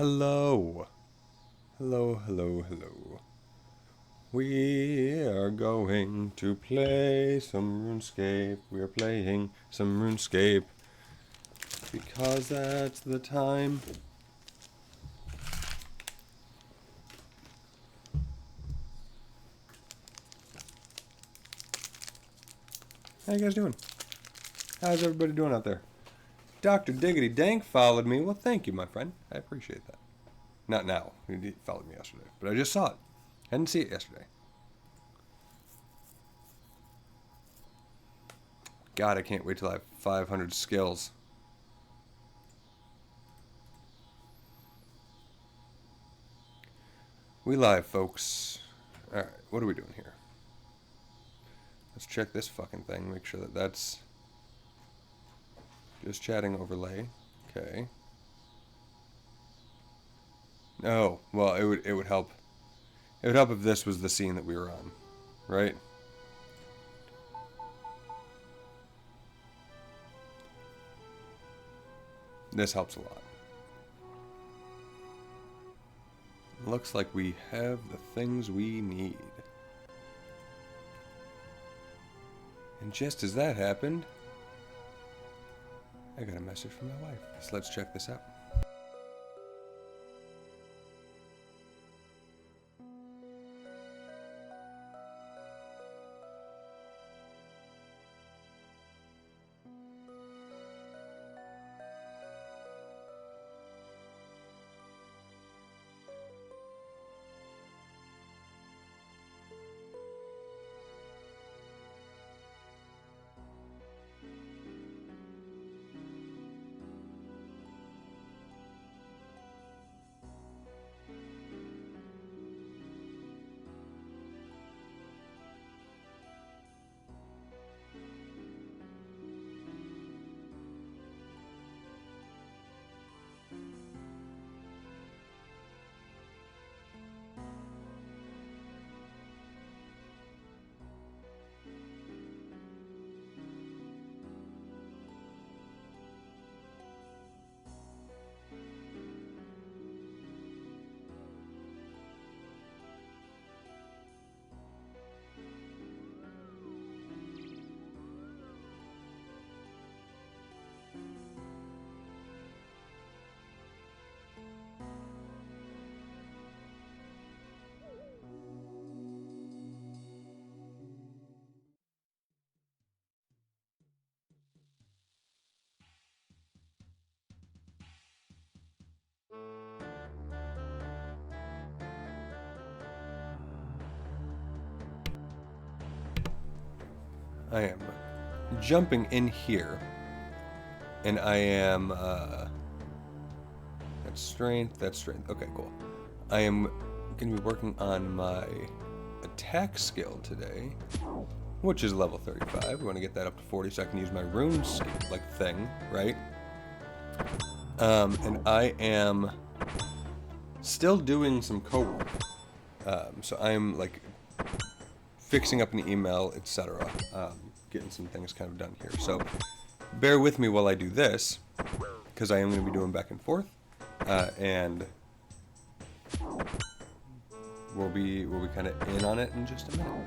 Hello. Hello, hello, hello. We are going to play some RuneScape. We are playing some RuneScape because that's the time. How you guys doing? How's everybody doing out there? Dr. Diggity Dank followed me. Well, thank you, my friend. I appreciate that. Not now. He followed me yesterday. But I just saw it. I didn't see it yesterday. God, I can't wait till I have 500 skills. We live, folks. Alright, what are we doing here? Let's check this fucking thing. Make sure that that's just chatting overlay. Okay. Oh, well, it would help. It would help if this was the scene that we were on, right? This helps a lot. Looks like we have the things we need. And just as that happened, I got a message from my wife. So let's check this out. I am jumping in here, and I am, that's strength, okay, cool. I am going to be working on my attack skill today, which is level 35. We want to get that up to 40 so I can use my Runescape, like, thing, right? And I am still doing some co-work, so I'm, like, fixing up an email, etc. Getting some things kind of done here. So bear with me while I do this, because I am going to be doing back and forth, and we'll be kind of in on it in just a minute.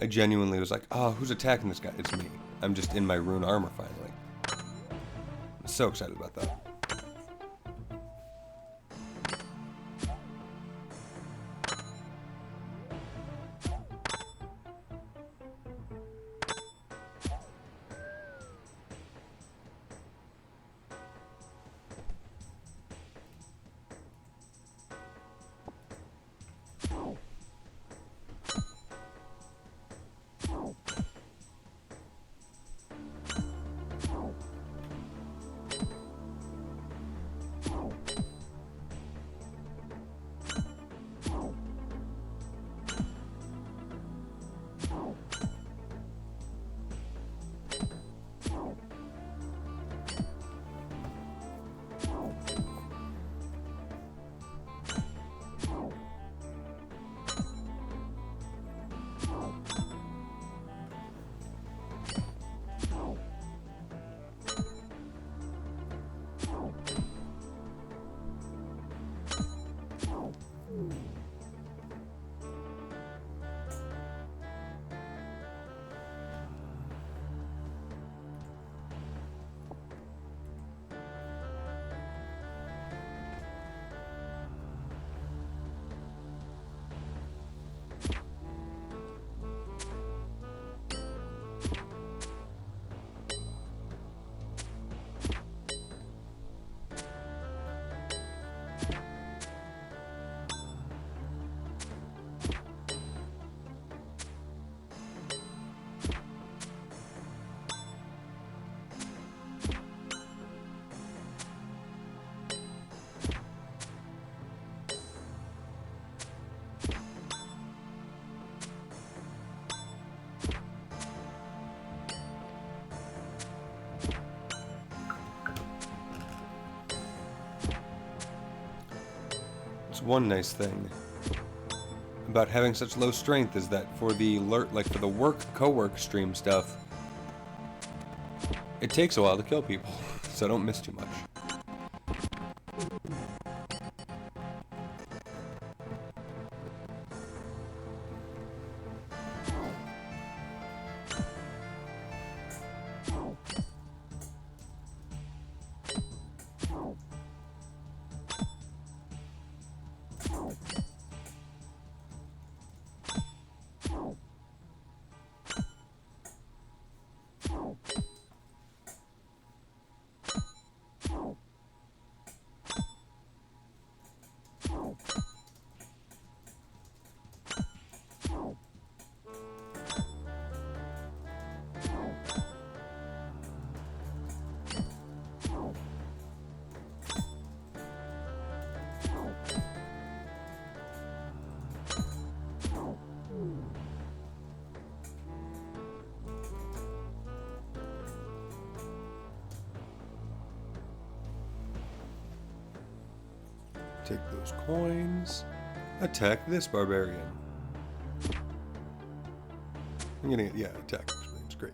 I genuinely was like, oh, who's attacking this guy? It's me. I'm just in my rune armor finally. I'm so excited about that. one nice thing about having such low strength is that for the for the co-work stream stuff, it takes a while to kill people, so I don't miss too much. Take those coins. Attack this barbarian. I'm getting it. Yeah, attack experience. Great.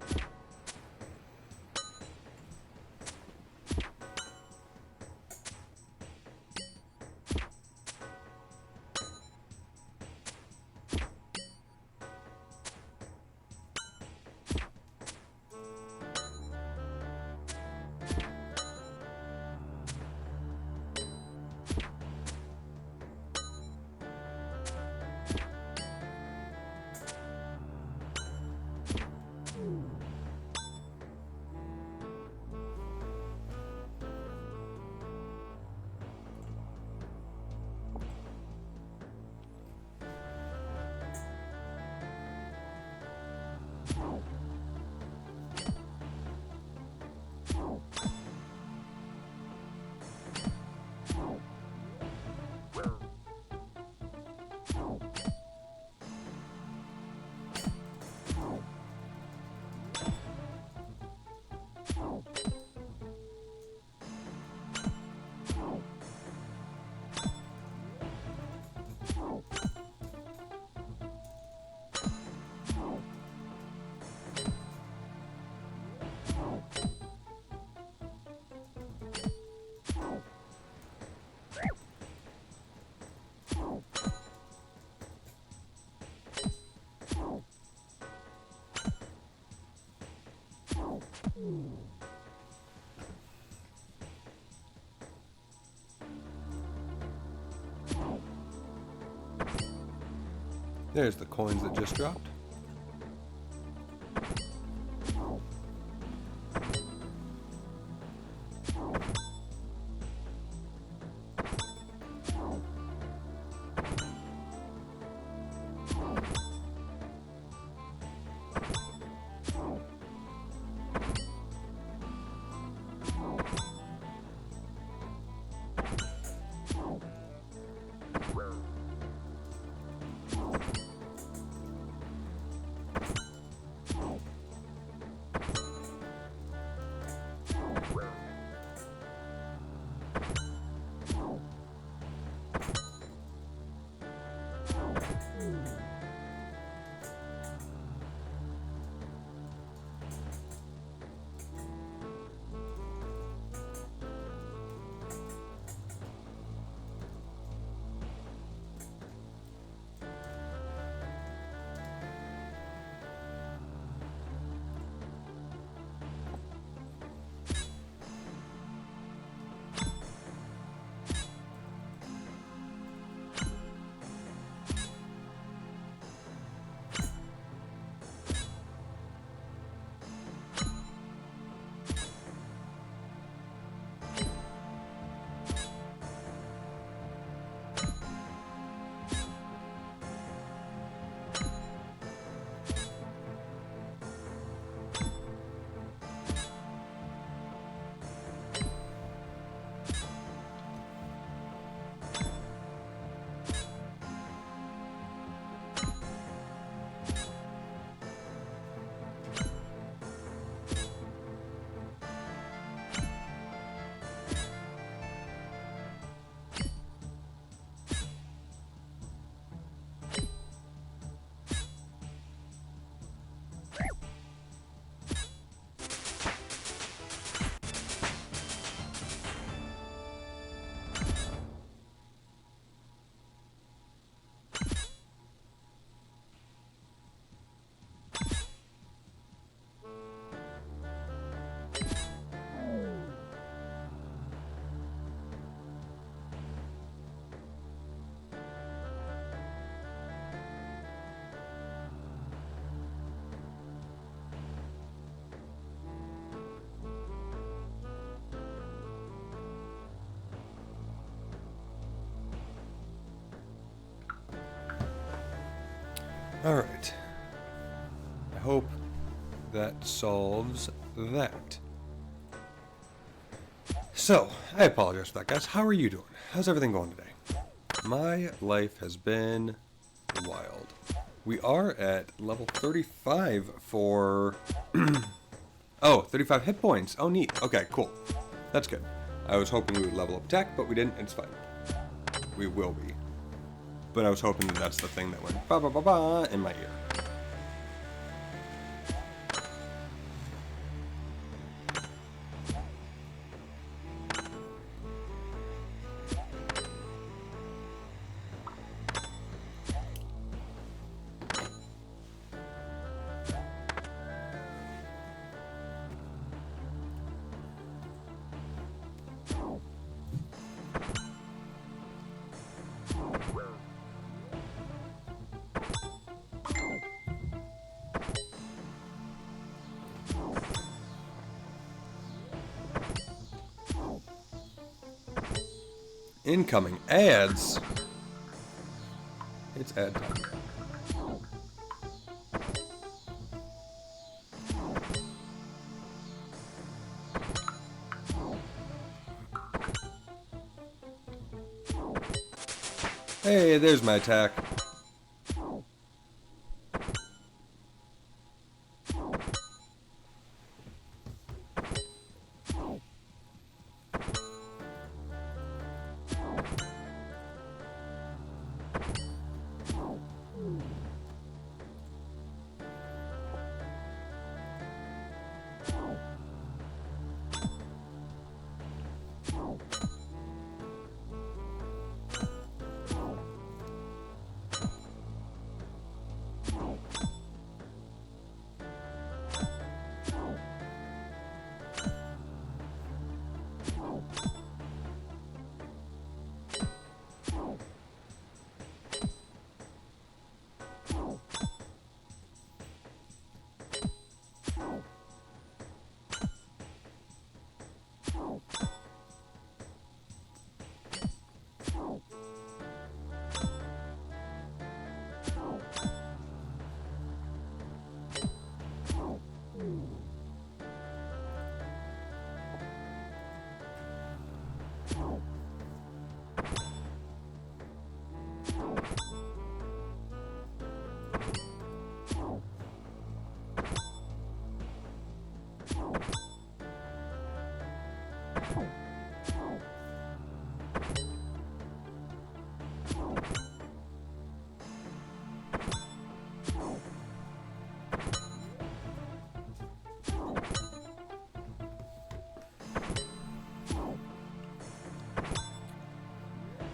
There's the coins that just dropped. Alright. I hope that solves that. So, I apologize for that, guys. How are you doing? How's everything going today? My life has been wild. We are at level 35 for... oh, 35 hit points. Oh, neat. Okay, cool. That's good. I was hoping we would level up attack, but we didn't. It's fine. We will be. But I was hoping that that's the thing that went ba-ba-ba-ba in my ear. Incoming ads. It's ad time. Hey, there's my attack.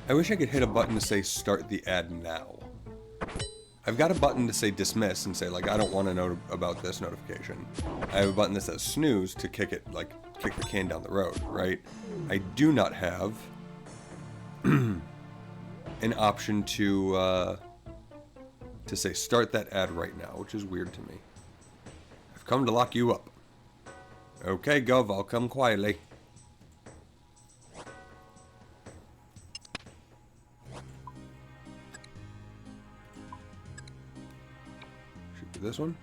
I wish I could hit a button to say start the ad now. I've got a button to say dismiss and say, like, I don't want to know about this notification. I have a button that says snooze to kick it, like, kick the can down the road, right? I do not have an option to say start that ad right now, which is weird to me. I've come to lock you up. Okay, Gov, I'll come quietly. This one.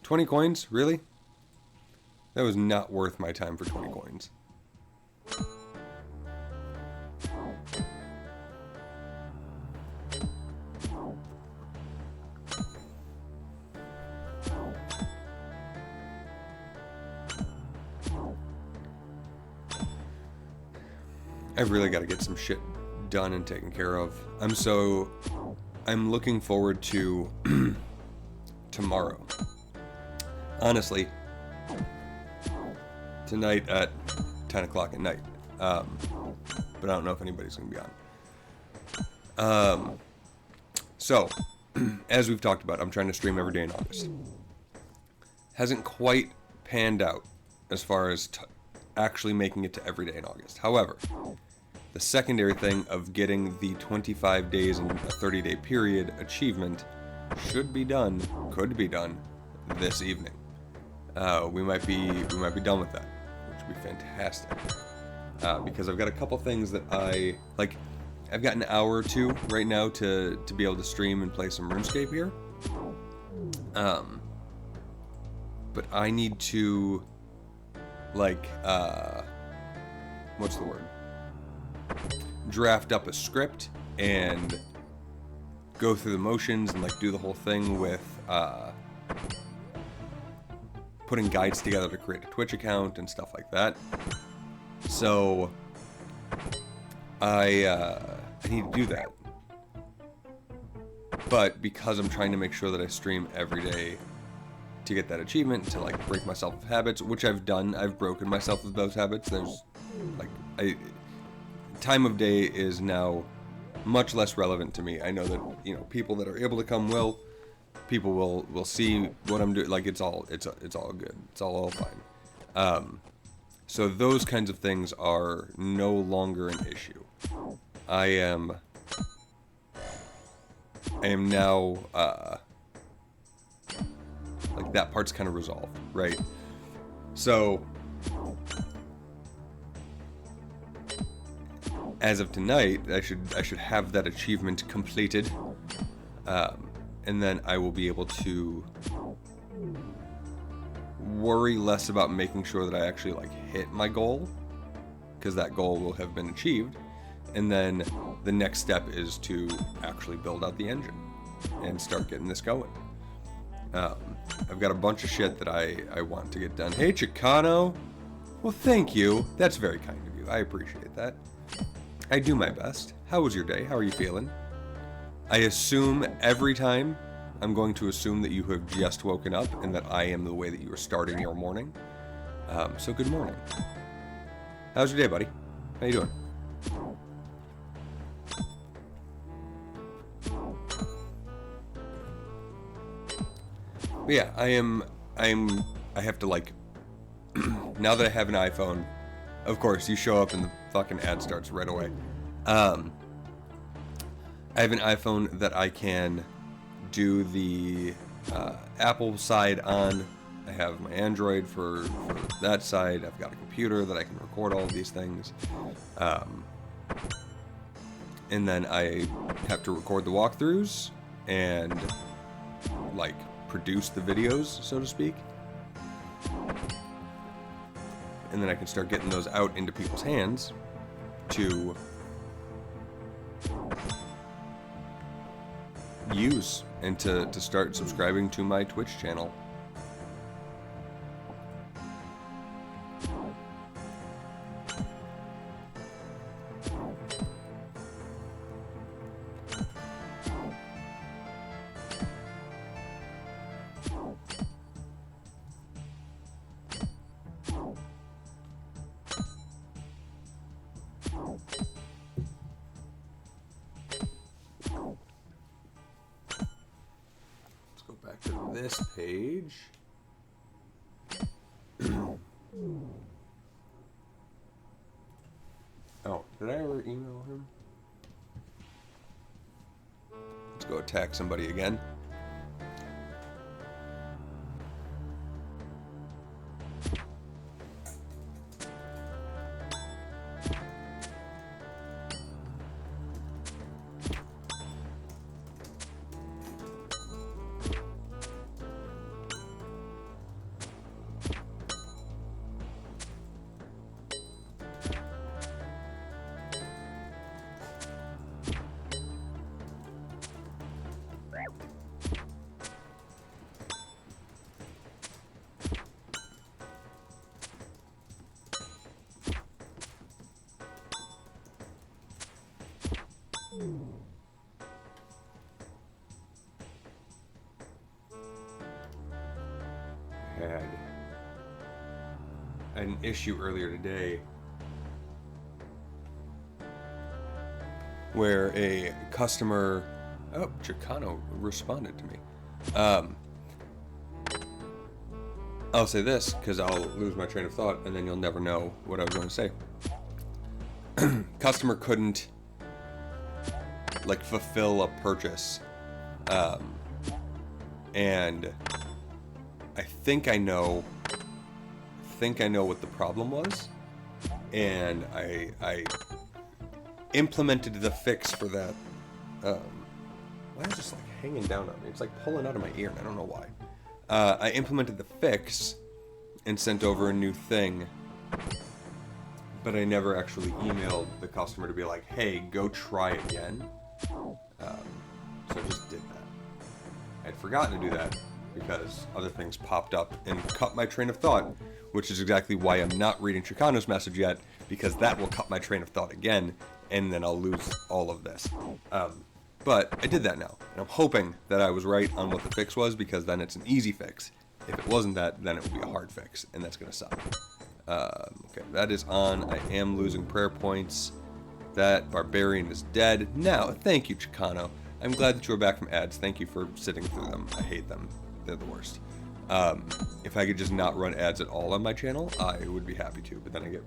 20 coins? Really? That was not worth my time for 20 coins. I've really got to get some shit done and taken care of. I'm looking forward to tomorrow. Honestly, tonight at 10 o'clock at night. But I don't know if anybody's going to be on. So, as we've talked about, I'm trying to stream every day in August. Hasn't quite panned out as far as actually making it to every day in August. However, the secondary thing of getting the 25 days in a 30-day period achievement could be done this evening. We might be done with that, which would be fantastic. because I've got a couple things that I've got an hour or two right now to be able to stream and play some RuneScape here. But I need to, like, what's the word? Draft up a script and go through the motions and, like, do the whole thing with, putting guides together to create a Twitch account and stuff like that. So, I need to do that. But because I'm trying to make sure that I stream every day to get that achievement, to like break myself of habits, which I've done, I've broken myself of those habits. There's like, time of day is now much less relevant to me. I know that, you know, people that are able to come people will see what I'm doing. Like, it's all good. It's all fine. So those kinds of things are no longer an issue. I am now, like, that part's kind of resolved, right? So, as of tonight, I should have that achievement completed, and then I will be able to worry less about making sure that I actually, like, hit my goal, because that goal will have been achieved. And then the next step is to actually build out the engine and start getting this going. I've got a bunch of shit that I want to get done. Hey, Chicano! Well, thank you. That's very kind of you. I appreciate that. I do my best. How was your day? How are you feeling? I assume every time I'm going to assume that you have just woken up and that I am the way that you are starting your morning. So good morning. How's your day, buddy? How you doing? But yeah, I have to, like, now that I have an iPhone, of course, you show up and the fucking ad starts right away. I have an iPhone that I can do the Apple side on. I have my Android for that side. I've got a computer that I can record all of these things. And then I have to record the walkthroughs and, like, produce the videos, so to speak. And then I can start getting those out into people's hands to use and to start subscribing to my Twitch channel. This page. Oh, did I ever email him? Let's go attack somebody again. Had an issue earlier today where a customer, Chicano responded to me. I'll say this because I'll lose my train of thought and then you'll never know what I was going to say. Customer couldn't, like, fulfill a purchase, and I think I know what the problem was. and I implemented the fix for that. Why is this like hanging down on me? It's like pulling out of my ear, and I don't know why. I implemented the fix and sent over a new thing, but I never actually emailed the customer to be like, hey, go try again. So I just did that. I'd forgotten to do that because other things popped up and cut my train of thought, which is exactly why I'm not reading Chicano's message yet, because that will cut my train of thought again, and then I'll lose all of this. But I did that now, and I'm hoping that I was right on what the fix was, because then it's an easy fix. If it wasn't that, then it would be a hard fix, and that's going to suck. Okay, that is on. I am losing prayer points. That barbarian is dead. Now, thank you, Chicano. I'm glad that you were back from ads. Thank you for sitting through them. I hate them. They're the worst. If I could just not run ads at all on my channel, I would be happy to, but then I get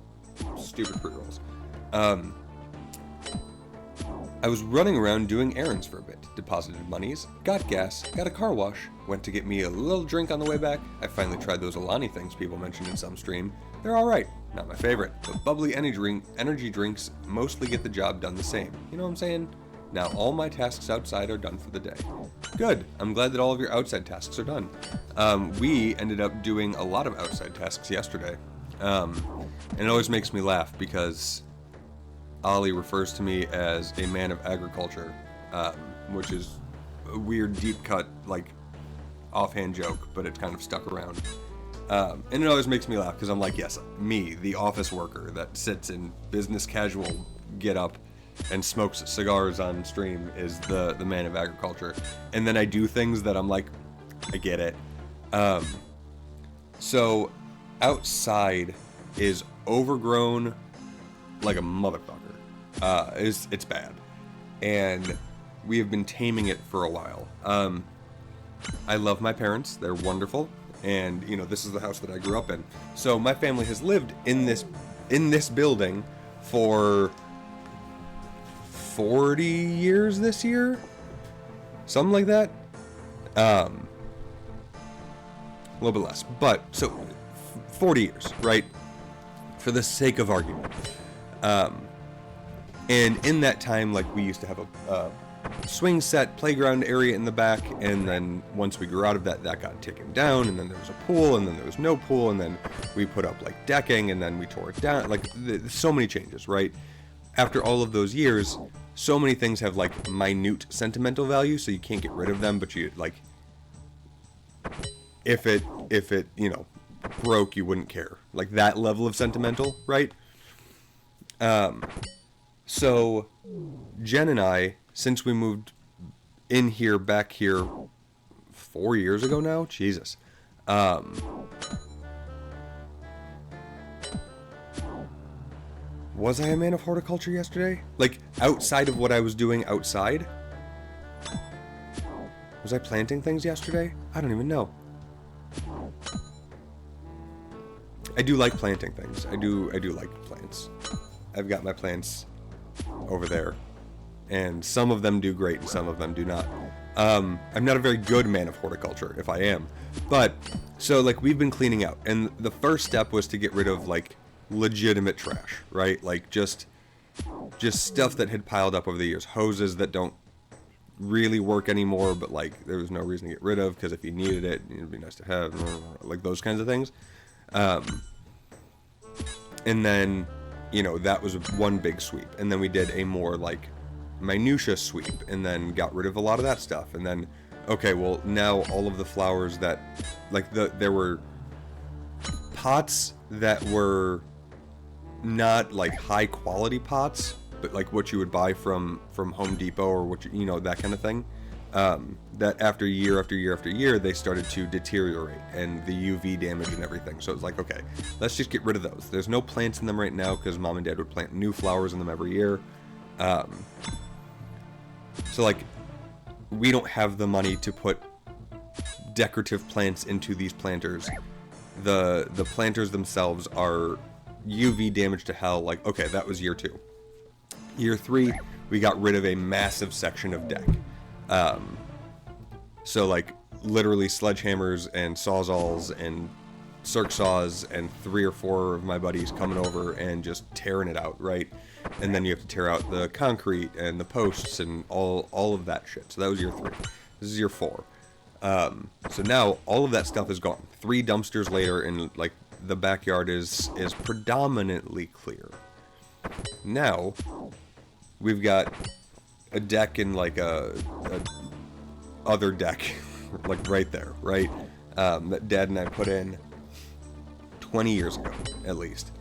stupid pre-rolls. I was running around doing errands for a bit, deposited monies, got gas, got a car wash, went to get me a little drink on the way back. I finally tried those Alani things people mentioned in some stream. They're alright, not my favorite, but bubbly energy drinks mostly get the job done the same. You know what I'm saying? Now all my tasks outside are done for the day. Good, I'm glad that all of your outside tasks are done. We ended up doing a lot of outside tasks yesterday, and it always makes me laugh because Ollie refers to me as a man of agriculture, which is a weird, deep cut, like, offhand joke, but it's kind of stuck around. And it always makes me laugh because I'm like, yes, me, the office worker that sits in business casual get up and smokes cigars on stream, is the man of agriculture. And then I do things that I'm like, I get it. So outside is overgrown like a motherfucker. It's bad, and we have been taming it for a while. I love my parents; they're wonderful, and you know, this is the house that I grew up in. So my family has lived in this building for 40 years this year, something like that. A little bit less, but so 40 years, right? For the sake of argument. And in that time, like, we used to have a swing set playground area in the back, and then once we grew out of that, that got taken down, and then there was a pool, and then there was no pool, and then we put up, like, decking, and then we tore it down. Like, so many changes, right? After all of those years, so many things have, like, minute sentimental value, so you can't get rid of them, but you, like, if it, you know, broke, you wouldn't care. Like, that level of sentimental, right? So, Jen and I, since we moved in here, back here, 4 years ago now? Jesus. Was I a man of horticulture yesterday? Like, outside of what I was doing outside? Was I planting things yesterday? I don't even know. I do like planting things. I do like plants. I've got my plants over there, and some of them do great and some of them do not. I'm not a very good man of horticulture, if I am, but so, like, we've been cleaning out, and the first step was to get rid of, like, legitimate trash, right? Like, just stuff that had piled up over the years, hoses that don't really work anymore, but, like, there was no reason to get rid of, because if you needed it, it'd be nice to have, like, those kinds of things. And then, you know, that was one big sweep, and then we did a more, like, minutia sweep, and then got rid of a lot of that stuff, and then, okay, well, now all of the flowers that, like, there were pots that were not, like, high quality pots, but, like, what you would buy from Home Depot, or what you know, that kind of thing, that after year after year after year, they started to deteriorate, and the UV damage and everything. So it's like, okay, let's just get rid of those. There's no plants in them right now because Mom and Dad would plant new flowers in them every year. So, like, we don't have the money to put decorative plants into these planters. The planters themselves are UV damage to hell. Like, okay, that was year 2. Year 3, we got rid of a massive section of deck. So, like, literally sledgehammers and sawzalls and circ saws and 3 or 4 of my buddies coming over and just tearing it out, right? And then you have to tear out the concrete and the posts and all of that shit. So that was year 3. This is year 4. So now all of that stuff is gone. 3 dumpsters later, and like the backyard is predominantly clear. Now we've got a deck and like a other deck, like right there, right? That Dad and I put in 20 years ago, at least.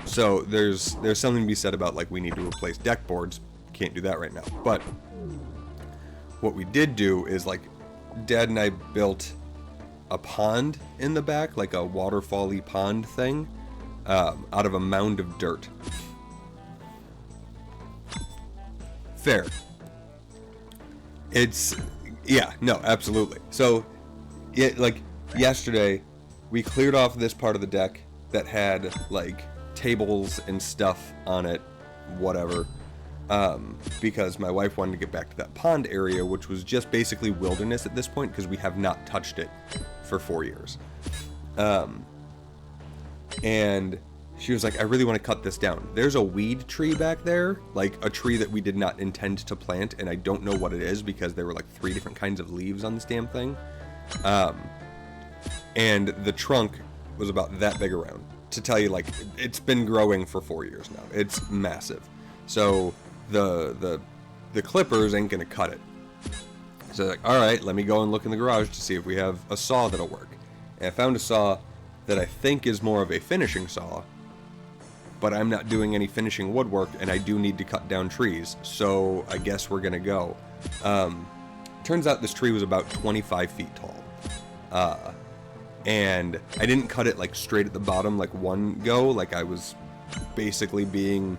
So there's something to be said about like we need to replace deck boards. Can't do that right now. But what we did do is like Dad and I built a pond in the back, like a waterfall-y pond thing, out of a mound of dirt. Fair. Yeah, no, absolutely. So, like, yesterday, we cleared off this part of the deck that had, like, tables and stuff on it, whatever, because my wife wanted to get back to that pond area, which was just basically wilderness at this point, because we have not touched it for 4 years. And she was like, I really want to cut this down. There's a weed tree back there, like a tree that we did not intend to plant, and I don't know what it is because there were like 3 different kinds of leaves on this damn thing. And the trunk was about that big around. To tell you, like, it's been growing for 4 years now. It's massive. So the clippers ain't gonna cut it. So like, all right, let me go and look in the garage to see if we have a saw that'll work. And I found a saw that I think is more of a finishing saw, but I'm not doing any finishing woodwork, and I do need to cut down trees, so I guess we're gonna go. Turns out this tree was about 25 feet tall. And I didn't cut it like straight at the bottom like one go, like I was basically being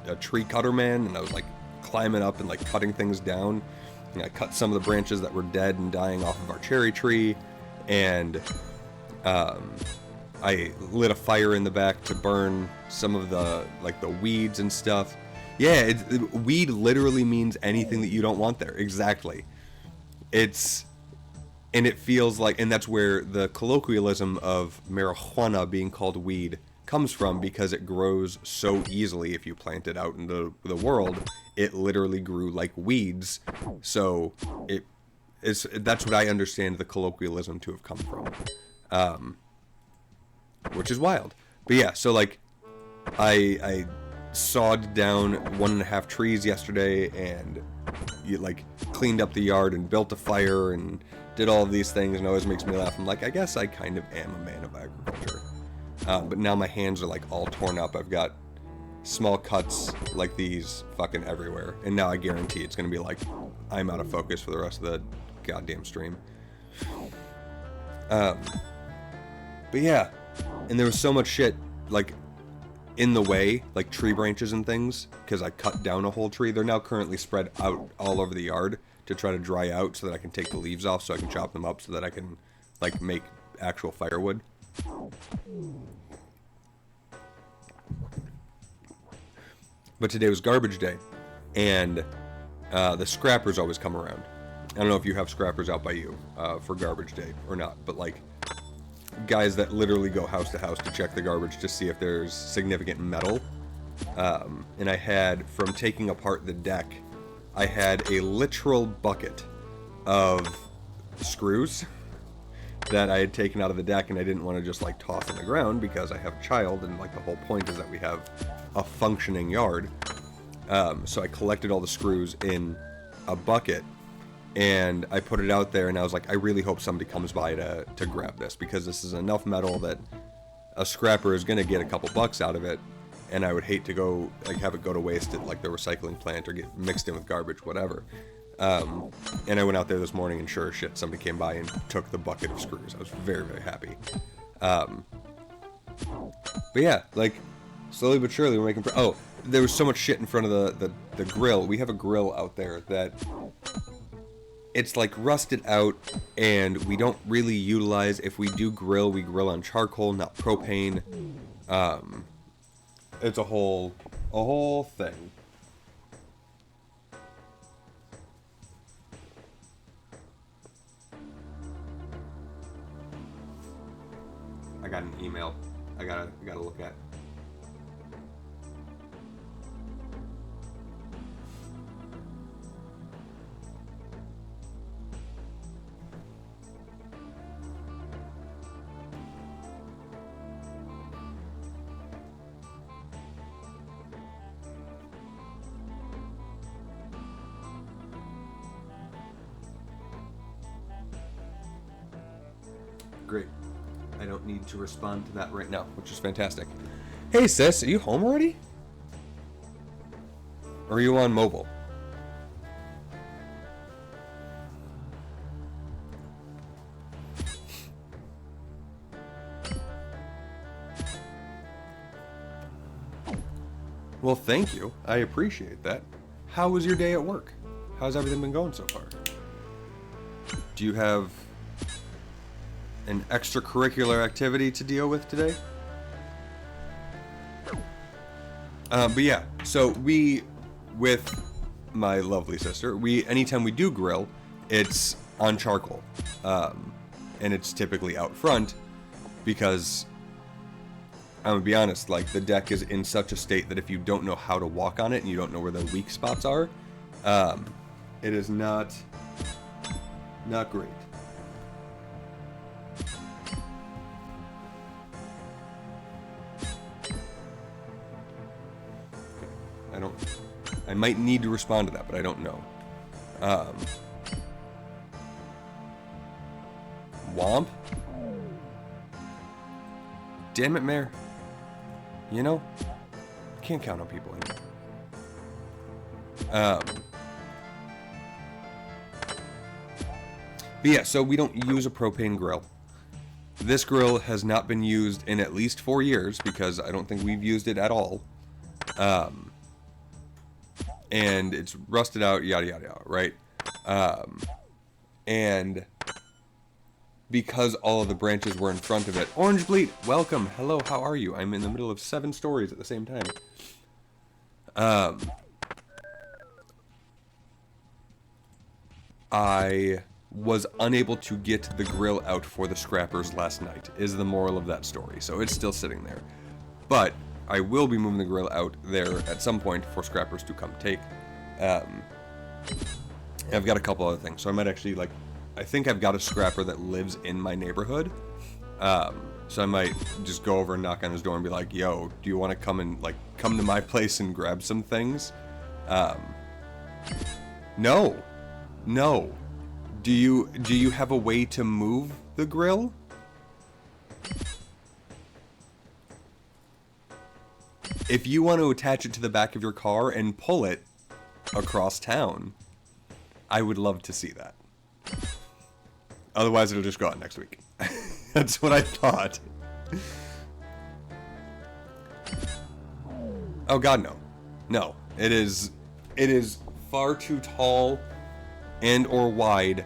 a tree cutter man, and I was like climbing up and like cutting things down. And I cut some of the branches that were dead and dying off of our cherry tree, and I lit a fire in the back to burn some of the like the weeds and stuff. Yeah, weed literally means anything that you don't want there. Exactly. And it feels like, and that's where the colloquialism of marijuana being called weed comes from, because it grows so easily if you plant it out in the world. It literally grew like weeds, so that's what I understand the colloquialism to have come from, which is wild. But yeah, so like I sawed down 1.5 trees yesterday, and like cleaned up the yard and built a fire and did all of these things, and it always makes me laugh. I'm like, I guess I kind of am a man of agriculture. But now my hands are like all torn up. I've got small cuts like these fucking everywhere, and now I guarantee it's gonna be like I'm out of focus for the rest of the goddamn stream. But yeah, and there was so much shit like in the way, like tree branches and things, because I cut down a whole tree. They're now currently spread out all over the yard to try to dry out so that I can take the leaves off, so I can chop them up so that I can like make actual firewood. But today was garbage day, and the scrappers always come around. I don't know if you have scrappers out by you for garbage day or not, but like guys that literally go house to house to check the garbage to see if there's significant metal. And I had, from taking apart the deck, I had a literal bucket of screws that I had taken out of the deck, and I didn't want to just like toss on the ground because I have a child, and like the whole point is that we have a functioning yard. So I collected all the screws in a bucket, and I put it out there, and I was like, I really hope somebody comes by to grab this, because this is enough metal that a scrapper is going to get a couple bucks out of it, and I would hate to go like have it go to waste at like the recycling plant or get mixed in with garbage, whatever. And I went out there this morning, and sure as shit, somebody came by and took the bucket of screws. I was very, very happy. But yeah, like slowly but surely we're making there was so much shit in front of the grill. We have a grill out there that it's like rusted out, and we don't really utilize. If we do grill, we grill on charcoal, not propane. It's a whole thing. I got an email I gotta look at. Great. I don't need to respond to that right now, which is fantastic. Hey sis, are you home already? Or are you on mobile? Well, thank you. I appreciate that. How was your day at work? How's everything been going so far? Do you have an extracurricular activity to deal with today? But yeah, so we, with my lovely sister, anytime we do grill, it's on charcoal. And it's typically out front because, I'm gonna be honest, like, the deck is in such a state that if you don't know how to walk on it and you don't know where the weak spots are, it is not great. I might need to respond to that, but I don't know. Womp? Damn it, Mayor. You know, can't count on people anymore. But yeah, so we don't use a propane grill. This grill has not been used in at least 4 years because I don't think we've used it at all. And it's rusted out, yada yada yada, right? And because all of the branches were in front of it, Orange Bleat, welcome, hello, how are you? I'm in the middle of 7 stories at the same time. I was unable to get the grill out for the scrappers last night, is the moral of that story. So it's still sitting there. But I will be moving the grill out there at some point for scrappers to come take. I've got a couple other things, so I might actually, like, I think I've got a scrapper that lives in my neighborhood. So I might just go over and knock on his door and be like, yo, do you want to come to my place and grab some things? No. Do you have a way to move the grill? If you want to attach it to the back of your car and pull it across town, I would love to see that. Otherwise, it'll just go out next week. That's what I thought. Oh god, no. No. It is far too tall and or wide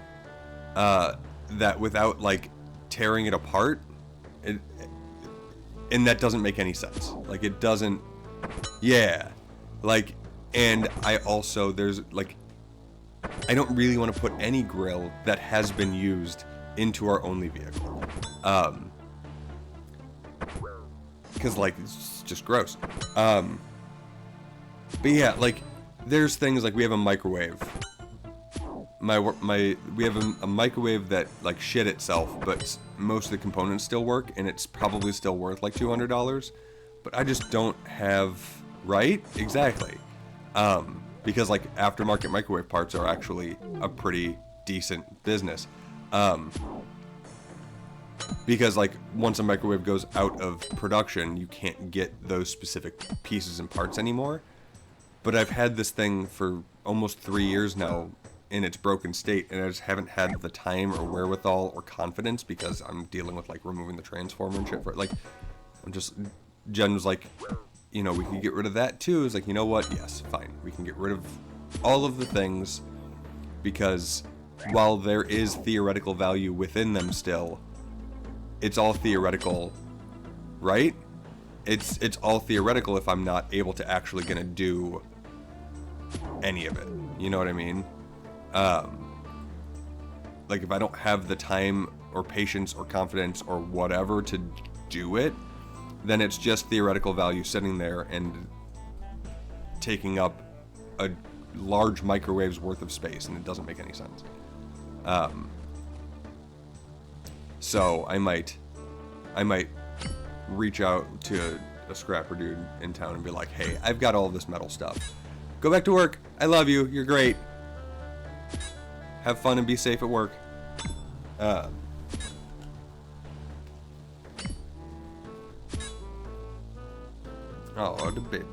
that without, like, tearing it apart, and that doesn't make any sense. Like, it doesn't... Yeah. Like, and I also, there's, like... I don't really want to put any grill that has been used into our only vehicle. Because, like, it's just gross. But yeah, like, there's things like we have a microwave. We have a microwave that, like, shit itself, but most of the components still work, and it's probably still worth like $200. But I just don't have, right? Exactly. Because, like, aftermarket microwave parts are actually a pretty decent business. Because, like, once a microwave goes out of production, you can't get those specific pieces and parts anymore. But I've had this thing for almost 3 years now in its broken state, and I just haven't had the time or wherewithal or confidence because I'm dealing with, like, removing the transformer and shit for it. Like, Jen was like, you know, we can get rid of that too. It's like, you know what? Yes, fine. We can get rid of all of the things because while there is theoretical value within them still, it's all theoretical, right? It's all theoretical if I'm not able to actually gonna do any of it. You know what I mean? Like, if I don't have the time or patience or confidence or whatever to do it, then it's just theoretical value sitting there and taking up a large microwave's worth of space, and it doesn't make any sense. So I might reach out to a scrapper dude in town and be like, hey, I've got all this metal stuff. Go back to work. I love you. You're great. Have fun and be safe at work. Oh, the baby.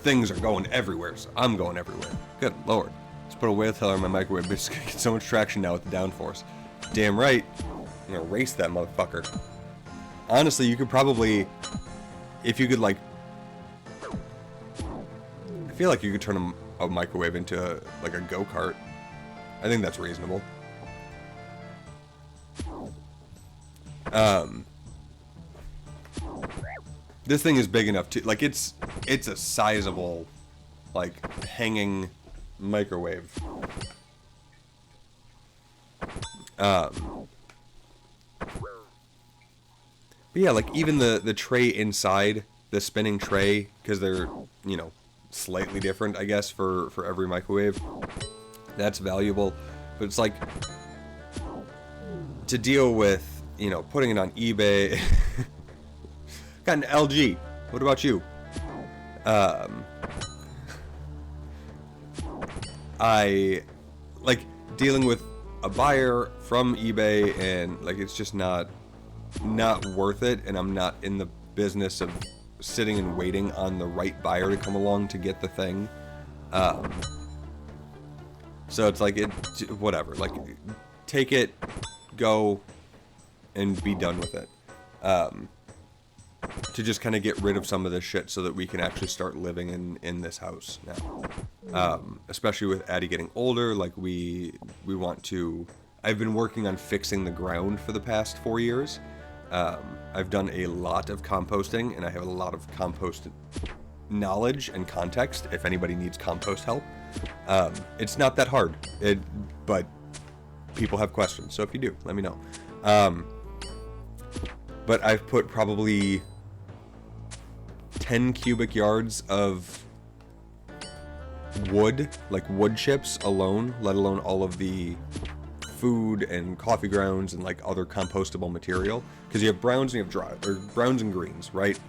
Things are going everywhere, so I'm going everywhere. Good lord. Let's put a whale tail in my microwave, but it's gonna get so much traction now with the downforce. Damn right. I'm gonna race that motherfucker. Honestly, you could probably, if you could, like, I feel like you could turn a microwave into like a go-kart. I think that's reasonable. This thing is big enough to, like, it's a sizable, like, hanging microwave. But yeah, like, even the tray inside, the spinning tray, because they're, you know, slightly different, I guess, for every microwave, that's valuable. But it's like, to deal with, you know, putting it on eBay. Got an LG. What about you? I like dealing with a buyer from eBay, and like it's just not worth it, and I'm not in the business of sitting and waiting on the right buyer to come along to get the thing. So it's like, whatever, like, take it, go, and be done with it. To just kind of get rid of some of this shit so that we can actually start living in this house now. Especially with Addie getting older, like, we want to... I've been working on fixing the ground for the past 4 years. I've done a lot of composting, and I have a lot of compost knowledge and context if anybody needs compost help. It's not that hard, but people have questions, so if you do, let me know. But I've put probably 10 cubic yards of wood, like wood chips alone, let alone all of the food and coffee grounds and like other compostable material. Because you have browns and you have dry, or browns and greens, right?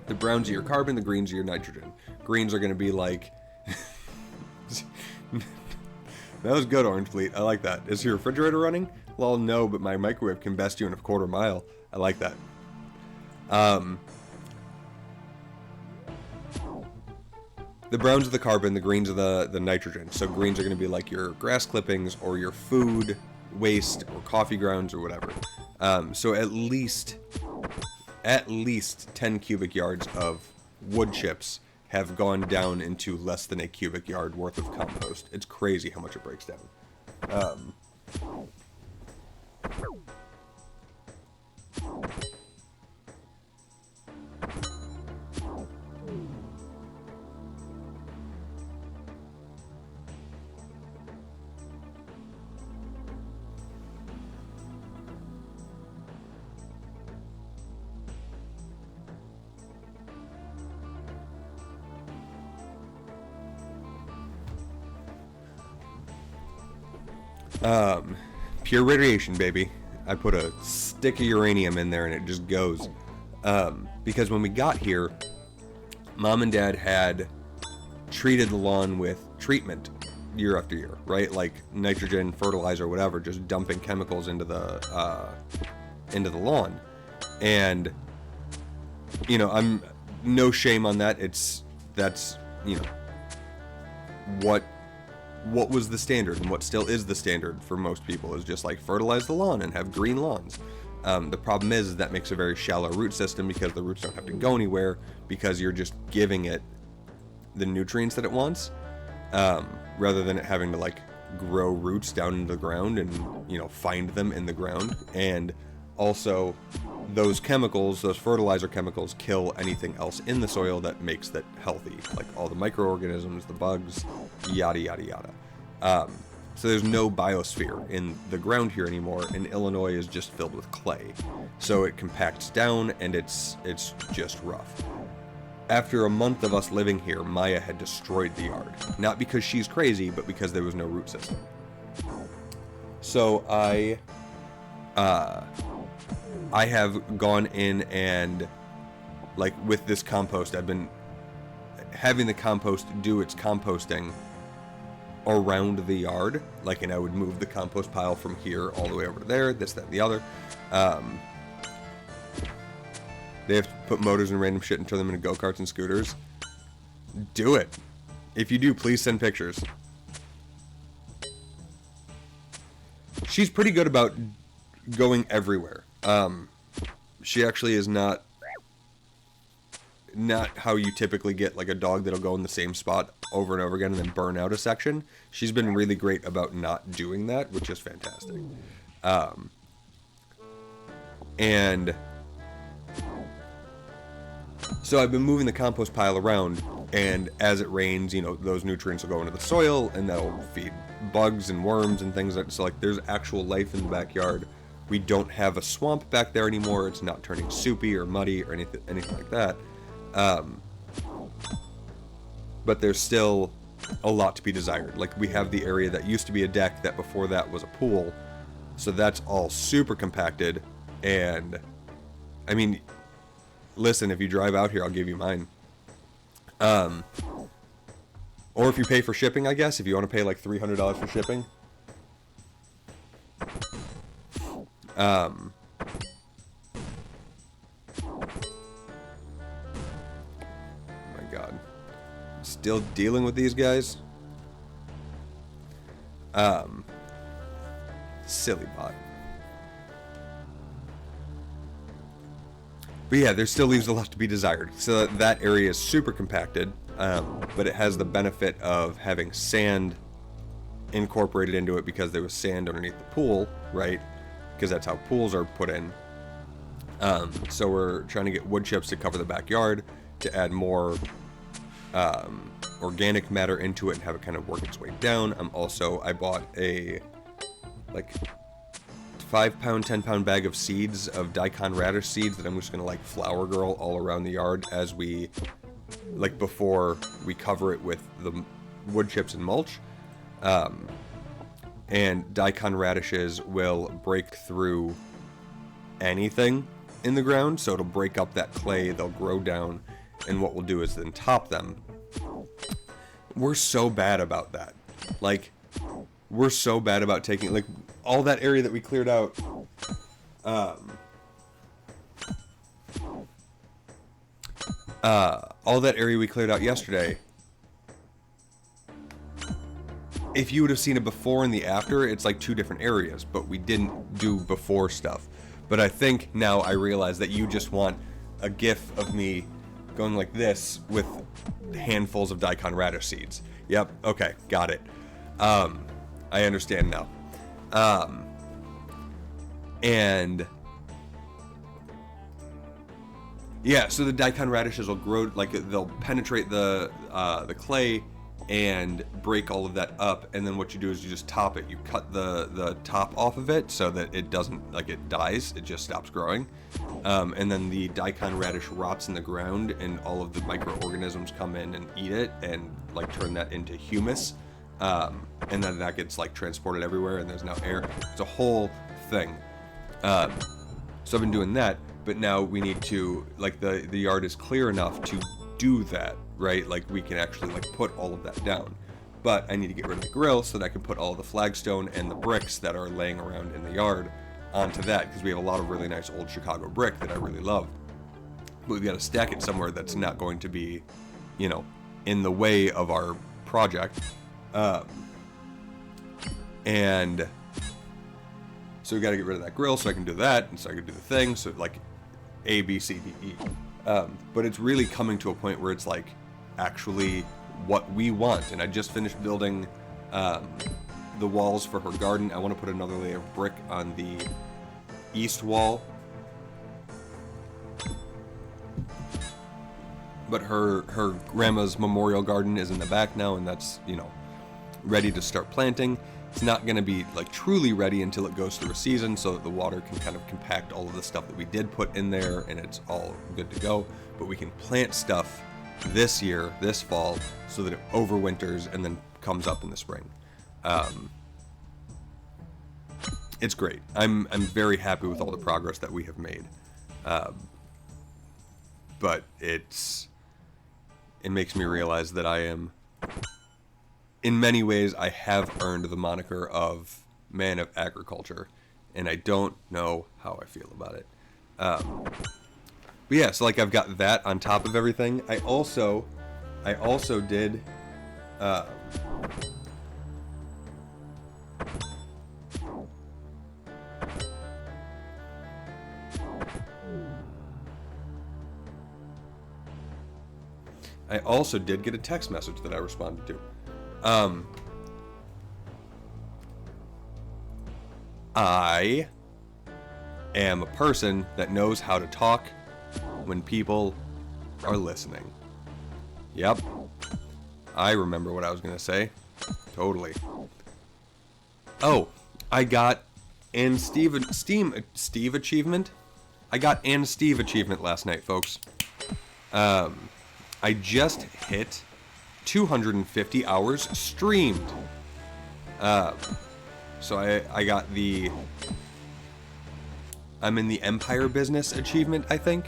The browns are your carbon, the greens are your nitrogen. Greens are going to be like... That was good, Orange Fleet. I like that. Is your refrigerator running? Well, no, but my microwave can best you in a quarter mile. I like that. The browns are the carbon, the greens are the nitrogen. So greens are going to be like your grass clippings or your food waste or coffee grounds or whatever. So at least 10 cubic yards of wood chips have gone down into less than a cubic yard worth of compost. It's crazy how much it breaks down. Pure radiation, baby. I put a stick of uranium in there and it just goes. Because when we got here, Mom and Dad had treated the lawn with treatment year after year, right? Like nitrogen, fertilizer, whatever, just dumping chemicals into the lawn. And, you know, I'm no shame on that. That's, you know, what what was the standard and what still is the standard for most people is just like fertilize the lawn and have green lawns. The problem is that makes a very shallow root system because the roots don't have to go anywhere because you're just giving it the nutrients that it wants, rather than it having to like grow roots down into the ground and, you know, find them in the ground. And also those chemicals, those fertilizer chemicals, kill anything else in the soil that makes that healthy, like all the microorganisms, the bugs, yada yada yada. So there's no biosphere in the ground here anymore, and Illinois is just filled with clay. So it compacts down, and it's just rough. After a month of us living here, Maya had destroyed the yard. Not because she's crazy, but because there was no root system. So I have gone in and, like, with this compost, I've been having the compost do its composting around the yard, like, and I would move the compost pile from here all the way over to there, this, that, and the other. They have to put motors and random shit and turn them into go-karts and scooters. Do it. If you do, please send pictures. She's pretty good about going everywhere. She actually is not how you typically get like a dog that'll go in the same spot over and over again and then burn out a section. She's been really great about not doing that, which is fantastic. And so I've been moving the compost pile around, and as it rains, you know, those nutrients will go into the soil, and that'll feed bugs and worms and things like so. Like, there's actual life in the backyard. We don't have a swamp back there anymore. It's not turning soupy or muddy or anything like that. But there's still a lot to be desired. Like, we have the area that used to be a deck that before that was a pool. So that's all super compacted. And, I mean, listen, if you drive out here, I'll give you mine. Or if you pay for shipping, I guess. If you want to pay like $300 for shipping. Oh my god. Still dealing with these guys? Silly bot. But yeah, there still leaves a lot to be desired. So that area is super compacted, but it has the benefit of having sand incorporated into it because there was sand underneath the pool, right? Because that's how pools are put in. So we're trying to get wood chips to cover the backyard to add more organic matter into it and have it kind of work its way down. I bought a like 5-pound, 10-pound bag of seeds of daikon radish seeds that I'm just gonna like flower girl all around the yard as we like before we cover it with the wood chips and mulch. And daikon radishes will break through anything in the ground, so it'll break up that clay, they'll grow down, and what we'll do is then top them. We're so bad about that. Like, we're so bad about taking, like, all that area that we cleared out, all that area we cleared out yesterday, if you would have seen it before and the after, it's like two different areas, but we didn't do before stuff. But I think now I realize that you just want a gif of me going like this with handfuls of daikon radish seeds. Yep, okay, got it. I understand now. And yeah, so the daikon radishes will grow, like they'll penetrate the clay and break all of that up, and then what you do is you just top it. You cut the top off of it so that it doesn't, like, it dies, it just stops growing. And then the daikon radish rots in the ground, and all of the microorganisms come in and eat it and like turn that into humus. And then that gets like transported everywhere, and there's now air. It's a whole thing. So I've been doing that, but now we need to, like, the yard is clear enough to do that, right? Like, we can actually like put all of that down. But I need to get rid of the grill so that I can put all the flagstone and the bricks that are laying around in the yard onto that, because we have a lot of really nice old Chicago brick that I really love. But we've got to stack it somewhere that's not going to be, you know, in the way of our project. And so we got to get rid of that grill so I can do that, and so I can do the thing. So like A, B, C, D, E. But it's really coming to a point where it's like actually what we want. And I just finished building the walls for her garden. I want to put another layer of brick on the east wall. But her grandma's memorial garden is in the back now, and that's, you know, ready to start planting. It's not going to be like truly ready until it goes through a season, so that the water can kind of compact all of the stuff that we did put in there, and it's all good to go. But we can plant stuff this year, this fall, so that it overwinters and then comes up in the spring. It's great. I'm very happy with all the progress that we have made. But it makes me realize that I am, in many ways, I have earned the moniker of man of agriculture, and I don't know how I feel about it. But yeah, so like I've got that on top of everything. I also did. I also did get a text message that I responded to. I am a person that knows how to talk when people are listening. Yep. I remember what I was going to say. Totally. Oh, I got Steve achievement. I got Steve achievement last night, folks. I just hit 250 hours streamed. So I got I'm in the Empire Business achievement, I think.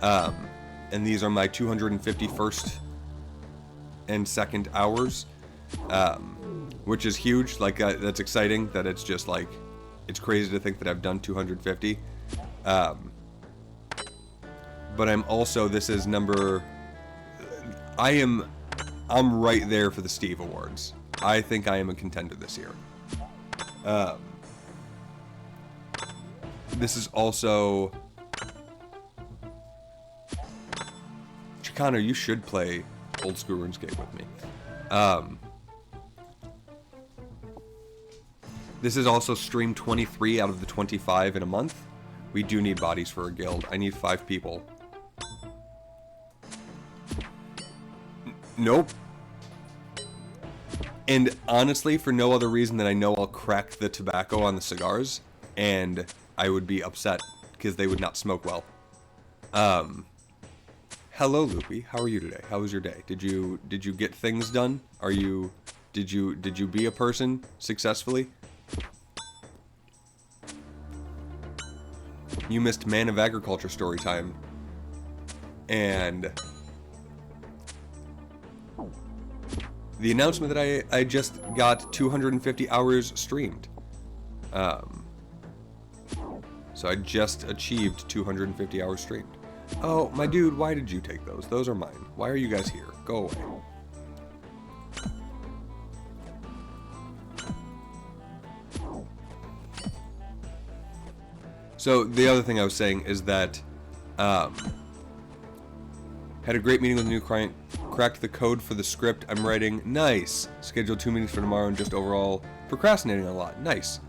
And these are my 250 first and second hours, which is huge. Like, that's exciting that it's just like, it's crazy to think that I've done 250. But I'm also, this is number, I'm right there for the Steve Awards. I think I am a contender this year. This is also... Chicano, you should play old school RuneScape with me. This is also stream 23 out of the 25 in a month. We do need bodies for a guild. I need 5 people. Nope. And honestly, for no other reason than I know I'll crack the tobacco on the cigars, and I would be upset because they would not smoke well. Hello, Loopy. How are you today? How was your day? Did you get things done? Did you be a person successfully? You missed Man of Agriculture story time. And the announcement that I just got 250 hours streamed. So I just achieved 250 hours streamed. Oh, my dude, why did you take those? Those are mine. Why are you guys here? Go away. So the other thing I was saying is that had a great meeting with the new client, cracked the code for the script I'm writing. Nice. Scheduled 2 meetings for tomorrow and just overall procrastinating a lot. Nice.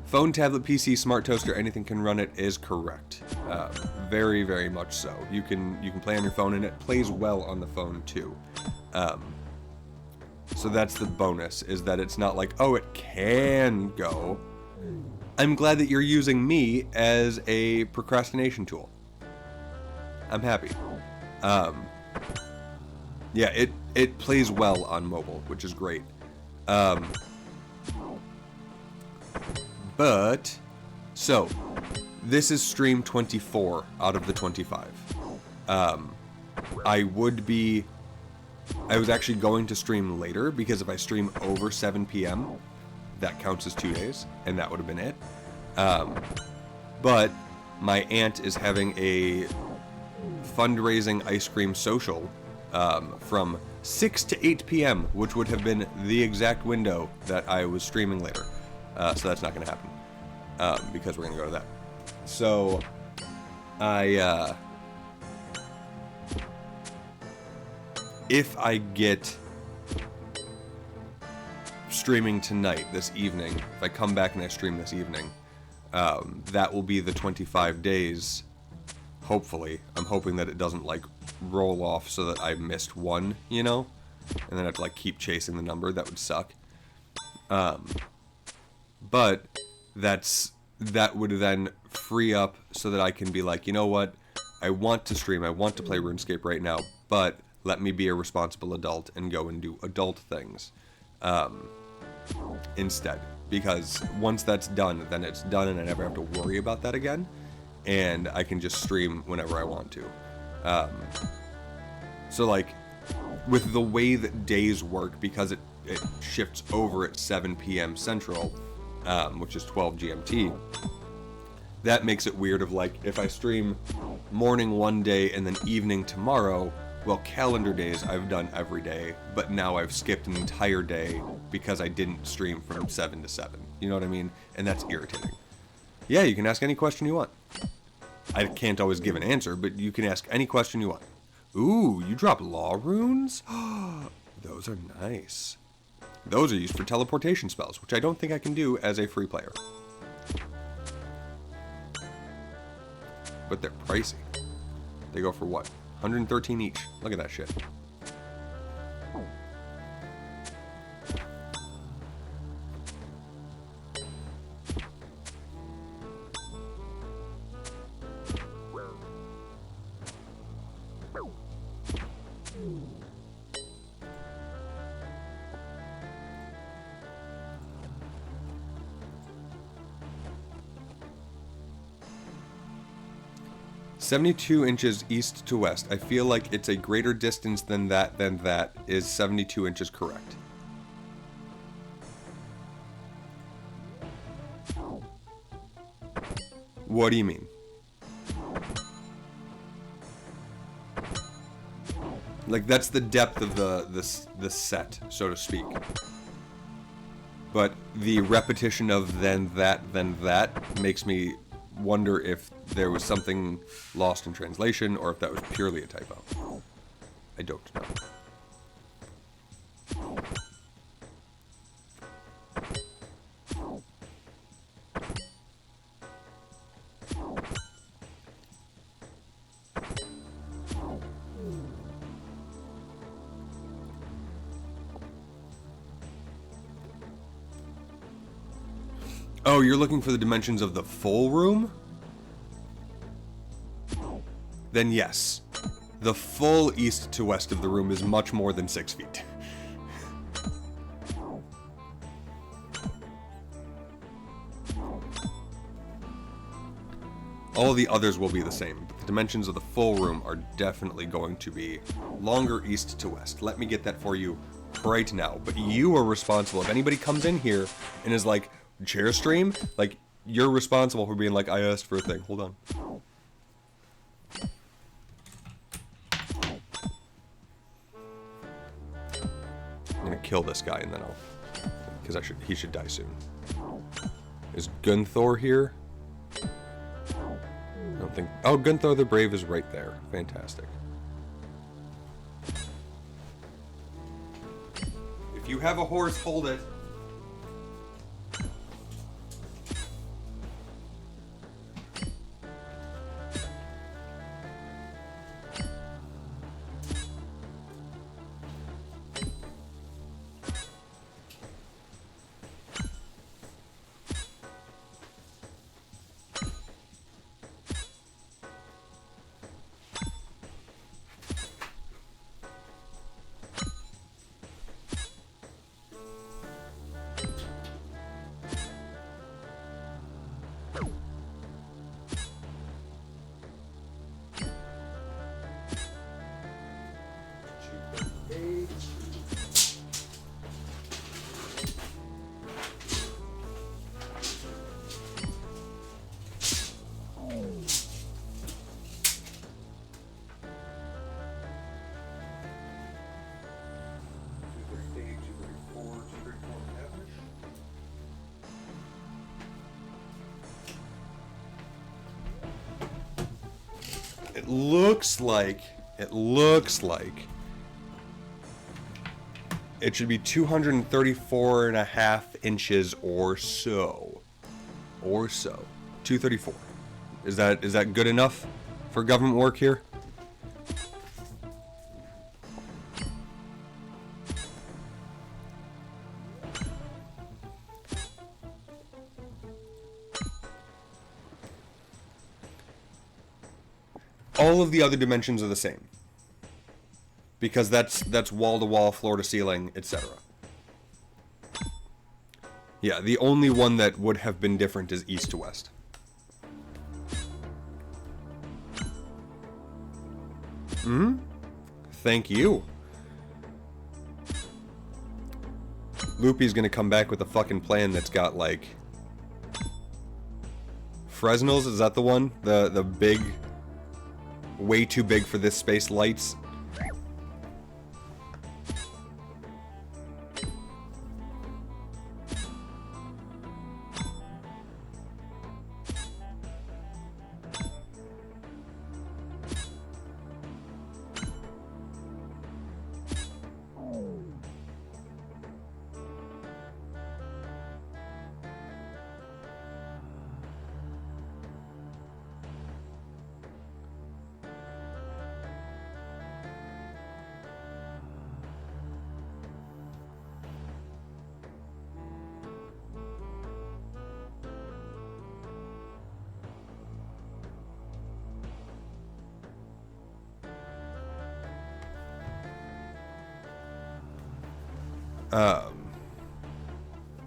Phone, tablet, PC, smart toaster, anything can run it is correct. Very, very much so. You can play on your phone, and it plays well on the phone too. So that's the bonus, is that it's not like, oh, it can go. I'm glad that you're using me as a procrastination tool. I'm happy. Yeah, it plays well on mobile, which is great. But, so, this is stream 24 out of the 25. I was actually going to stream later, because if I stream over 7 p.m., that counts as 2 days, and that would have been it. But my aunt is having a fundraising ice cream social from 6 to 8 p.m., which would have been the exact window that I was streaming later. So that's not going to happen, because we're going to go to that. So, if I get streaming tonight, this evening, if I come back and I stream this evening, that will be the 25 days, hopefully. I'm hoping that it doesn't, like, roll off so that I missed one, you know? And then I have to, like, keep chasing the number. That would suck. But that would then free up so that I can be like, you know what? I want to stream, I want to play RuneScape right now, but let me be a responsible adult and go and do adult things instead. Because once that's done, then it's done and I never have to worry about that again. And I can just stream whenever I want to. So, like, with the way that days work, because it shifts over at 7 p.m. Central, which is 12 GMT, that makes it weird of, like, if I stream morning one day and then evening tomorrow, well, calendar days I've done every day, but now I've skipped an entire day because I didn't stream from 7 to 7. You know what I mean? And that's irritating. Yeah, you can ask any question you want. I can't always give an answer, but you can ask any question you want. Ooh, you drop law runes? Those are nice. Those are used for teleportation spells, which I don't think I can do as a free player. But they're pricey. They go for what? 113 each. Look at that shit. "72 inches east to west. I feel like it's a greater distance than that. Is 72 inches correct?" What do you mean? Like, that's the depth of the set, so to speak. But the repetition of then that makes me wonder if there was something lost in translation or if that was purely a typo. I don't know. Oh, you're looking for the dimensions of the full room? Then yes. The full east to west of the room is much more than 6 feet. All the others will be the same, but the dimensions of the full room are definitely going to be longer east to west. Let me get that for you right now. But you are responsible. If anybody comes in here and is like, "Chair stream," like, you're responsible for being like, "I asked for a thing." Hold on. I'm gonna kill this guy and then I'll, because he should die soon. Is Gunthor here? I don't think. Oh, Gunthor the Brave is right there. Fantastic. If you have a horse, hold it. It looks like it should be 234.5 inches or so. 234. Is that good enough for government work here? All of the other dimensions are the same. Because that's wall to wall, floor to ceiling, etc. Yeah, the only one that would have been different is east to west. Thank you. Loopy's gonna come back with a fucking plan that's got like Fresnel's, is that the one? The big, way too big for this space lights.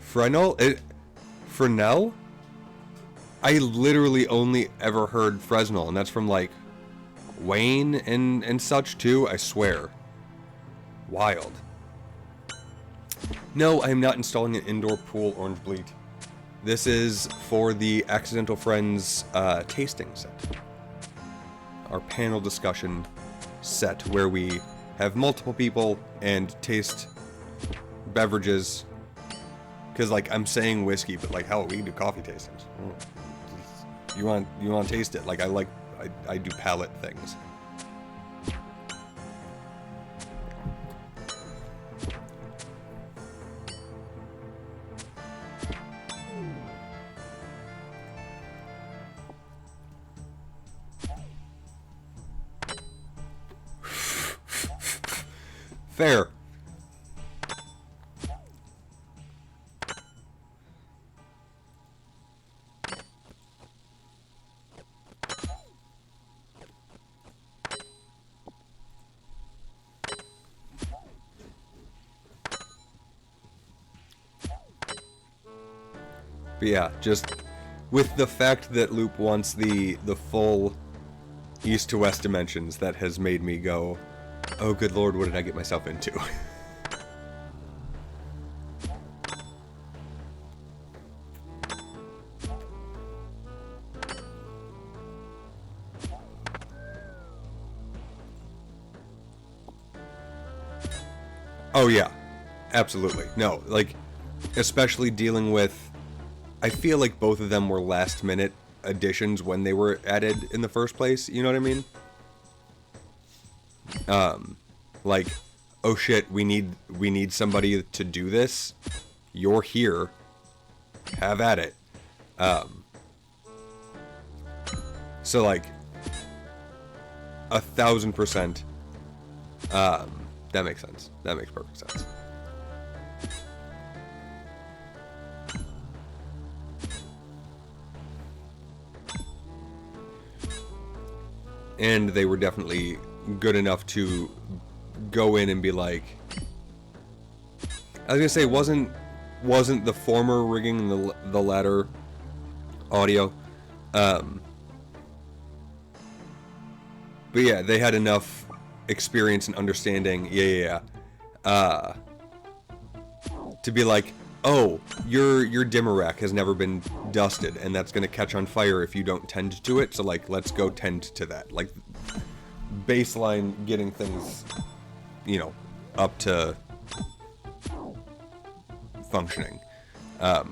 Fresnel? I literally only ever heard Fresnel, and that's from like Wayne and such too, I swear. Wild. No, I am not installing an indoor pool orange bleed. This is for the Accidental Friends tasting set. Our panel discussion set where we have multiple people and taste beverages. Because like I'm saying whiskey, but like hell, we can do coffee tastings. You want to taste it? Like I do palate things. Fair. But yeah, just with the fact that Loop wants the full east to west dimensions, that has made me go, oh good lord, what did I get myself into? Oh yeah, absolutely. No, like, especially dealing with, I feel like both of them were last minute additions when they were added in the first place, you know what I mean? Like, oh shit, we need somebody to do this. You're here. Have at it. So like 1,000%. That makes sense. That makes perfect sense. And they were definitely good enough to go in and be like, I was gonna say, wasn't the former rigging the latter audio, but yeah, they had enough experience and understanding, to be like, oh, your dimmer rack has never been dusted, and that's gonna catch on fire if you don't tend to it, so like, let's go tend to that. Like, baseline getting things, you know, up to functioning. But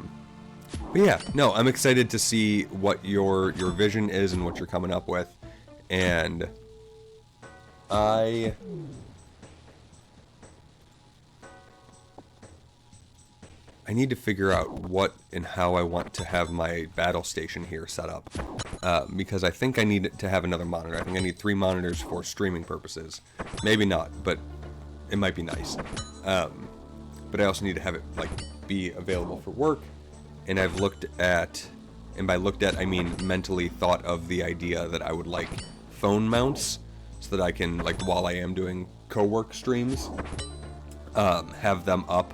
yeah, no, I'm excited to see what your vision is and what you're coming up with, And I need to figure out what and how I want to have my battle station here set up. Because I think I need to have another monitor. I think I need 3 monitors for streaming purposes. Maybe not, but it might be nice. But I also need to have it like be available for work. And I've looked at, and by looked at I mean mentally thought of the idea that I would like phone mounts so that I can, like, while I am doing co-work streams, have them up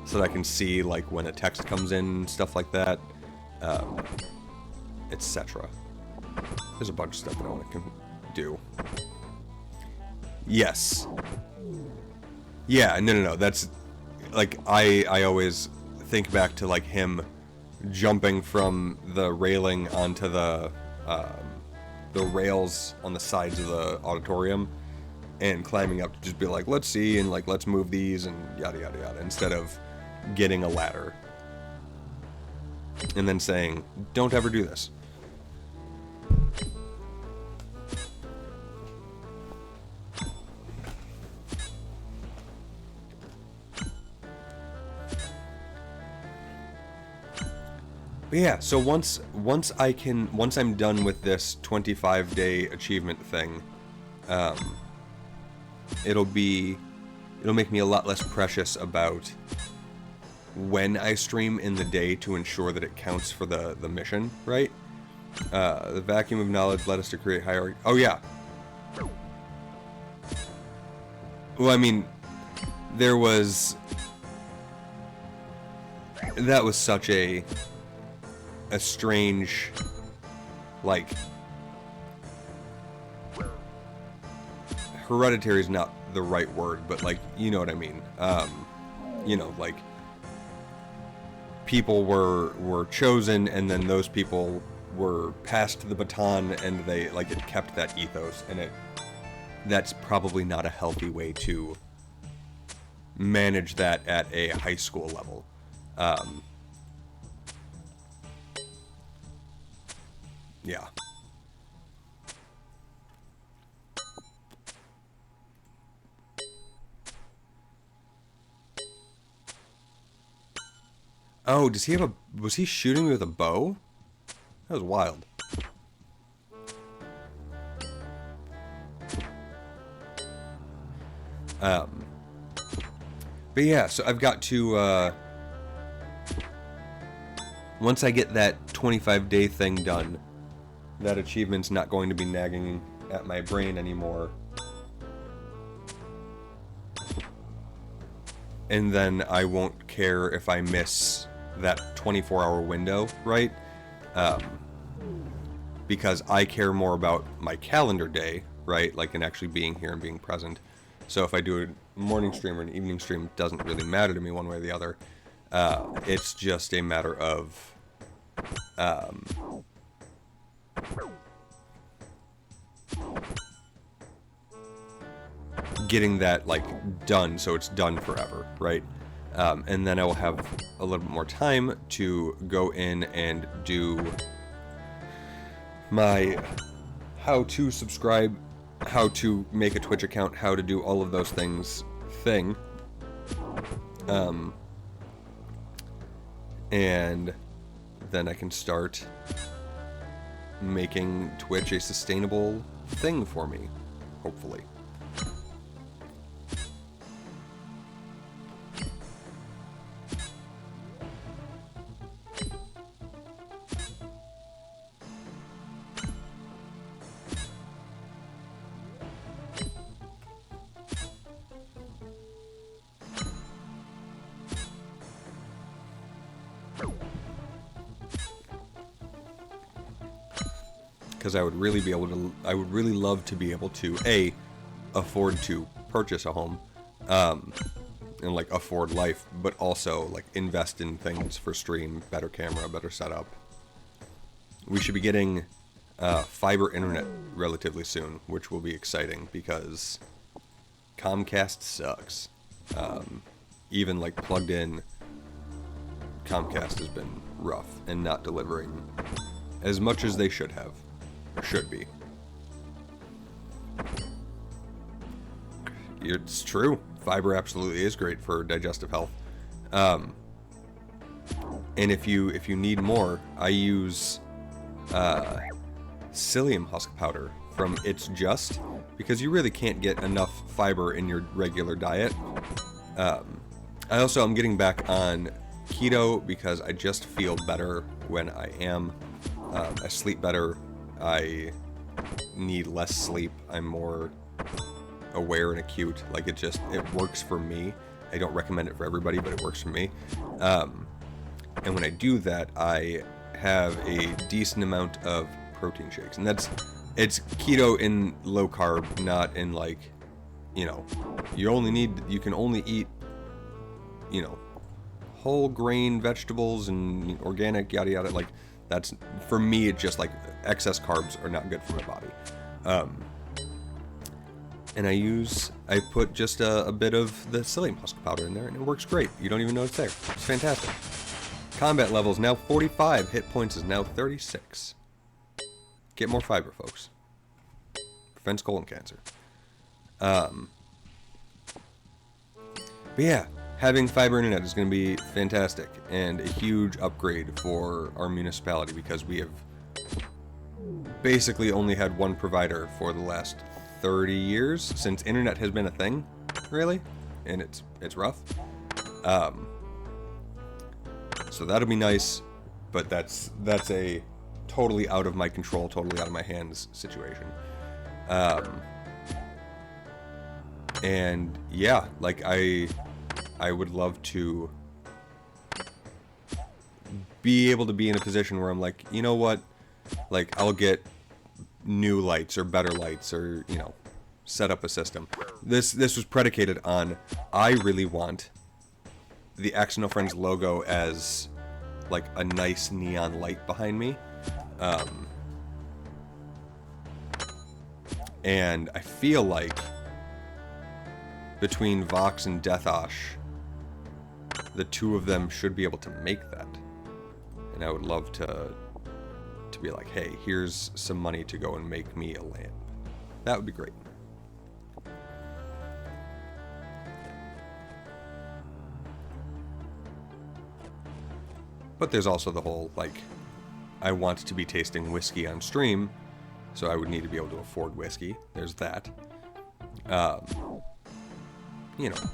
so that I can see, like, when a text comes in, stuff like that, etc. There's a bunch of stuff that I want to do. Yes. Yeah, no, that's, like, I always think back to, like, him jumping from the railing onto the rails on the sides of the auditorium and climbing up to just be like, let's see, and, like, let's move these, and yada, yada, yada, instead of getting a ladder and then saying, don't ever do this. But yeah, so once I'm done with this 25-day achievement thing, it'll make me a lot less precious about when I stream in the day to ensure that it counts for the mission, right? The vacuum of knowledge led us to create hierarchy. Oh yeah. Well, I mean, that was such a strange, like, hereditary is not the right word, but, like, you know what I mean. You know, like, people were chosen, and then those people were passed the baton, and they, like, it kept that ethos, and that's probably not a healthy way to manage that at a high school level. Yeah. Oh, does he have was he shooting me with a bow? That was wild. But yeah, so I've got to, once I get that 25-day thing done, that achievement's not going to be nagging at my brain anymore. And then I won't care if I miss that 24-hour window, right? Because I care more about my calendar day, right? Like, and actually being here and being present. So if I do a morning stream or an evening stream, it doesn't really matter to me one way or the other. It's just a matter of getting that, like, done so it's done forever, right? And then I will have a little bit more time to go in and do my how to subscribe, how to make a Twitch account, how to do all of those things thing. And then I can start making Twitch a sustainable thing for me, hopefully. Because I would really love to be able to afford to purchase a home, and, like, afford life, but also, like, invest in things for stream, better camera, better setup. We should be getting fiber internet relatively soon, which will be exciting because Comcast sucks. Even, like, plugged in, Comcast has been rough and not delivering as much as they should have. Should be. It's true. Fiber absolutely is great for digestive health. And if you need more, I use psyllium husk powder from It's Just, because you really can't get enough fiber in your regular diet. I also am getting back on keto because I just feel better when I am. I sleep better. I need less sleep. I'm more aware and acute. Like, it works for me. I don't recommend it for everybody, but it works for me. And when I do that, I have a decent amount of protein shakes, and it's keto in low carb, not in like, you can only eat, whole grain vegetables and organic, yada yada. Like, that's, for me, it's just like excess carbs are not good for my body. And I put just a bit of the psyllium husk powder in there, and it works great. You don't even know it's there. It's fantastic. Combat level is now 45. Hit points is now 36. Get more fiber, folks. Prevents colon cancer. But yeah, having fiber internet is going to be fantastic and a huge upgrade for our municipality, because we have basically only had one provider for the last 30 years since internet has been a thing, really, and it's rough. So that'll be nice, but that's a totally out of my control, totally out of my hands situation. And yeah, like I would love to be able to be in a position where I'm like, you know what, like, I'll get new lights or better lights, or set up a system. This was predicated on, I really want the Axe No Friends logo as like a nice neon light behind me. And I feel like between Vox and Deathosh, the two of them should be able to make that. And I would love to be like, hey, here's some money to go and make me a lamp. That would be great. But there's also the whole, like, I want to be tasting whiskey on stream, so I would need to be able to afford whiskey. There's that. A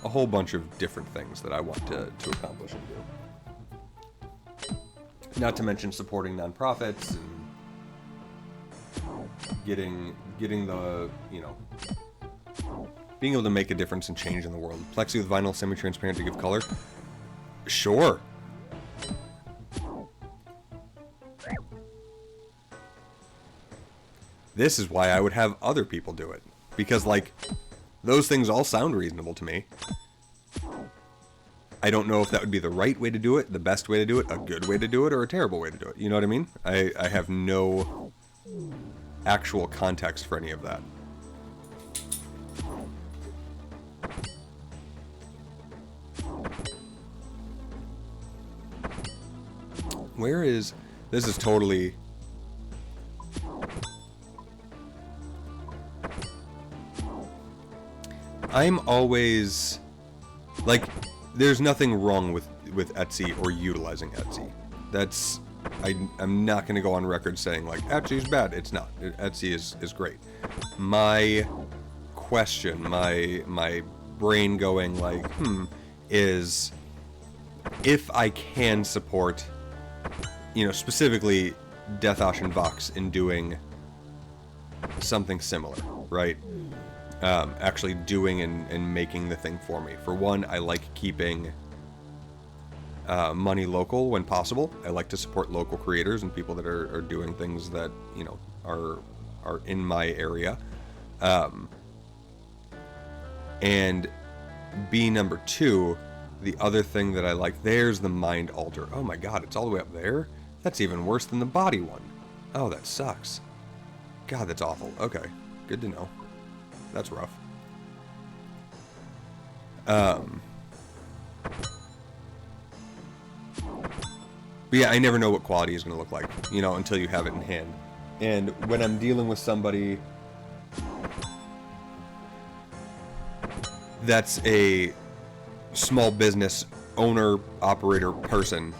whole bunch of different things that I want to accomplish and do. Not to mention supporting nonprofits and getting the, being able to make a difference and change in the world. Plexi with vinyl, semi-transparent to give color? Sure. This is why I would have other people do it. Because, like, those things all sound reasonable to me. I don't know if that would be the right way to do it, the best way to do it, a good way to do it, or a terrible way to do it. You know what I mean? I have no actual context for any of that. Where is... This is totally... I'm always... Like, there's nothing wrong with Etsy or utilizing Etsy. That's... I'm not going to go on record saying, like, Etsy's bad. It's not. Etsy is great. My question, my brain going, like, is if I can support, specifically Deathosh and Vox in doing something similar, right? Actually doing and making the thing for me. For one, I like keeping money local when possible. I like to support local creators and people that are doing things that, are in my area. And B, number two, the other thing that I like, there's the mind altar. Oh my god, it's all the way up there? That's even worse than the body one. Oh, that sucks. God, that's awful. Okay, good to know. That's rough. But yeah, I never know what quality is going to look like, until you have it in hand. And when I'm dealing with somebody that's a small business owner, operator person,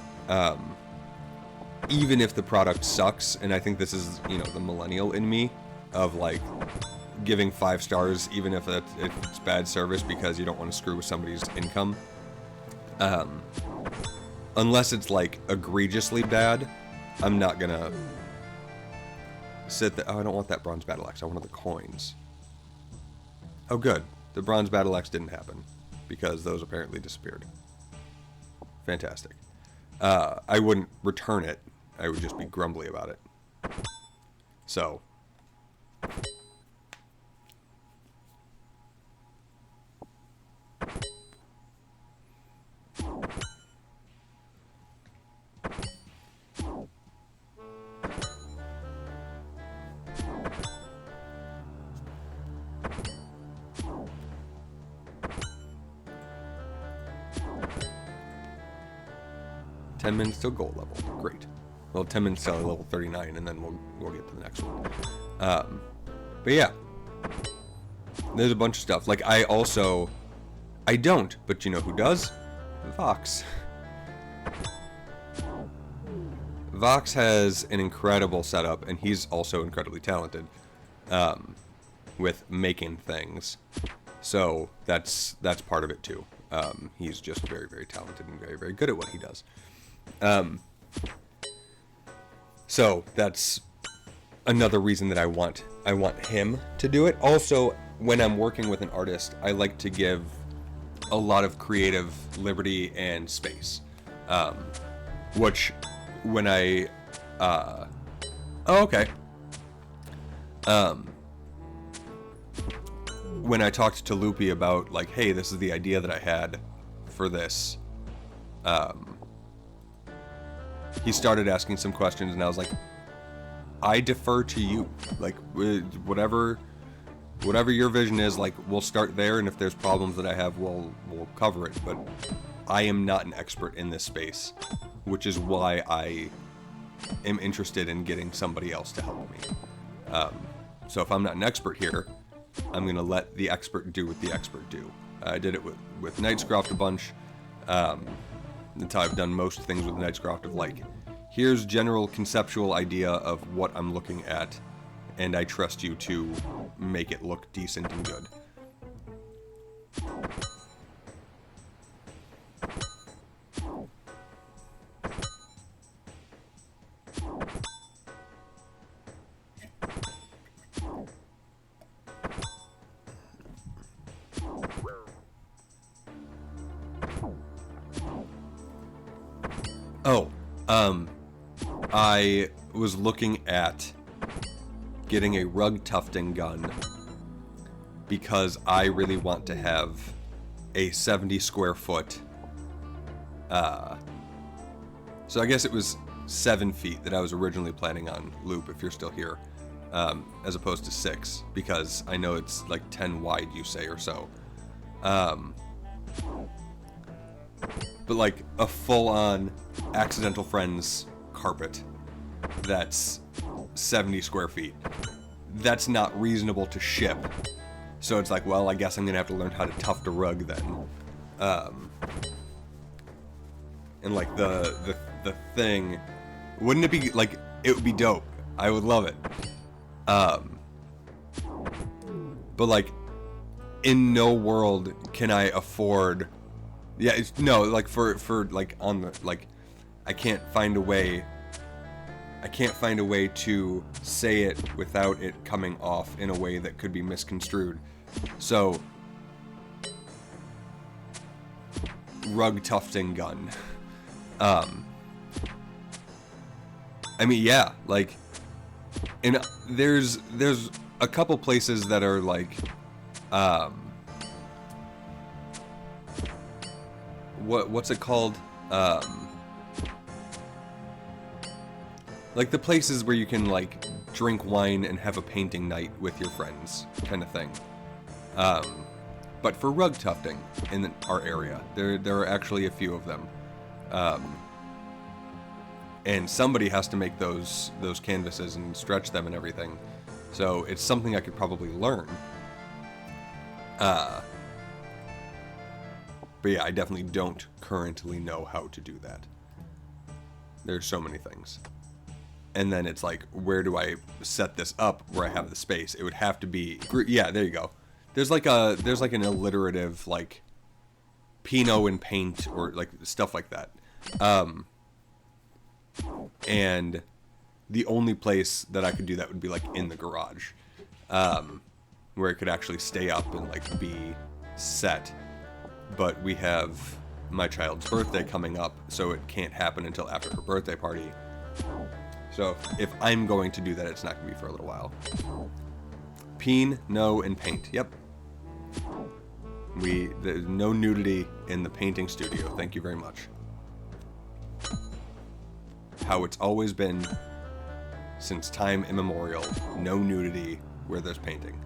even if the product sucks, and I think this is, you know, the millennial in me of like giving 5 stars even if it's bad service because you don't want to screw with somebody's income. Unless it's like egregiously bad, I'm not gonna sit there. Oh, I don't want that bronze battle axe. I wanted the coins. Oh, good. The bronze battle axe didn't happen because those apparently disappeared. Fantastic. I wouldn't return it. I would just be grumbly about it. So. $10 minutes till gold level. Great. Well, 10 minutes till level 39, and then we'll get to the next one. But yeah, there's a bunch of stuff. Like I don't, but you know who does? Vox. Vox has an incredible setup, and he's also incredibly talented with making things. So that's part of it too. He's just very, very talented and very, very good at what he does. So that's another reason that I want him to do it. Also, when I'm working with an artist, I like to give a lot of creative liberty and space. Which when I oh, okay. When I talked to Loopy about like, hey, this is the idea that I had for this, he started asking some questions, and I was like, I defer to you. Like, whatever your vision is, like, we'll start there, and if there's problems that I have, we'll cover it. But I am not an expert in this space, which is why I am interested in getting somebody else to help me. So if I'm not an expert here, I'm going to let the expert do what the expert do. I did it with Knightscroft a bunch. That's how I've done most things with Knightscroft, of like, here's general conceptual idea of what I'm looking at, and I trust you to make it look decent and good. Oh, I was looking at getting a rug tufting gun because I really want to have a 70 square foot, so I guess it was 7 feet that I was originally planning on, Loop, if you're still here, as opposed to 6, because I know it's like 10 wide, you say, or so. But like a full-on Accidental Friends carpet that's 70 square feet. That's not reasonable to ship. So it's like, well, I guess I'm gonna have to learn how to tuft a rug then. And like the thing, wouldn't it be like, it would be dope. I would love it. But like, in no world can I afford. Yeah, no, like for like on the, like, I can't find a way to say it without it coming off in a way that could be misconstrued. So, rug tufting gun. I mean, yeah, like, and there's a couple places that are like, what's it called? Like the places where you can like drink wine and have a painting night with your friends, kind of thing. But for rug tufting in our area, there are actually a few of them. And somebody has to make those canvases and stretch them and everything. So it's something I could probably learn. But yeah, I definitely don't currently know how to do that. There's so many things. And then it's like, where do I set this up where I have the space? It would have to be, yeah, there you go. There's like an alliterative, like, Pinot and paint, or like stuff like that. And the only place that I could do that would be like in the garage, where it could actually stay up and like be set. But we have my child's birthday coming up, so it can't happen until after her birthday party. So if I'm going to do that, it's not going to be for a little while. Peen, no, and paint. Yep. There's no nudity in the painting studio. Thank you very much. How it's always been since time immemorial. No nudity where there's painting.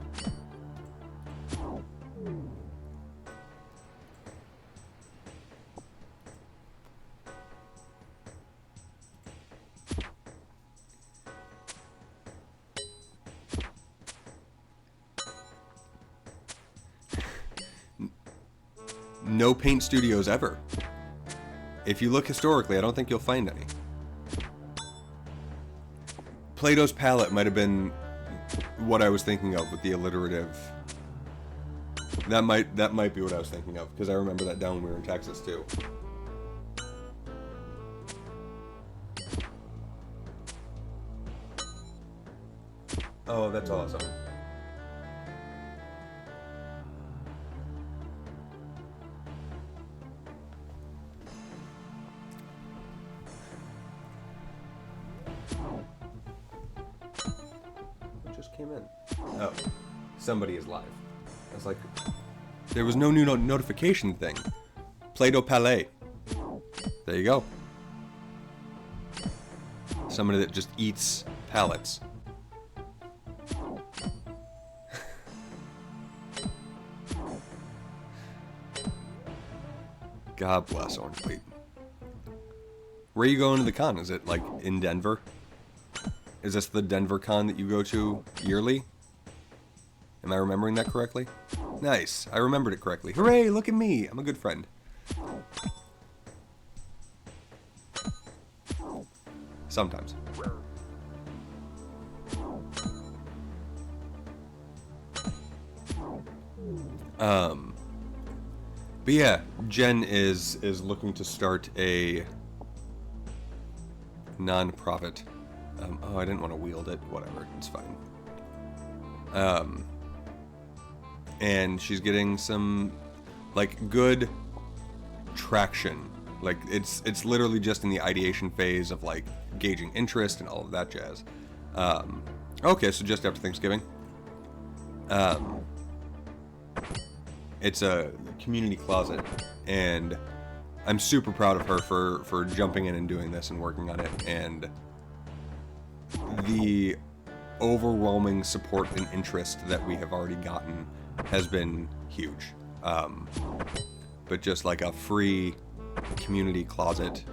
No paint studios ever. If you look historically, I don't think you'll find any. Plato's palette might have been what I was thinking of with the alliterative. That might be what I was thinking of, because I remember that down when we were in Texas too. Oh, that's awesome. Came in. Oh, somebody is live. I was like, there was no new notification thing. Play-Doh Palais. There you go. Somebody that just eats pallets. God bless Orange Fleet. Where are you going to the con? Is it like in Denver? Is this the Denver con that you go to yearly? Am I remembering that correctly? Nice. I remembered it correctly. Hooray, look at me. I'm a good friend. Sometimes. But yeah, Jen is looking to start a non-profit. Oh, I didn't want to wield it. Whatever, it's fine. And she's getting some, like, good traction. Like, it's literally just in the ideation phase of, like, gauging interest and all of that jazz. Okay, so just after Thanksgiving. It's a community closet, and I'm super proud of her for jumping in and doing this and working on it, and the overwhelming support and interest that we have already gotten has been huge. But just like a free community closet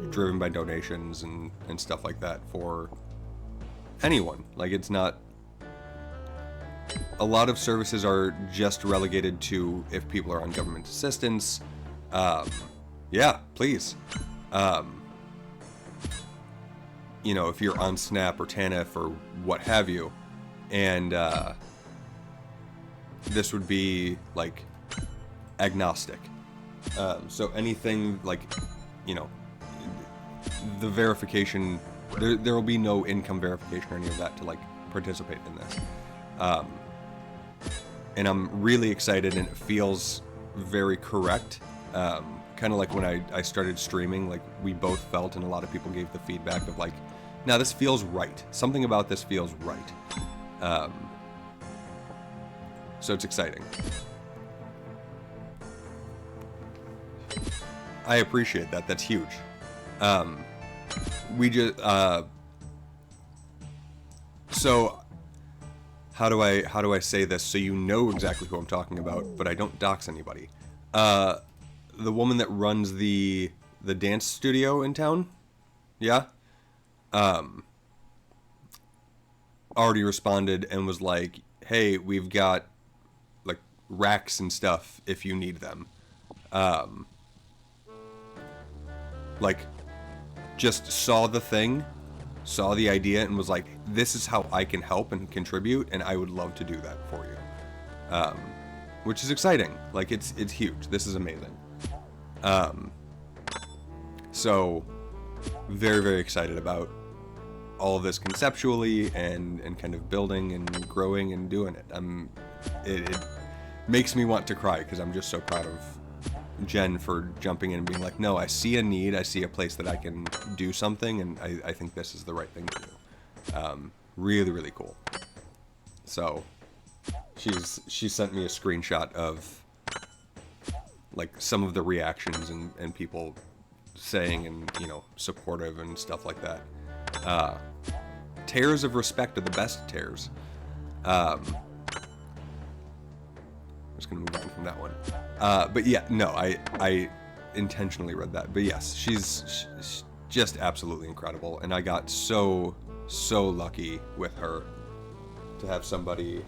driven by donations and stuff like that for anyone. Like, it's not... A lot of services are just relegated to if people are on government assistance. Yeah, please. You know, if you're on SNAP or TANF or what have you, and this would be like agnostic. So anything like, you know, the verification, there will be no income verification or any of that to like participate in this. And I'm really excited, and it feels very correct. Kind of like when I started streaming, like we both felt, and a lot of people gave the feedback of like, now this feels right. Something about this feels right. So it's exciting. I appreciate that. That's huge. We just so how do I say this so you know exactly who I'm talking about, but I don't dox anybody. The woman that runs the dance studio in town, yeah, already responded and was like, hey, we've got like racks and stuff if you need them. Like, just saw the thing, saw the idea, and was like, this is how I can help and contribute, and I would love to do that for you. Which is exciting. Like, it's huge. This is amazing. So, very, very excited about all of this conceptually and kind of building and growing and doing it. It makes me want to cry because I'm just so proud of Jen for jumping in and being like, no, I see a need, I see a place that I can do something, and I think this is the right thing to do. Really, really cool. So, she sent me a screenshot of like some of the reactions and people saying and, you know, supportive and stuff like that. Tears of respect are the best tears. I'm just gonna move on from that one. But yeah, no, I intentionally read that. But yes, she's just absolutely incredible, and I got so lucky with her to have somebody.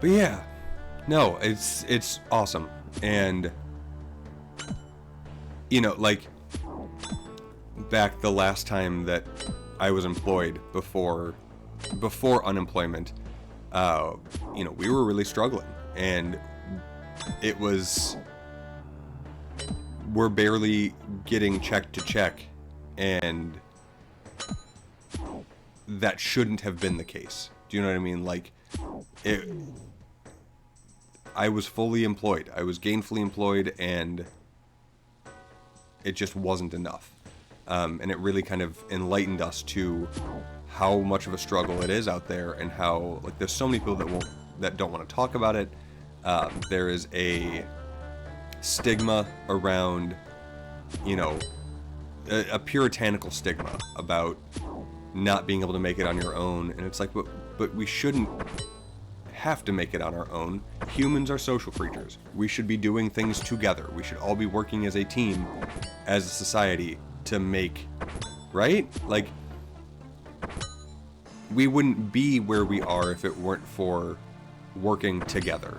But yeah, no, it's awesome, and you know, like back the last time that I was employed before unemployment, you know, we were really struggling, and it was, we're barely getting check to check, and that shouldn't have been the case. Do you know what I mean? Like, I was fully employed. I was gainfully employed, and it just wasn't enough. And it really kind of enlightened us to how much of a struggle it is out there, and how, like, there's so many people that don't want to talk about it. There is a stigma around, you know, a puritanical stigma about not being able to make it on your own, and it's like, but we shouldn't have to make it on our own. Humans are social creatures. We should be doing things together. We should all be working as a team, as a society, to make, right? Like, we wouldn't be where we are if it weren't for working together.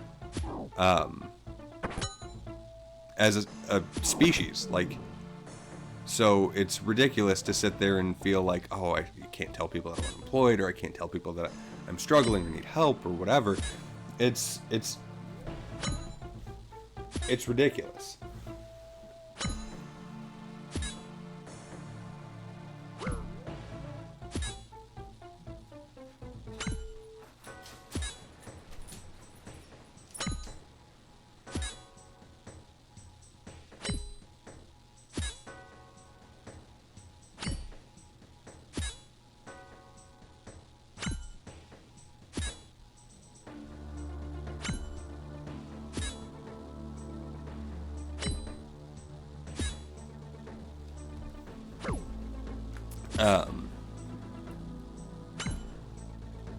As a species, like, so it's ridiculous to sit there and feel like, oh, I can't tell people that I'm unemployed, or I can't tell people that I'm struggling or need help or whatever. It's ridiculous.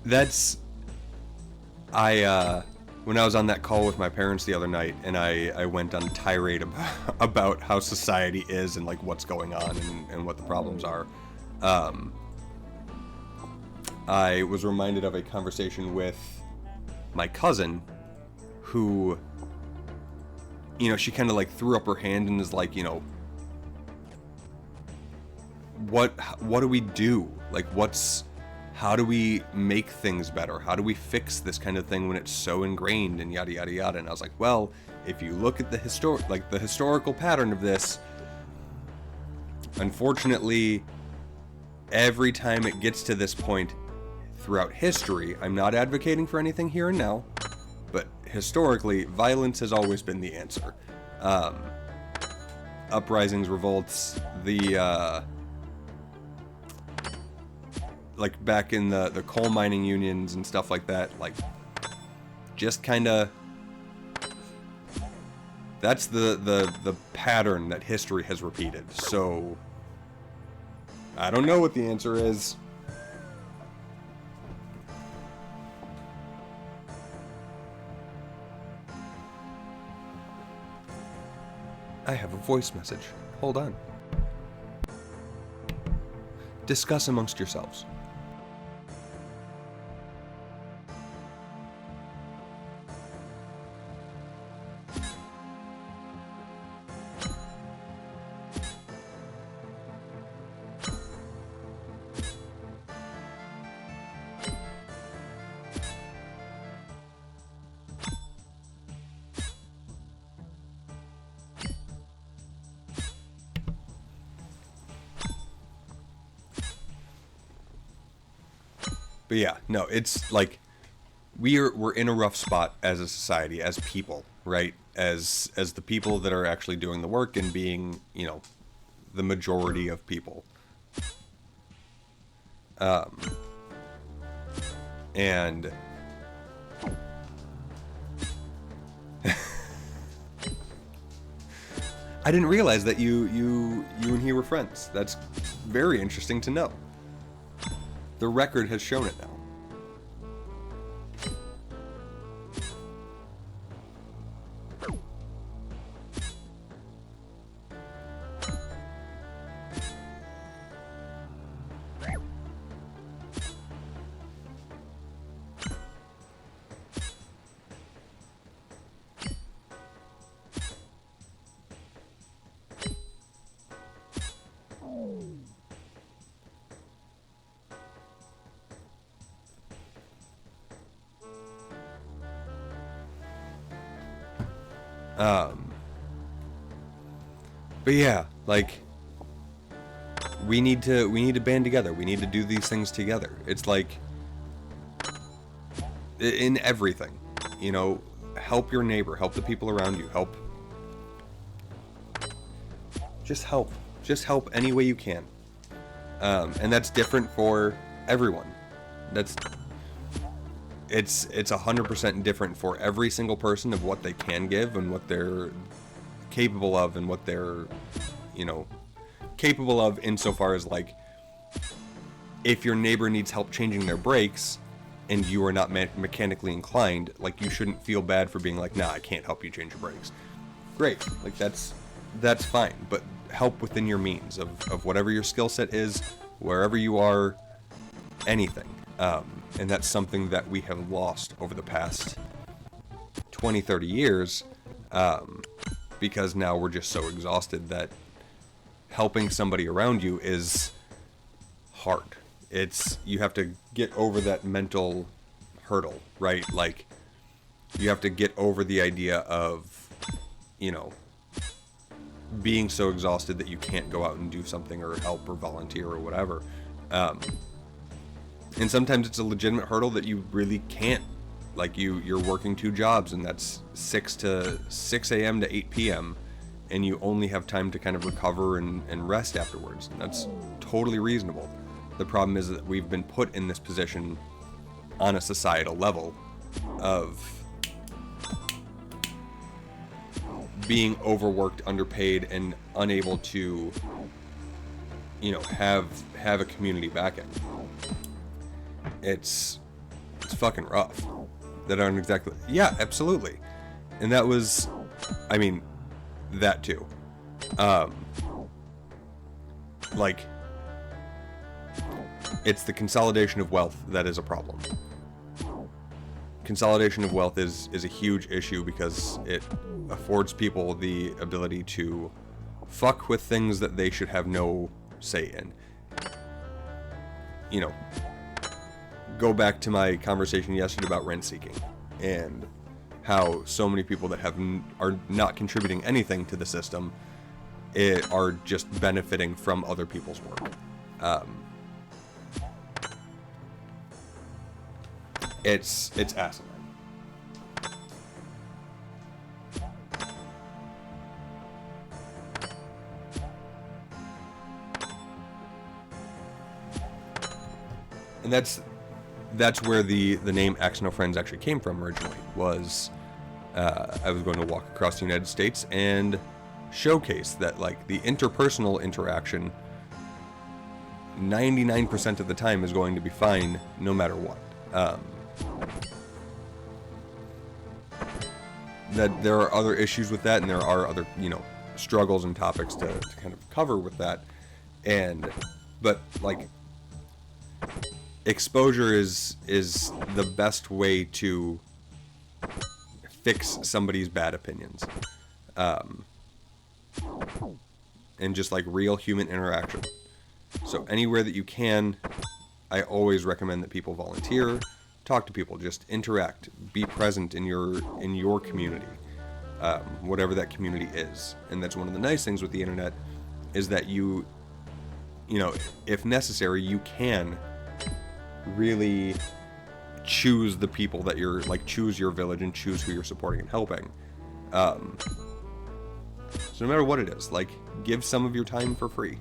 That's, when I was on that call with my parents the other night, and I went on a tirade about how society is and like what's going on and what the problems are. I was reminded of a conversation with my cousin, who, you know, she kind of like threw up her hand and is like, you know, what do we do? Like, how do we make things better? How do we fix this kind of thing when it's so ingrained and yada yada yada? And I was like, well, if you look at the historical pattern of this, unfortunately, every time it gets to this point throughout history, I'm not advocating for anything here and now, but historically, violence has always been the answer. Uprisings, revolts, like back in the coal mining unions and stuff like that, like just kind of, that's the pattern that history has repeated. So I don't know what the answer is. I have a voice message. Hold on. Discuss amongst yourselves. But yeah, no, it's like we're in a rough spot as a society, as people, right? As the people that are actually doing the work and being, you know, the majority of people. And I didn't realize that you and he were friends. That's very interesting to know. The record has shown it now. But yeah, like we need to band together. We need to do these things together. It's like in everything, you know, help your neighbor, help the people around you, just help any way you can. And that's different for everyone. It's 100% different for every single person of what they can give and what they're capable of and what they're, you know, capable of insofar as, like, if your neighbor needs help changing their brakes and you are not mechanically inclined, like, you shouldn't feel bad for being like, nah, I can't help you change your brakes. Great. Like, that's fine, but help within your means of whatever your skill set is, wherever you are, anything. And that's something that we have lost over the past 20, 30 years, because now we're just so exhausted that helping somebody around you is hard. You have to get over that mental hurdle, right? Like, you have to get over the idea of, you know, being so exhausted that you can't go out and do something or help or volunteer or whatever. And sometimes it's a legitimate hurdle that you really can't. Like, you're working 2 jobs, and that's 6 a.m. to 8 p.m., and you only have time to kind of recover and rest afterwards. And that's totally reasonable. The problem is that we've been put in this position on a societal level of being overworked, underpaid, and unable to, you know, have a community backing. It's fucking rough. That aren't exactly... Yeah, absolutely. And that was... I mean, that too. Like, it's the consolidation of wealth that is a problem. Consolidation of wealth is a huge issue because it affords people the ability to fuck with things that they should have no say in. You know, go back to my conversation yesterday about rent seeking and how so many people that are not contributing anything to the system are just benefiting from other people's work. It's asinine. And that's where the name Axe No Friends actually came from originally. Was I was going to walk across the United States and showcase that, like, the interpersonal interaction 99% of the time is going to be fine no matter what. That there are other issues with that, and there are other, struggles and topics to kind of cover with that. But like, exposure is the best way to fix somebody's bad opinions. And just like real human interaction. So anywhere that you can, I always recommend that people volunteer, talk to people, just interact, be present in your community, whatever that community is. And that's one of the nice things with the internet, is that you know, if necessary, you can really choose the people that you're, like, choose your village and choose who you're supporting and helping. So no matter what it is, like, give some of your time for free.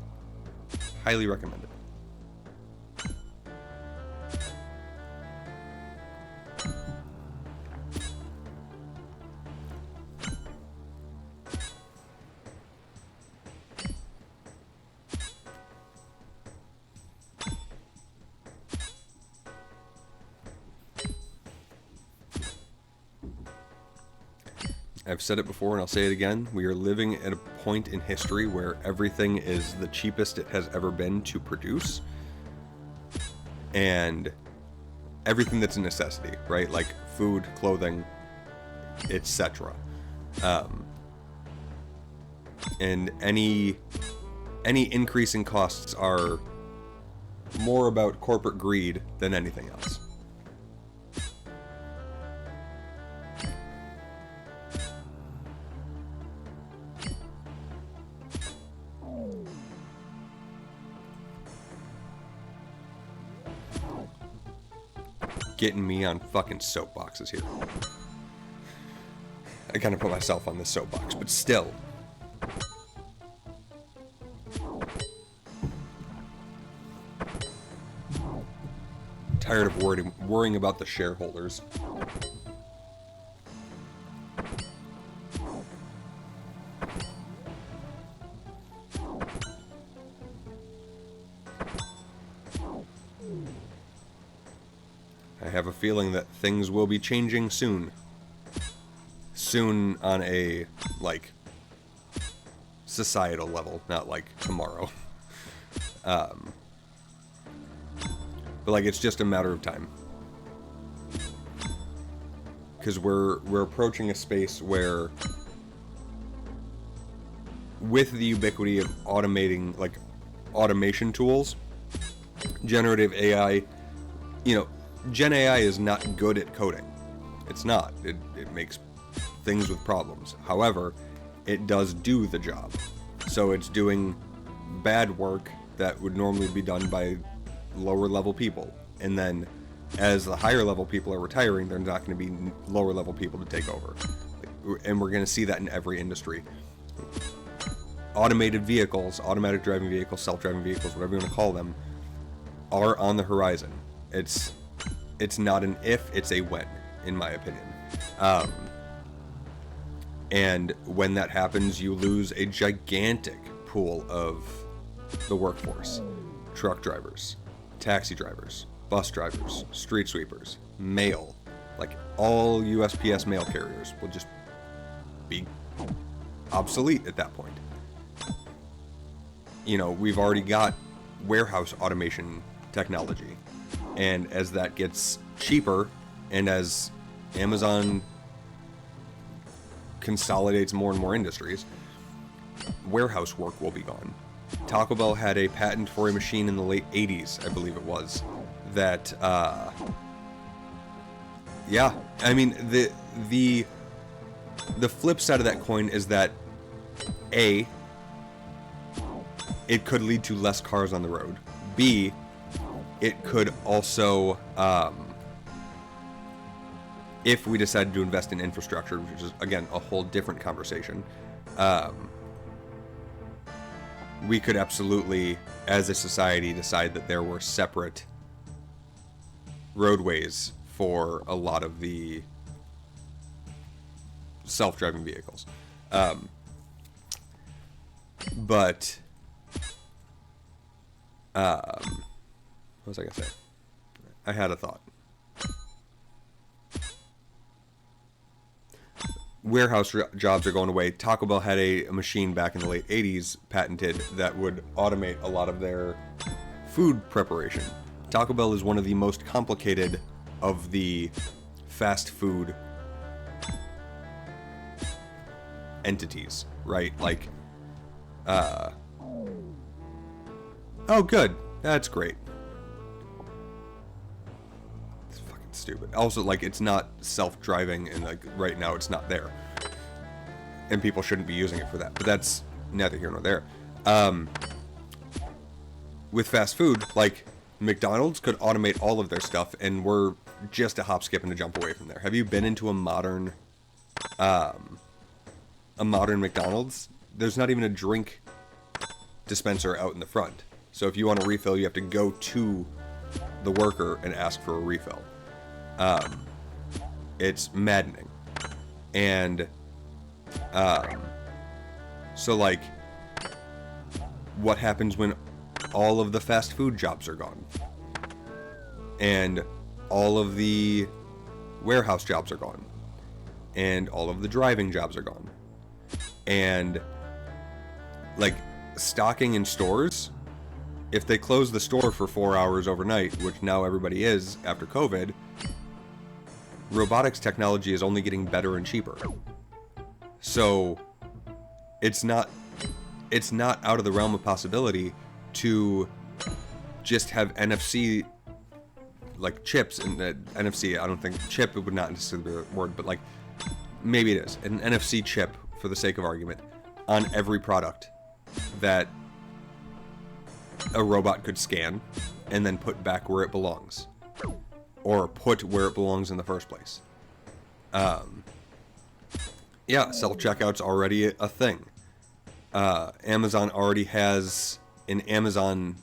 Highly recommend it. I've said it before and I'll say it again. We are living at a point in history where everything is the cheapest it has ever been to produce. And everything that's a necessity, right? Like food, clothing, etc. And any increase in costs are more about corporate greed than anything else. Getting me on fucking soapboxes here. I kind of put myself on this soapbox, but still. Tired of worrying about the shareholders. I have a feeling that things will be changing soon. Soon on a, like, societal level, not like tomorrow. But like, it's just a matter of time. Because we're approaching a space where, with the ubiquity of automating, like, automation tools, generative AI, Gen AI is not good at coding. It's not. It makes things with problems. However, it does do the job. So it's doing bad work that would normally be done by lower level people. And then as the higher level people are retiring, there's not going to be lower level people to take over. And we're going to see that in every industry. Automated vehicles, automatic driving vehicles, self-driving vehicles, whatever you want to call them, are on the horizon. It's not an if, it's a when, in my opinion. And when that happens, you lose a gigantic pool of the workforce. Truck drivers, taxi drivers, bus drivers, street sweepers, mail. Like, all USPS mail carriers will just be obsolete at that point. We've already got warehouse automation technology. And as that gets cheaper, and as Amazon consolidates more and more industries, warehouse work will be gone. Taco Bell had a patent for a machine in the late 80s, I believe it was, that, yeah, I mean, the flip side of that coin is that, A, it could lead to less cars on the road. B, it could also, if we decided to invest in infrastructure, which is, again, a whole different conversation, we could absolutely, as a society, decide that there were separate roadways for a lot of the self-driving vehicles. But what was I gonna say? I had a thought. Warehouse jobs are going away. Taco Bell had a machine back in the late 80s patented that would automate a lot of their food preparation. Taco Bell is one of the most complicated of the fast food entities, right? Like, oh, good. That's great. It's fucking stupid. Also, like, it's not self-driving, and, like, right now it's not there. And people shouldn't be using it for that. But that's neither here nor there. With fast food, like, McDonald's could automate all of their stuff, and we're just a hop, skip, and a jump away from there. Have you been into a modern McDonald's? There's not even a drink dispenser out in the front. So if you want a refill, you have to go to the worker and ask for a refill. It's maddening. And so, like, what happens when all of the fast food jobs are gone? And all of the warehouse jobs are gone. And all of the driving jobs are gone. And, like, stocking in stores, if they close the store for 4 hours overnight, which now everybody is after COVID, robotics technology is only getting better and cheaper. So it's not out of the realm of possibility to just have NFC, like, chips, and NFC, I don't think chip, it would not necessarily be the word, but, like, maybe it is an NFC chip, for the sake of argument, on every product that a robot could scan and then put back where it belongs, or put where it belongs in the first place. Yeah, self-checkout's already a thing. Amazon already has an Amazon,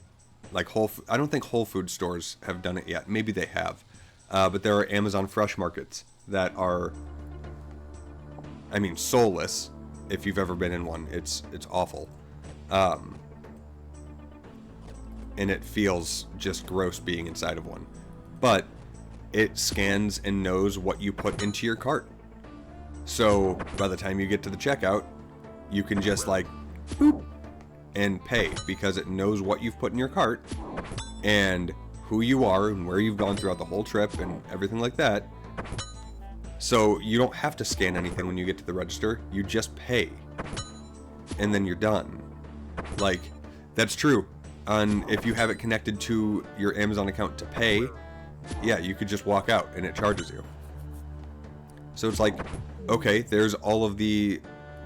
like, I don't think Whole Food stores have done it yet. Maybe they have. But there are Amazon Fresh Markets that are, I mean, soulless. If you've ever been in one, it's awful. And it feels just gross being inside of one. But it scans and knows what you put into your cart. So by the time you get to the checkout, you can just, like, boop, and pay, because it knows what you've put in your cart and who you are and where you've gone throughout the whole trip and everything like that. So you don't have to scan anything when you get to the register. You just pay, and then you're done. Like, that's true. If you have it connected to your Amazon account to pay, yeah, you could just walk out and it charges you. So it's like, okay, there's all of the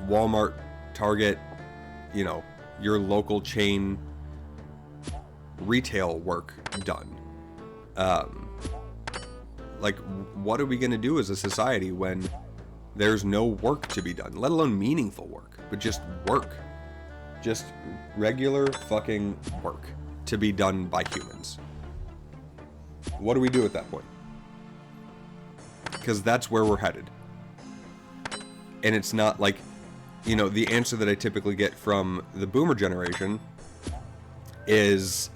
Walmart, Target, you know, your local chain retail work done. Like, what are we going to do as a society when there's no work to be done, let alone meaningful work, but just work? Just regular fucking work to be done by humans. What do we do at that point? Because that's where we're headed. And it's not like, you know, the answer that I typically get from the boomer generation is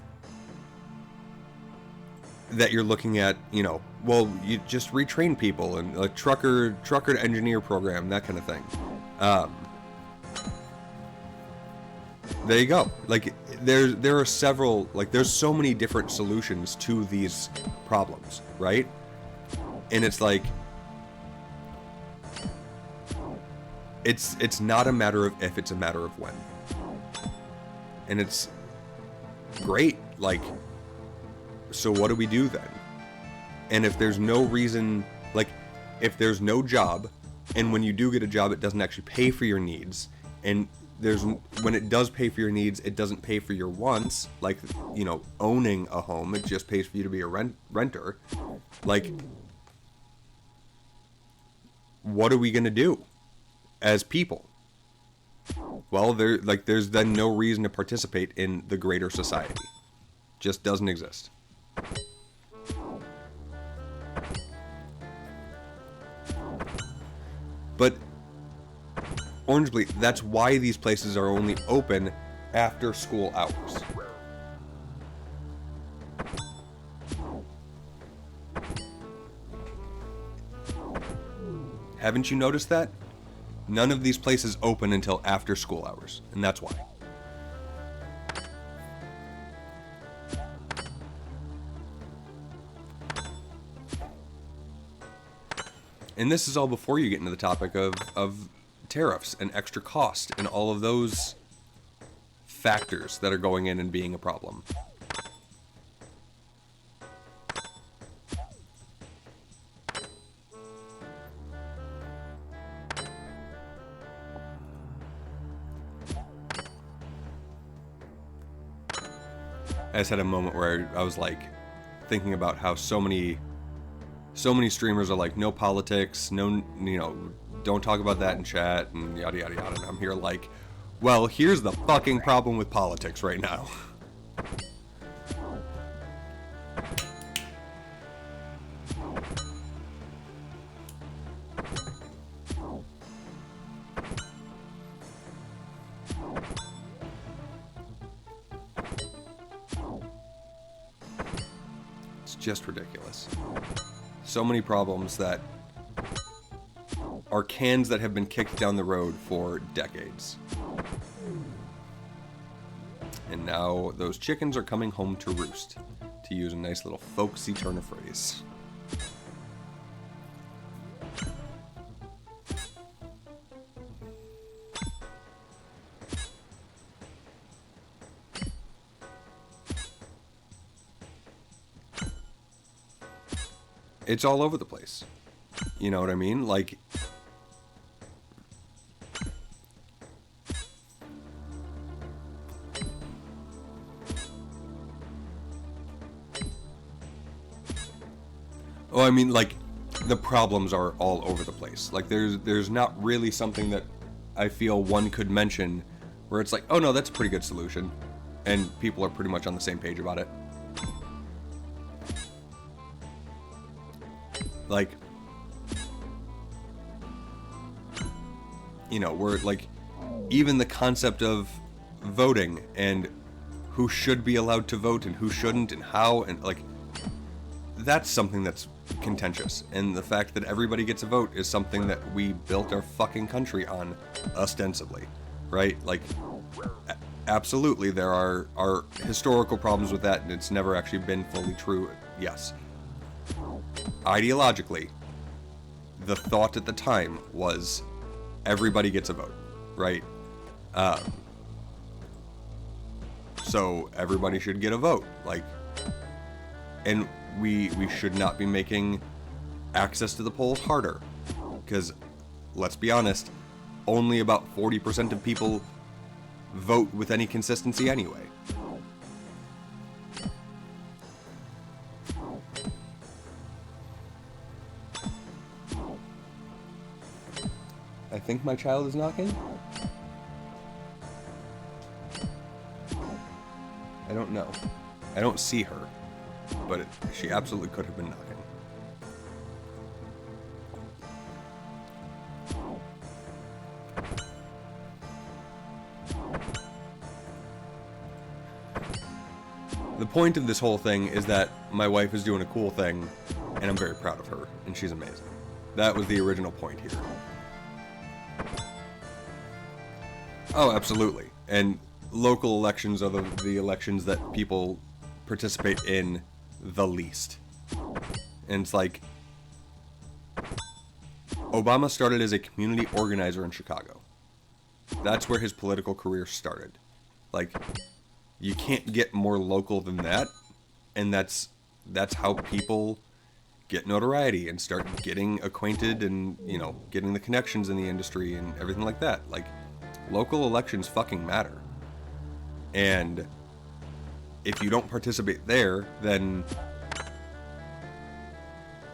that you're looking at, you know, well, you just retrain people and a trucker to engineer program, that kind of thing. There you go. Like, there are several, like, there's so many different solutions to these problems, right? And it's like, it's not a matter of if, it's a matter of when. And it's great. Like, so what do we do then? And if there's no reason, like, if there's no job, and when you do get a job, it doesn't actually pay for your needs, and when it does pay for your needs, it doesn't pay for your wants, like, you know, owning a home, it just pays for you to be a renter. Like, what are we gonna do as people? Well, there's then no reason to participate in the greater society. Just doesn't exist. But Orange Bleed, that's why these places are only open after school hours. Haven't you noticed that? None of these places open until after school hours, and that's why. And this is all before you get into the topic of tariffs and extra cost and all of those factors that are going in and being a problem. I just had a moment where I was like thinking about how so many streamers are like, no politics, no, you know, don't talk about that in chat and yada yada yada. And I'm here like, well, here's the fucking problem with politics right now. It's just ridiculous. So many problems that are cans that have been kicked down the road for decades. And now those chickens are coming home to roost, to use a nice little folksy turn of phrase. It's all over the place. You know what I mean? Like, oh, I mean, like, the problems are all over the place. Like, there's not really something that I feel one could mention where it's like, oh no, that's a pretty good solution, and people are pretty much on the same page about it. Like, you know, we're like, even the concept of voting and who should be allowed to vote and who shouldn't and how, and like, that's something that's contentious. And the fact that everybody gets a vote is something that we built our fucking country on, ostensibly, right? Like, absolutely there are historical problems with that, and it's never actually been fully true, yes. Ideologically, the thought at the time was everybody gets a vote, right? So everybody should get a vote, like, and we should not be making access to the polls harder, because let's be honest, only about 40% of people vote with any consistency anyway. I think my child is knocking. I don't know. I don't see her, but she absolutely could have been knocking. The point of this whole thing is that my wife is doing a cool thing, and I'm very proud of her, and she's amazing. That was the original point here. Oh, absolutely. And local elections are the elections that people participate in the least. And it's like, Obama started as a community organizer in Chicago. That's where his political career started. Like, you can't get more local than that, and that's how people get notoriety and start getting acquainted and, you know, getting the connections in the industry and everything like that. Like, local elections fucking matter. And if you don't participate there, then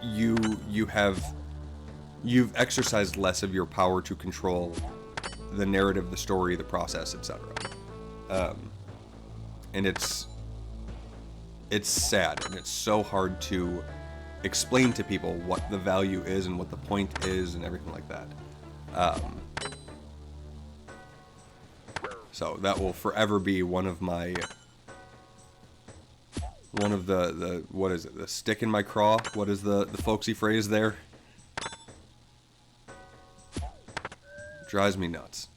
you've exercised less of your power to control the narrative, the story, the process, etc. And it's sad, and it's so hard to explain to people what the value is and what the point is and everything like that. So that will forever be one of my... One of the what is it? The stick in my craw? What is the folksy phrase there? Drives me nuts.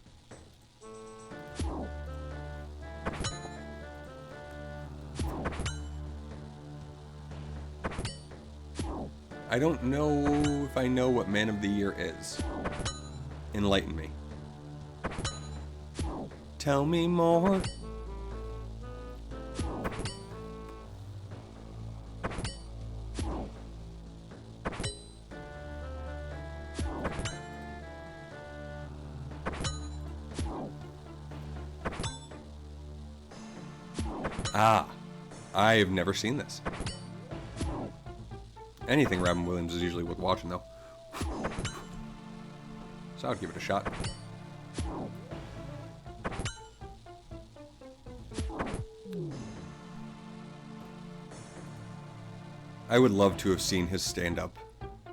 I don't know if I know what Man of the Year is. Enlighten me. Tell me more. Ah, I've never seen this. Anything Robin Williams is usually worth watching, though. So I'd give it a shot. I would love to have seen his stand-up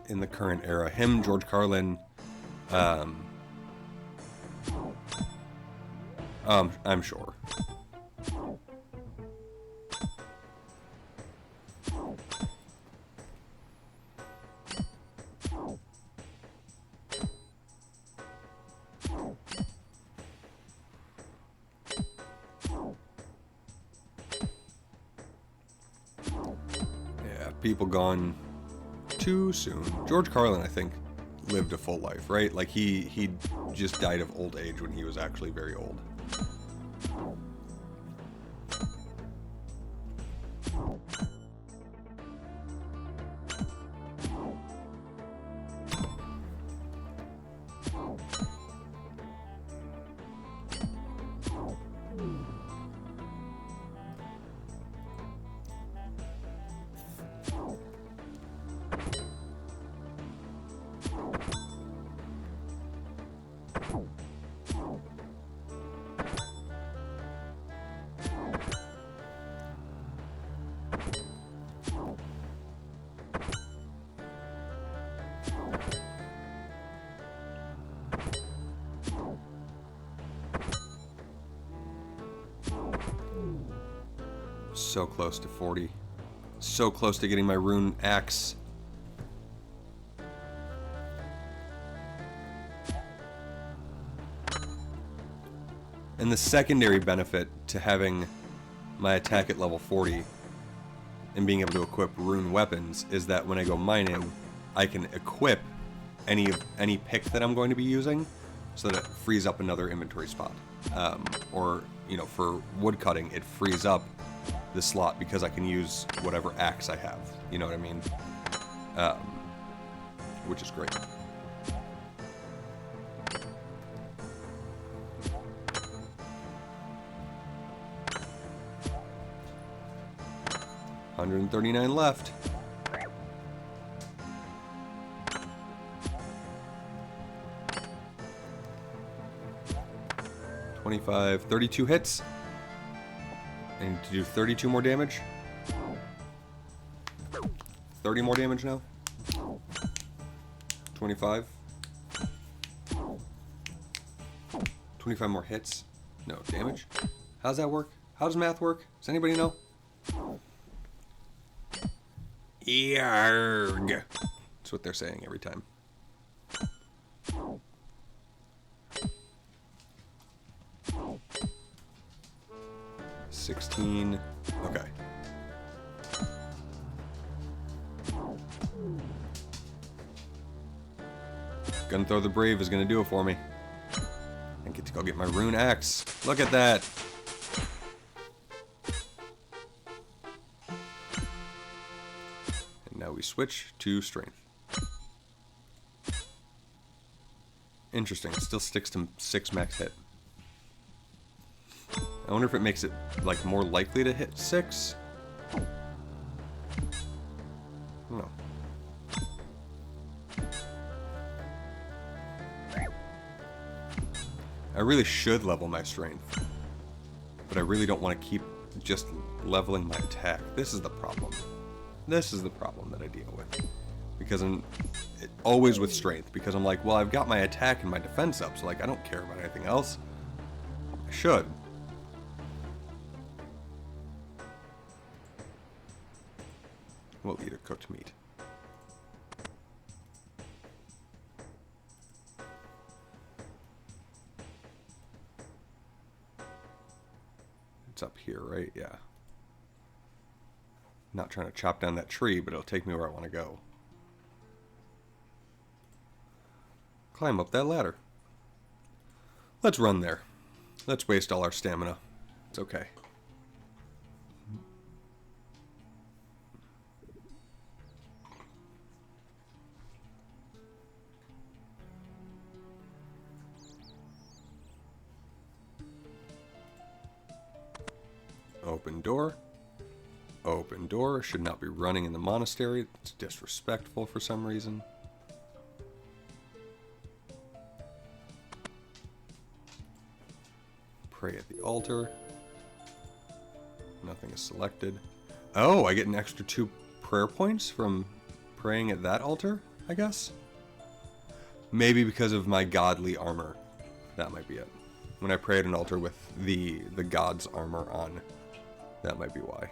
in the current era. Him, George Carlin, I'm sure. People gone too soon. George Carlin, I think, lived a full life, right? Like he just died of old age when he was actually very old. So close to 40. So close to getting my rune axe. And the secondary benefit to having my attack at level 40 and being able to equip rune weapons is that when I go mining, I can equip any pick that I'm going to be using so that it frees up another inventory spot. Or, you know, for wood cutting, it frees up the slot because I can use whatever axe I have. You know what I mean? Which is great. $139 left. $25, 32 hits. I need to do 32 more damage. 30 more damage now. 25. 25 more hits. No, damage. How's that work? How does math work? Does anybody know? Yarg. That's what they're saying every time. $16. Okay. Gunthrow the Brave is going to do it for me. I get to go get my rune axe. Look at that. And now we switch to strength. Interesting. It still sticks to 6 max hit. I wonder if it makes it, like, more likely to hit 6? I don't know. I really should level my strength. But I really don't want to keep just leveling my attack. This is the problem. This is the problem that I deal with. because I'm always with strength, because I'm like, well, I've got my attack and my defense up, so like I don't care about anything else. I should. We'll eat a cooked meat. It's up here, right? Yeah. Not trying to chop down that tree, but it'll take me where I want to go. Climb up that ladder. Let's run there. Let's waste all our stamina. It's okay. Open door. Open door. Should not be running in the monastery. It's disrespectful for some reason. Pray at the altar. Nothing is selected. Oh, I get an extra 2 prayer points from praying at that altar, I guess? Maybe because of my godly armor. That might be it. When I pray at an altar with the god's armor on. That might be why.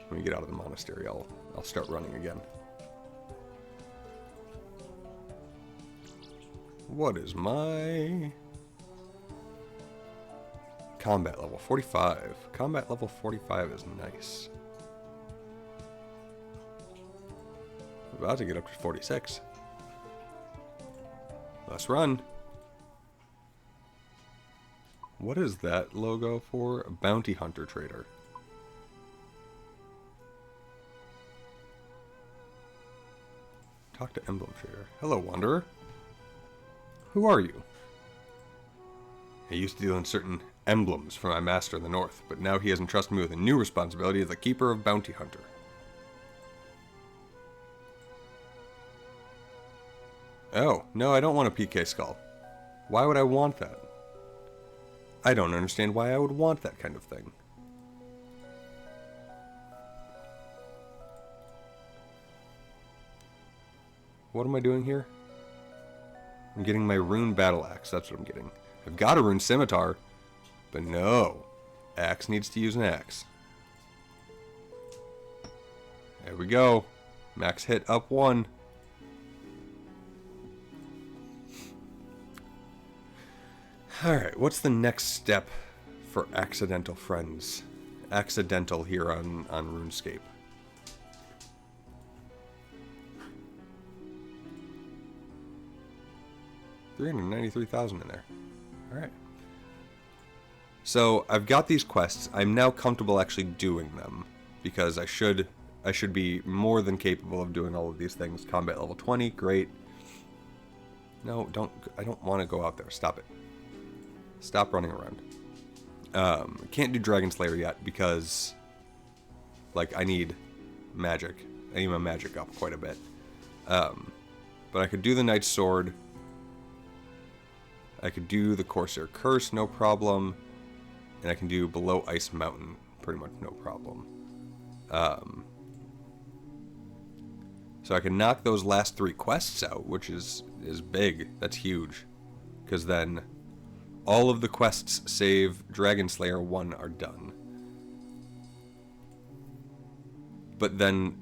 When we get out of the monastery, I'll start running again. What is my combat level? 45. Combat level 45 is nice. I'm about to get up to 46. Let's run. What is that logo for? A bounty hunter trader. Talk to emblem trader. Hello, wanderer. Who are you? I used to deal in certain emblems for my master in the north, but now he has entrusted me with a new responsibility as the keeper of bounty hunter. Oh, no, I don't want a PK skull. Why would I want that? I don't understand why I would want that kind of thing. What am I doing here? I'm getting my rune battle axe. That's what I'm getting. I've got a rune scimitar, but no. Axe needs to use an axe. There we go. Max hit up 1. Alright, what's the next step for accidental friends? Accidental here on RuneScape. $393,000 in there. Alright. So, I've got these quests. I'm now comfortable actually doing them. Because I should be more than capable of doing all of these things. Combat level 20, great. No, I don't want to go out there. Stop it. Stop running around. Can't do Dragon Slayer yet because, like, I need magic. I need my magic up quite a bit. But I could do the Knight's Sword. I could do the Corsair Curse, no problem. And I can do Below Ice Mountain, pretty much no problem. So I can knock those last 3 quests out, which is big. That's huge. Because then all of the quests save Dragon Slayer 1 are done. But then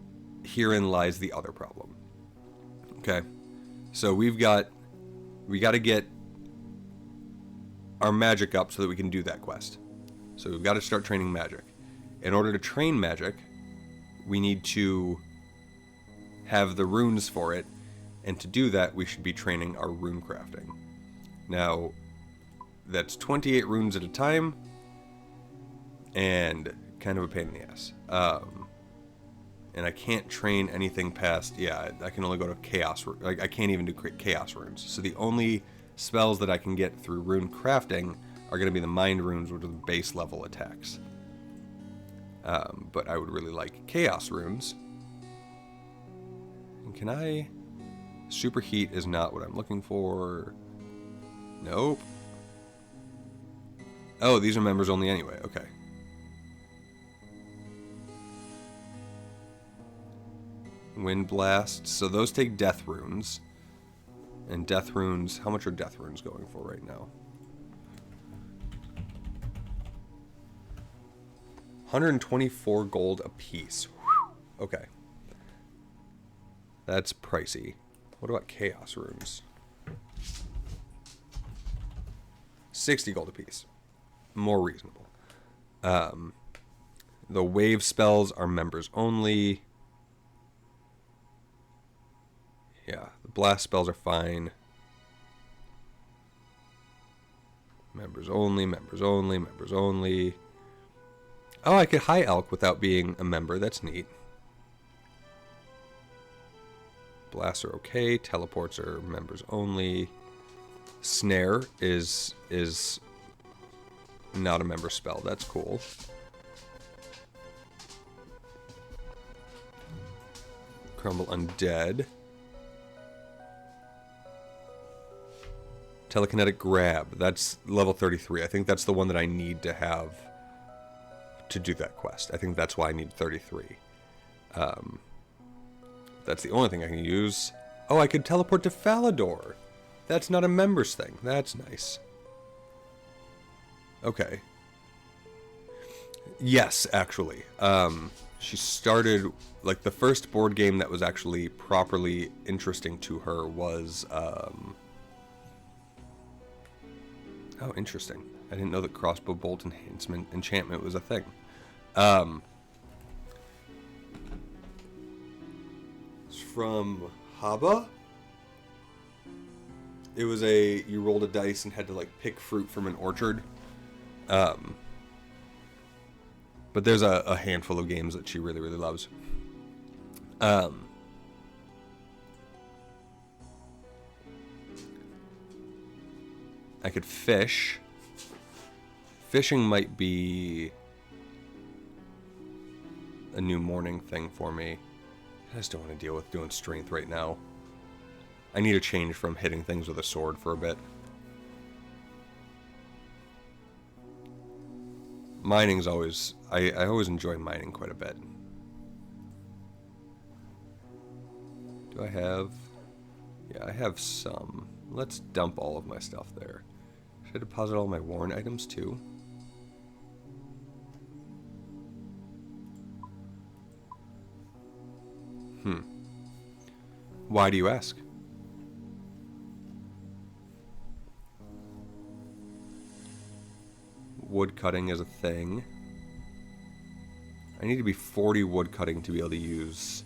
herein lies the other problem. Okay. So we got to get our magic up so that we can do that quest. So we've got to start training magic. In order to train magic, we need to have the runes for it, and to do that, we should be training our rune crafting. Now, that's 28 runes at a time, and kind of a pain in the ass. And I can't train anything past, I can only go to chaos, like I can't even do chaos runes. So the only spells that I can get through rune crafting are going to be the mind runes, which are the base level attacks. But I would really like chaos runes. And can I... Superheat is not what I'm looking for. Nope. Oh, these are members only anyway. Okay. Wind Blast. So those take death runes. And death runes, how much are death runes going for right now? 124 gold a piece. Whew. Okay. That's pricey. What about chaos runes? 60 gold a piece. More reasonable. The wave spells are members only. Yeah, the blast spells are fine. Members only, members only, members only. Oh, I could high elk without being a member. That's neat. Blasts are okay. Teleports are members only. Snare is not a member spell. That's cool. Crumble Undead. Telekinetic Grab. That's level 33. I think that's the one that I need to have to do that quest. I think that's why I need 33. That's the only thing I can use. Oh, I could teleport to Falador. That's not a members thing. That's nice. Okay. Yes, actually. She started, like, the first board game that was actually properly interesting to her was, oh, interesting. I didn't know that crossbow bolt enchantment was a thing. It's from Haba. It was you rolled a dice and had to, like, pick fruit from an orchard. But there's a handful of games that she really, really loves. I could fish. Fishing might be a new morning thing for me. I just don't want to deal with doing strength right now. I need a change from hitting things with a sword for a bit. Mining's always... I always enjoy mining quite a bit. Do I have... Yeah, I have some. Let's dump all of my stuff there. Should I deposit all my worn items too? Why do you ask? Wood cutting is a thing. I need to be 40 wood cutting to be able to use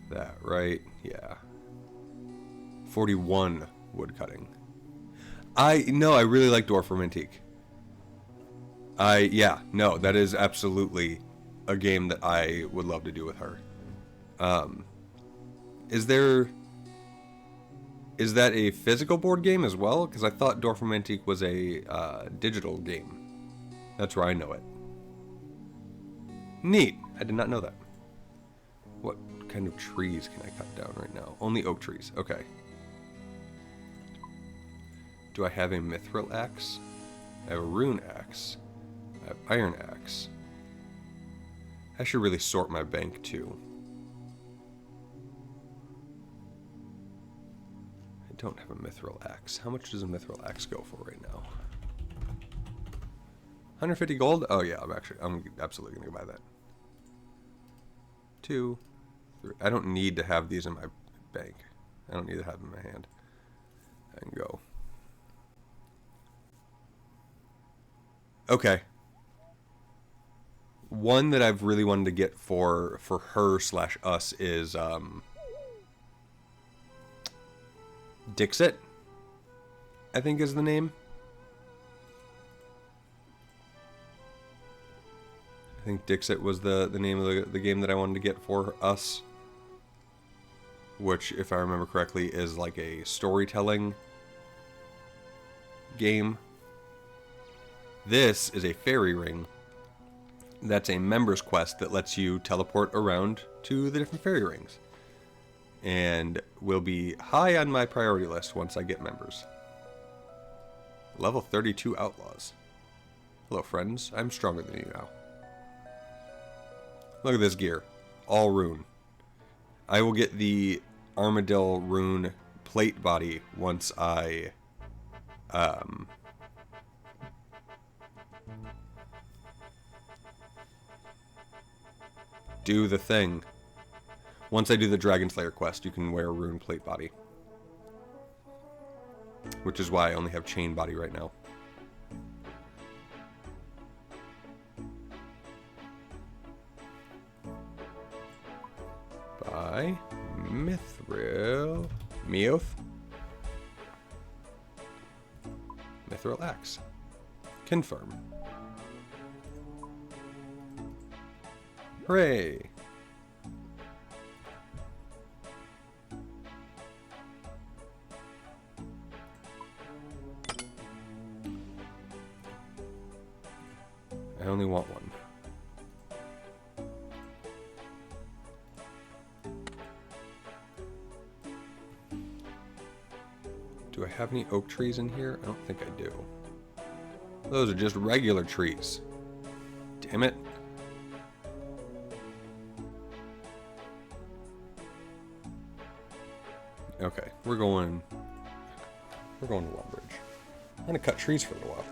that, right? Yeah. 41 wood cutting. I really like Dwarf from Antique. Yeah, no, that is absolutely a game that I would love to do with her. Is that a physical board game as well? Because I thought Dwarf from Antique was a digital game. That's where I know it. Neat. I did not know that. What kind of trees can I cut down right now? Only oak trees. Okay. Do I have a mithril axe? I have a rune axe. I have iron axe. I should really sort my bank too. I don't have a mithril axe. How much does a mithril axe go for right now? 150 gold? Oh yeah, I'm absolutely gonna buy that. 2, 3. I don't need to have these in my bank. I don't need to have them in my hand. I can go. Okay. One that I've really wanted to get for her/us is Dixit, I think is the name. I think Dixit was the name of the game that I wanted to get for us. Which, if I remember correctly, is like a storytelling game. This is a fairy ring. That's a member's quest that lets you teleport around to the different fairy rings. And will be high on my priority list once I get members. Level 32 outlaws. Hello friends, I'm stronger than you now. Look at this gear. All rune. I will get the Armadillo rune plate body once I do the thing. Once I do the Dragon Slayer quest, you can wear a rune plate body. Which is why I only have chain body right now. By Mithril... Meoth? Mithril Axe. Confirm. Hooray! I only want one. Do I have any oak trees in here? I don't think I do. Those are just regular trees. Damn it. Okay, we're going to Lumbridge. I'm gonna cut trees for a little while.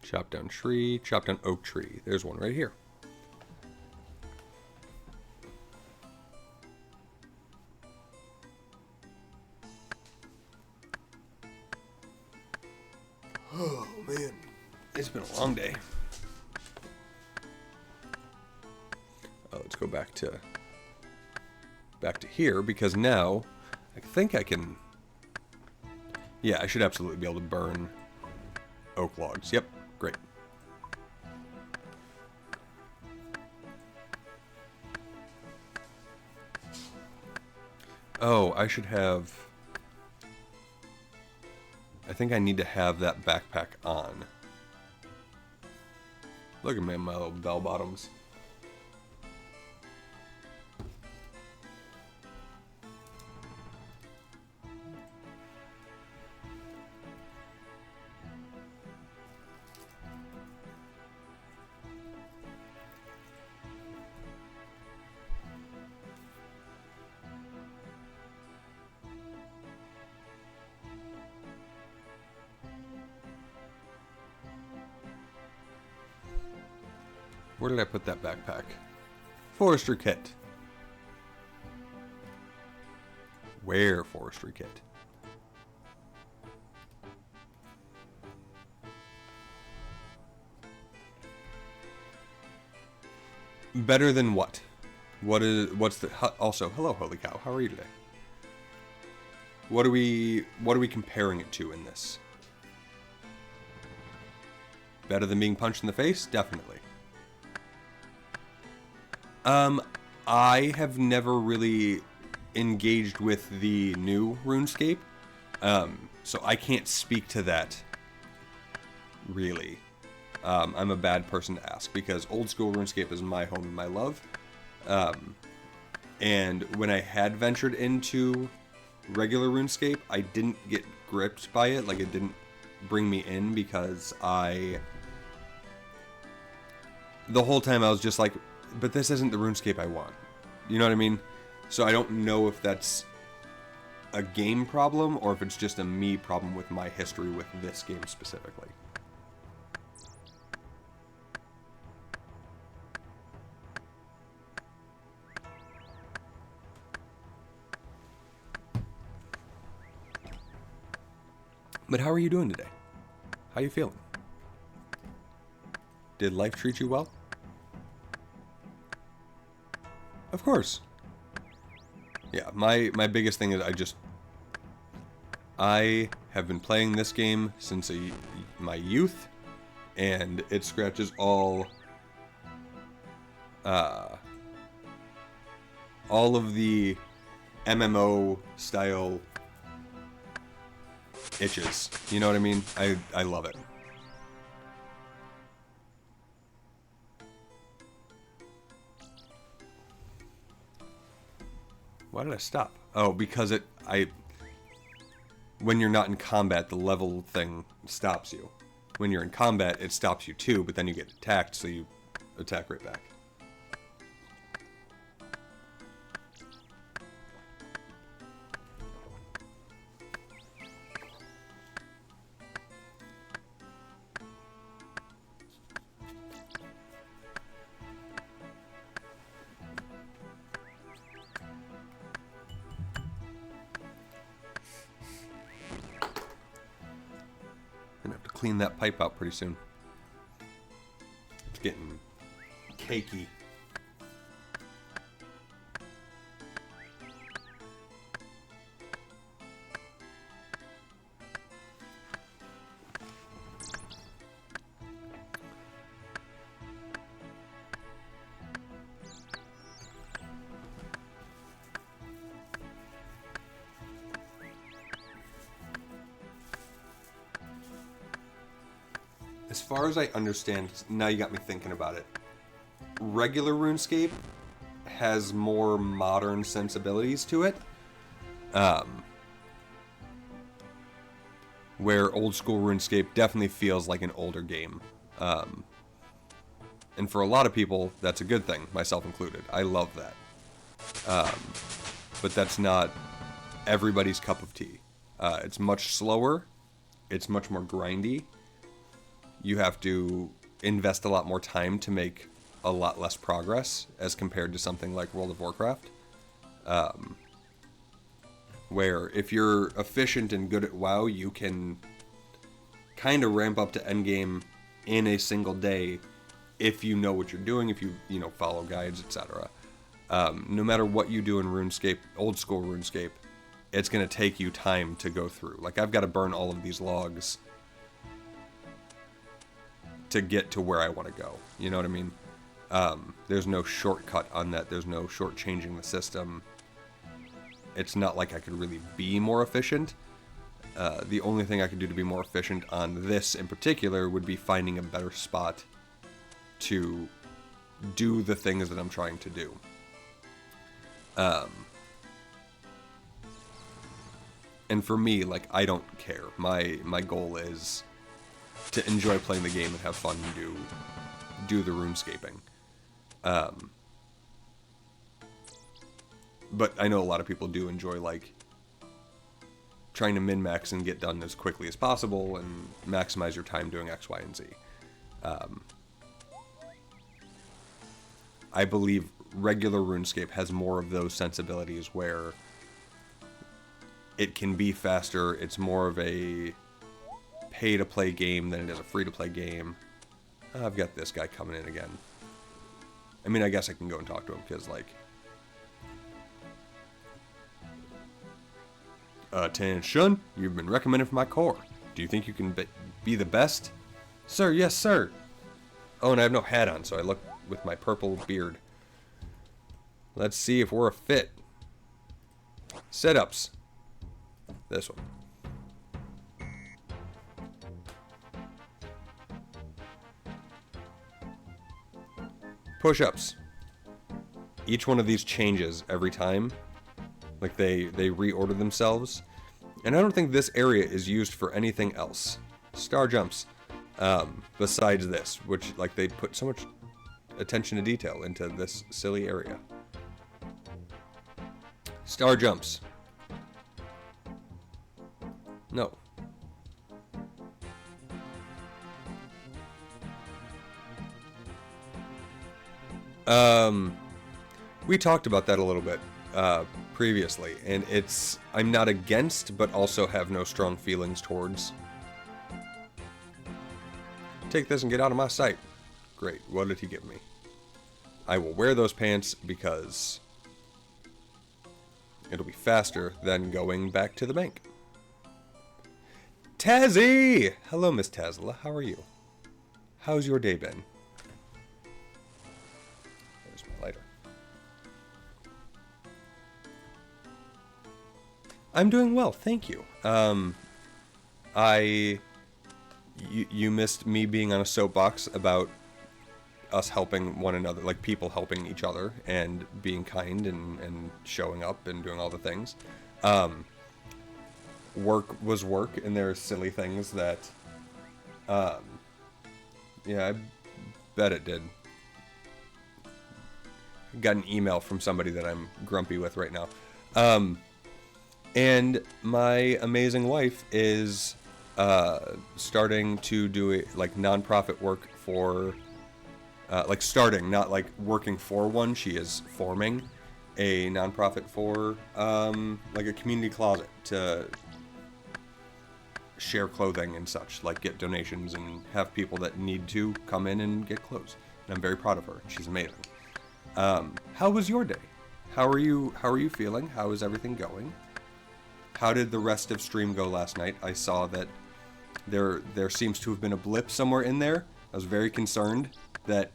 Chop down tree, chop down oak tree. There's one right here. Oh man, it's been a long day. Oh, let's go back to here because now I think I can. Yeah, I should absolutely be able to burn oak logs. Yep. Great. Oh, I should have... I think I need to have that backpack on. Look at me, my little bell bottoms. Where did I put that backpack? Forestry kit. Where forestry kit? Better than what? What's the also, hello holy cow, how are you today? What are we comparing it to in this? Better than being punched in the face? Definitely. I have never really engaged with the new Runescape, so I can't speak to that, really. I'm a bad person to ask, because old school Runescape is my home and my love, and when I had ventured into regular Runescape, I didn't get gripped by it, like it didn't bring me in, because the whole time I was just like, but this isn't the RuneScape I want. You know what I mean? So I don't know if that's a game problem or if it's just a me problem with my history with this game specifically. But how are you doing today? How you feeling? Did life treat you well? Of course. Yeah, my biggest thing is I have been playing this game since my youth, and it scratches all of the MMO style itches. You know what I mean? I love it. Why did I stop? Oh, because when you're not in combat, the level thing stops you. When you're in combat, it stops you too, but then you get attacked, so you attack right back. Gonna have to clean that pipe out pretty soon. It's getting cakey. As far as I understand, now you got me thinking about it. Regular RuneScape has more modern sensibilities to it. Where old school RuneScape definitely feels like an older game. And for a lot of people, that's a good thing, myself included. I love that. But that's not everybody's cup of tea. It's much slower. It's much more grindy. You have to invest a lot more time to make a lot less progress as compared to something like World of Warcraft. Where if you're efficient and good at WoW, you can kind of ramp up to endgame in a single day if you know what you're doing, if you follow guides, etc. No matter what you do in RuneScape, old school RuneScape, it's going to take you time to go through. Like, I've got to burn all of these logs to get to where I want to go. You know what I mean? There's no shortcut on that. There's no shortchanging the system. It's not like I could really be more efficient. The only thing I could do to be more efficient on this in particular would be finding a better spot to do the things that I'm trying to do. And for me, like, I don't care. My goal is to enjoy playing the game and have fun and do the RuneScaping. But I know a lot of people do enjoy, like, trying to min-max and get done as quickly as possible and maximize your time doing X, Y, and Z. I believe regular RuneScape has more of those sensibilities where it can be faster. It's more of a pay-to-play game than it is a free-to-play game. I've got this guy coming in again. I mean, I guess I can go and talk to him, because, like... Attention, you've been recommended for my corps. Do you think you can be the best? Sir, yes, sir. Oh, and I have no hat on, so I look with my purple beard. Let's see if we're a fit. Sit-ups. This one. Push-ups. Each one of these changes every time. Like, they reorder themselves. And I don't think this area is used for anything else. Star jumps. Besides this, which, like, they put so much attention to detail into this silly area. Star jumps. No. We talked about that a little bit previously, and I'm not against, but also have no strong feelings towards. Take this and get out of my sight. Great, what did he give me? I will wear those pants because it'll be faster than going back to the bank. Tazzy! Hello, Miss Tazla, how are you? How's your day been? There's my lighter. I'm doing well, thank you. You missed me being on a soapbox about us helping one another, like people helping each other and being kind and showing up and doing all the things. Work was work, and there are silly things that, yeah, I bet it did. Got an email from somebody that I'm grumpy with right now. And my amazing wife is starting to do like nonprofit work for, like starting, not like working for one. She is forming a nonprofit for like a community closet to share clothing and such, like get donations and have people that need to come in and get clothes. And I'm very proud of her. She's amazing. How was your day? How are you feeling? How is everything going? How did the rest of stream go last night? I saw that there seems to have been a blip somewhere in there. I was very concerned that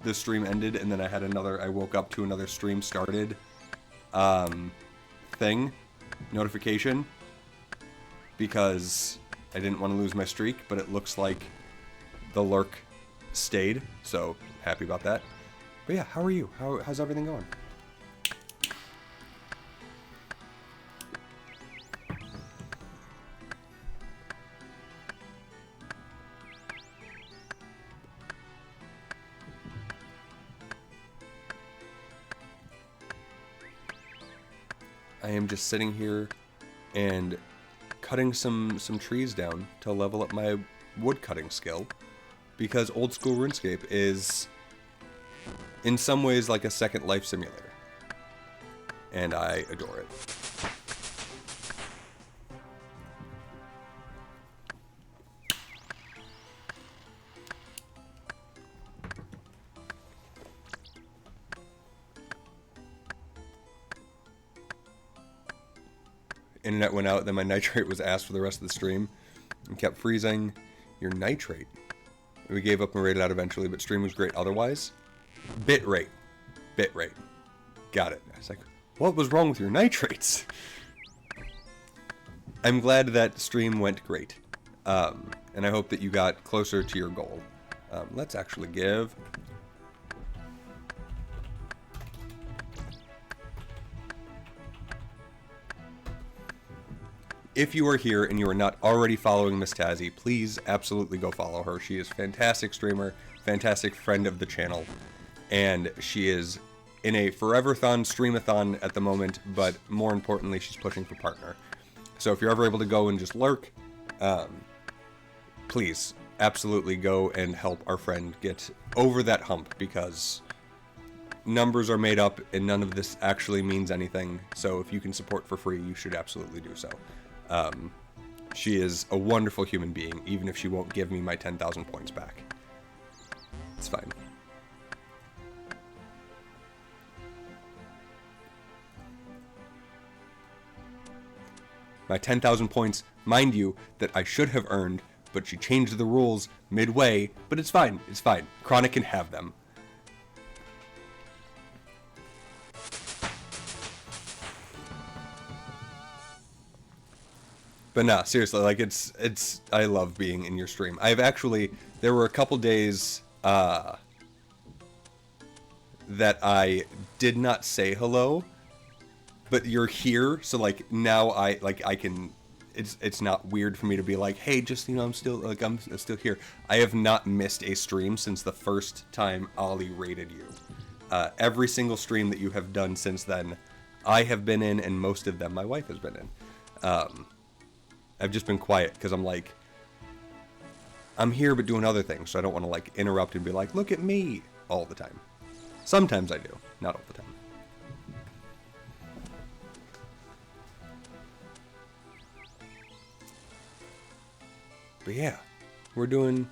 the stream ended, and then I woke up to another stream started notification, because I didn't want to lose my streak, but it looks like the lurk stayed, so happy about that. But yeah, how are you? How's everything going? I am just sitting here and cutting some trees down to level up my wood cutting skill, because old school RuneScape is in some ways like a second life simulator, and I adore it. Internet went out, then my nitrate was asked for the rest of the stream and kept freezing. Your nitrate. We gave up and rated out eventually, but stream was great otherwise. Bitrate. Got it. I was like, what was wrong with your nitrates? I'm glad that stream went great. And I hope that you got closer to your goal. Let's actually give... If you are here and you are not already following Miss Tazzy, please absolutely go follow her. She is a fantastic streamer, fantastic friend of the channel, and she is in a forever-thon streamathon at the moment, but more importantly, she's pushing for partner. So if you're ever able to go and just lurk, please absolutely go and help our friend get over that hump, because numbers are made up and none of this actually means anything. So if you can support for free, you should absolutely do so. She is a wonderful human being, even if she won't give me my 10,000 points back. It's fine. My 10,000 points, mind you, that I should have earned, but she changed the rules midway, but it's fine, it's fine. Chronic can have them. But nah, seriously, like, I love being in your stream. There were a couple days, that I did not say hello, but you're here, so, like, now I can, it's not weird for me to be like, hey, just, you know, I'm still here. I have not missed a stream since the first time Ollie raided you. Every single stream that you have done since then, I have been in, and most of them my wife has been in. I've just been quiet because I'm like, I'm here but doing other things, so I don't want to like interrupt and be like, look at me all the time. Sometimes I do, not all the time. But yeah, we're doing...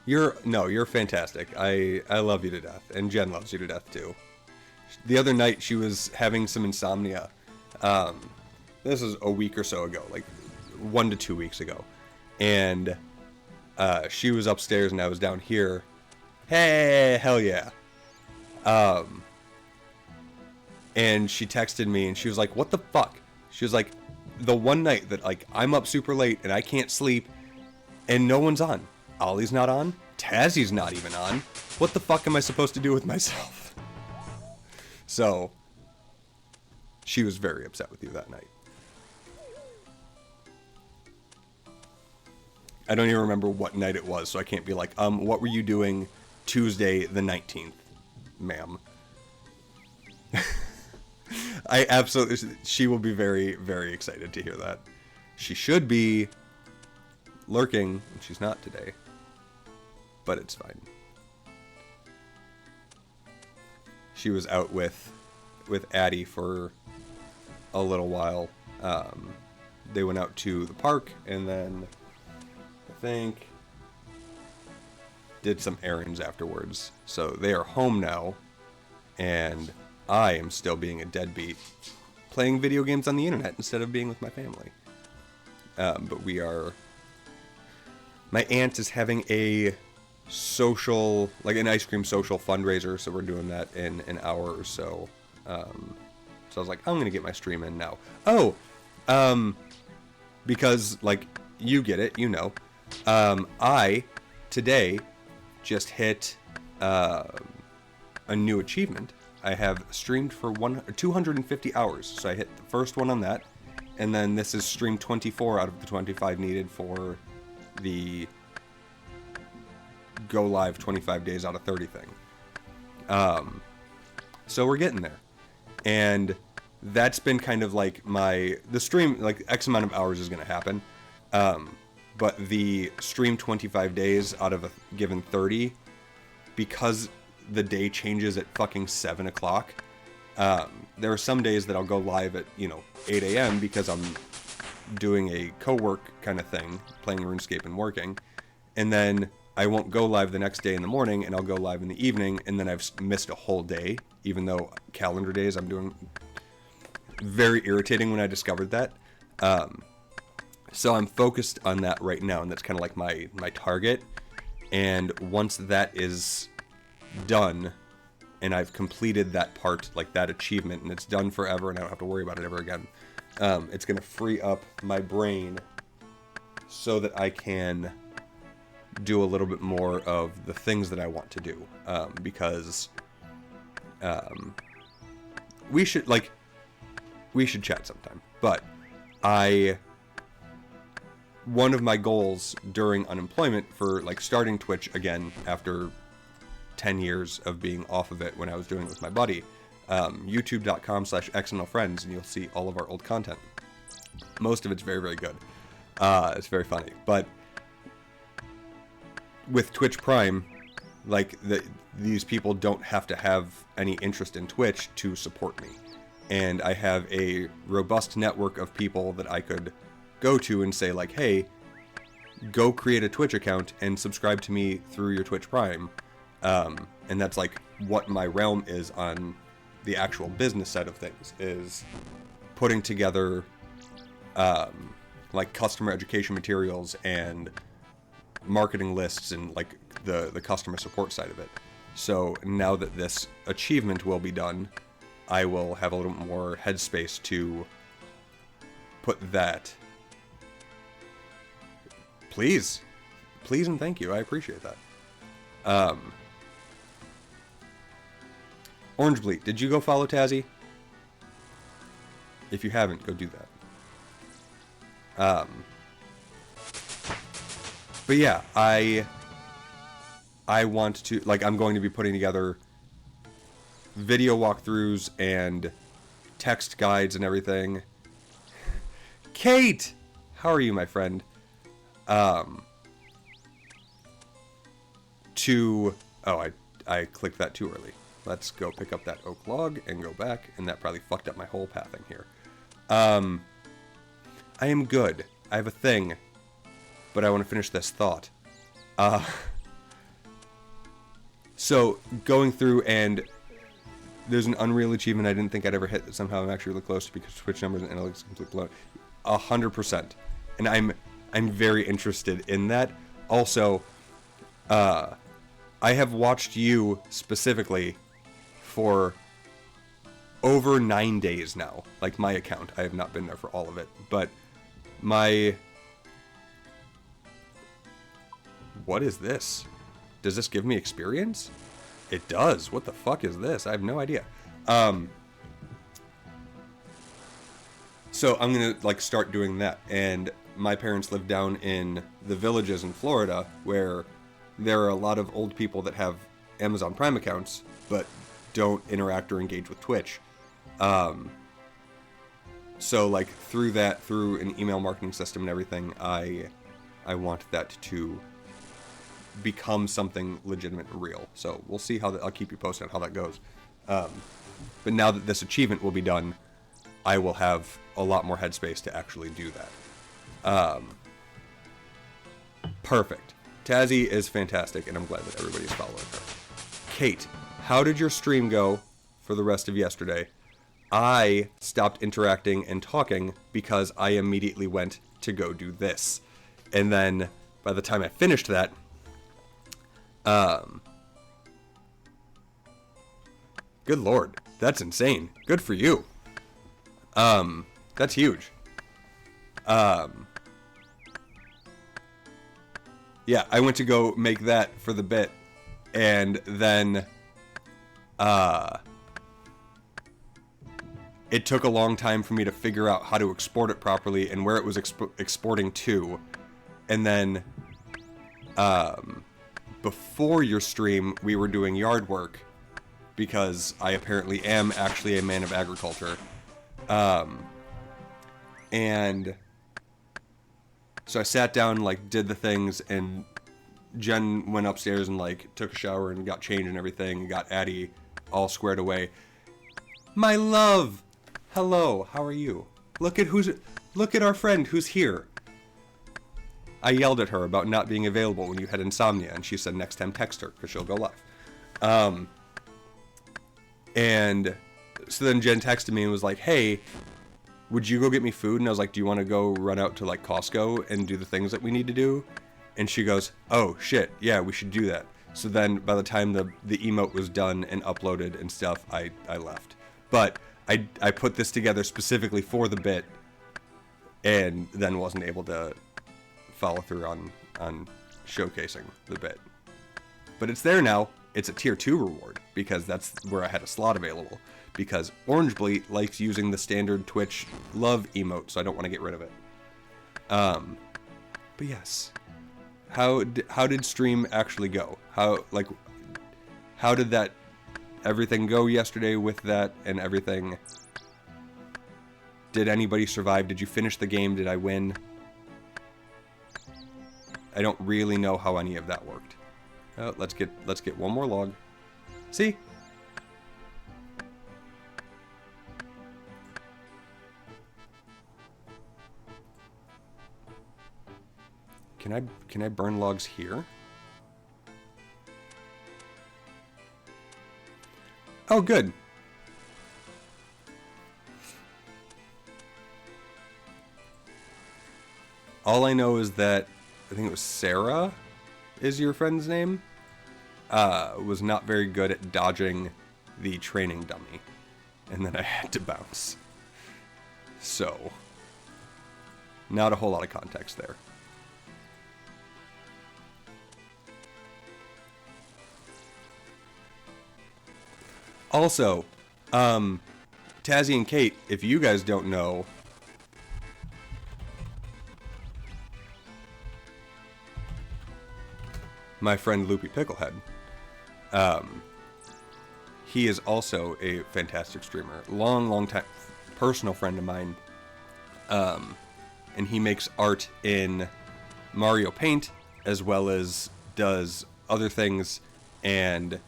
You're fantastic. I love you to death, and Jen loves you to death too. The other night she was having some insomnia. This was a week or so ago, like 1 to 2 weeks ago. And she was upstairs and I was down here. Hey, hell yeah. And she texted me and she was like, what the fuck? She was like, the one night that like I'm up super late and I can't sleep and no one's on. Ollie's not on, Tazzie's not even on. What the fuck am I supposed to do with myself? So, she was very upset with you that night. I don't even remember what night it was, so I can't be like, what were you doing Tuesday the 19th, ma'am? I absolutely... She will be very, very excited to hear that. She should be lurking, and she's not today. But it's fine. She was out with Addie for a little while. They went out to the park, and then I think did some errands afterwards. So they are home now, and I am still being a deadbeat, playing video games on the internet instead of being with my family. But we are... My aunt is having a social, like an ice cream social fundraiser, so we're doing that in an hour or so. So I was like, I'm going to get my stream in now. Oh, because, like, you get it, you know. I, today, just hit a new achievement. I have streamed for 250 hours, so I hit the first one on that, and then this is stream 24 out of the 25 needed for the go live 25 days out of 30 thing. So we're getting there, and that's been kind of like the stream, like X amount of hours is going to happen, but the stream 25 days out of a given 30, because the day changes at fucking 7 o'clock. There are some days that I'll go live at, 8 a.m. because I'm doing a co-work kind of thing, playing RuneScape and working. And then I won't go live the next day in the morning, and I'll go live in the evening, and then I've missed a whole day, even though calendar days I'm doing. Very irritating when I discovered that. So I'm focused on that right now, and that's kind of like my target. And once that is done, and I've completed that part, like that achievement, and it's done forever, and I don't have to worry about it ever again, it's going to free up my brain so that I can do a little bit more of the things that I want to do, because we should chat sometime. But one of my goals during unemployment for starting Twitch again after 10 years of being off of it when I was doing it with my buddy, youtube.com/xnlfriends, and you'll see all of our old content. Most of it's very, very good. It's very funny. But with Twitch Prime, these people don't have to have any interest in Twitch to support me. And I have a robust network of people that I could go to and say, hey, go create a Twitch account and subscribe to me through your Twitch Prime. And that's what my realm is on the actual business side of things, is putting together customer education materials and marketing lists and the customer support side of it. So now that this achievement will be done, I will have a little more headspace to put that. Please and thank you. I appreciate that. Orange Bleat, did you go follow Tazzy? If you haven't, go do that. But yeah, I want to, I'm going to be putting together video walkthroughs and text guides and everything. Kate! How are you, my friend? I clicked that too early. Let's go pick up that oak log and go back, and that probably fucked up my whole pathing here. I am good. I have a thing, but I want to finish this thought. So, going through, and there's an Unreal achievement I didn't think I'd ever hit that somehow I'm actually really close to because Twitch numbers and analytics completely blown. 100%. And I'm very interested in that. Also, I have watched you specifically for over 9 days now. My account. I have not been there for all of it. But my... What is this? Does this give me experience? It does. What the fuck is this? I have no idea. So I'm gonna like start doing that. And my parents live down in the villages in Florida, where there are a lot of old people that have Amazon Prime accounts, but don't interact or engage with Twitch. So like through an email marketing system and everything, I want that to become something legitimate and real. So we'll see how I'll keep you posted on how that goes. But now that this achievement will be done, I will have a lot more headspace to actually do that. Perfect. Tazzy is fantastic, and I'm glad that everybody's following her. Kate, how did your stream go for the rest of yesterday? I stopped interacting and talking because I immediately went to go do this. And then by the time I finished that, good lord, that's insane. Good for you. That's huge. Yeah, I went to go make that for the bit, and then, it took a long time for me to figure out how to export it properly and where it was exporting to. And then, before your stream, we were doing yard work, because I apparently am actually a man of agriculture. And so I sat down, like, did the things, and Jen went upstairs and, like, took a shower and got changed and everything, got Addie all squared away. My love! Hello, how are you? Look at our friend who's here. I yelled at her about not being available when you had insomnia, and she said next time text her, because she'll go live. And so then Jen texted me and was like, hey, would you go get me food? And I was like, do you want to go run out to like Costco and do the things that we need to do? And she goes, oh shit, yeah, we should do that. So then by the time the emote was done and uploaded and stuff, I left. But I put this together specifically for the bit, and then wasn't able to follow through on showcasing the bit. But it's there now. It's a tier 2 reward, because that's where I had a slot available. Because Orange Bleat likes using the standard Twitch love emote, so I don't want to get rid of it. But yes, how did stream actually go? How did that everything go yesterday with that and everything? Did anybody survive? Did you finish the game? Did I win? I don't really know how any of that worked. Let's get one more log. See? Can I burn logs here? Oh, good. All I know is that I think it was Sarah is your friend's name, was not very good at dodging the training dummy, and then I had to bounce. So, not a whole lot of context there. Also, Tazzy and Kate, if you guys don't know, my friend Loopy Picklehead, he is also a fantastic streamer. Long time personal friend of mine. And he makes art in Mario Paint, as well as does other things, and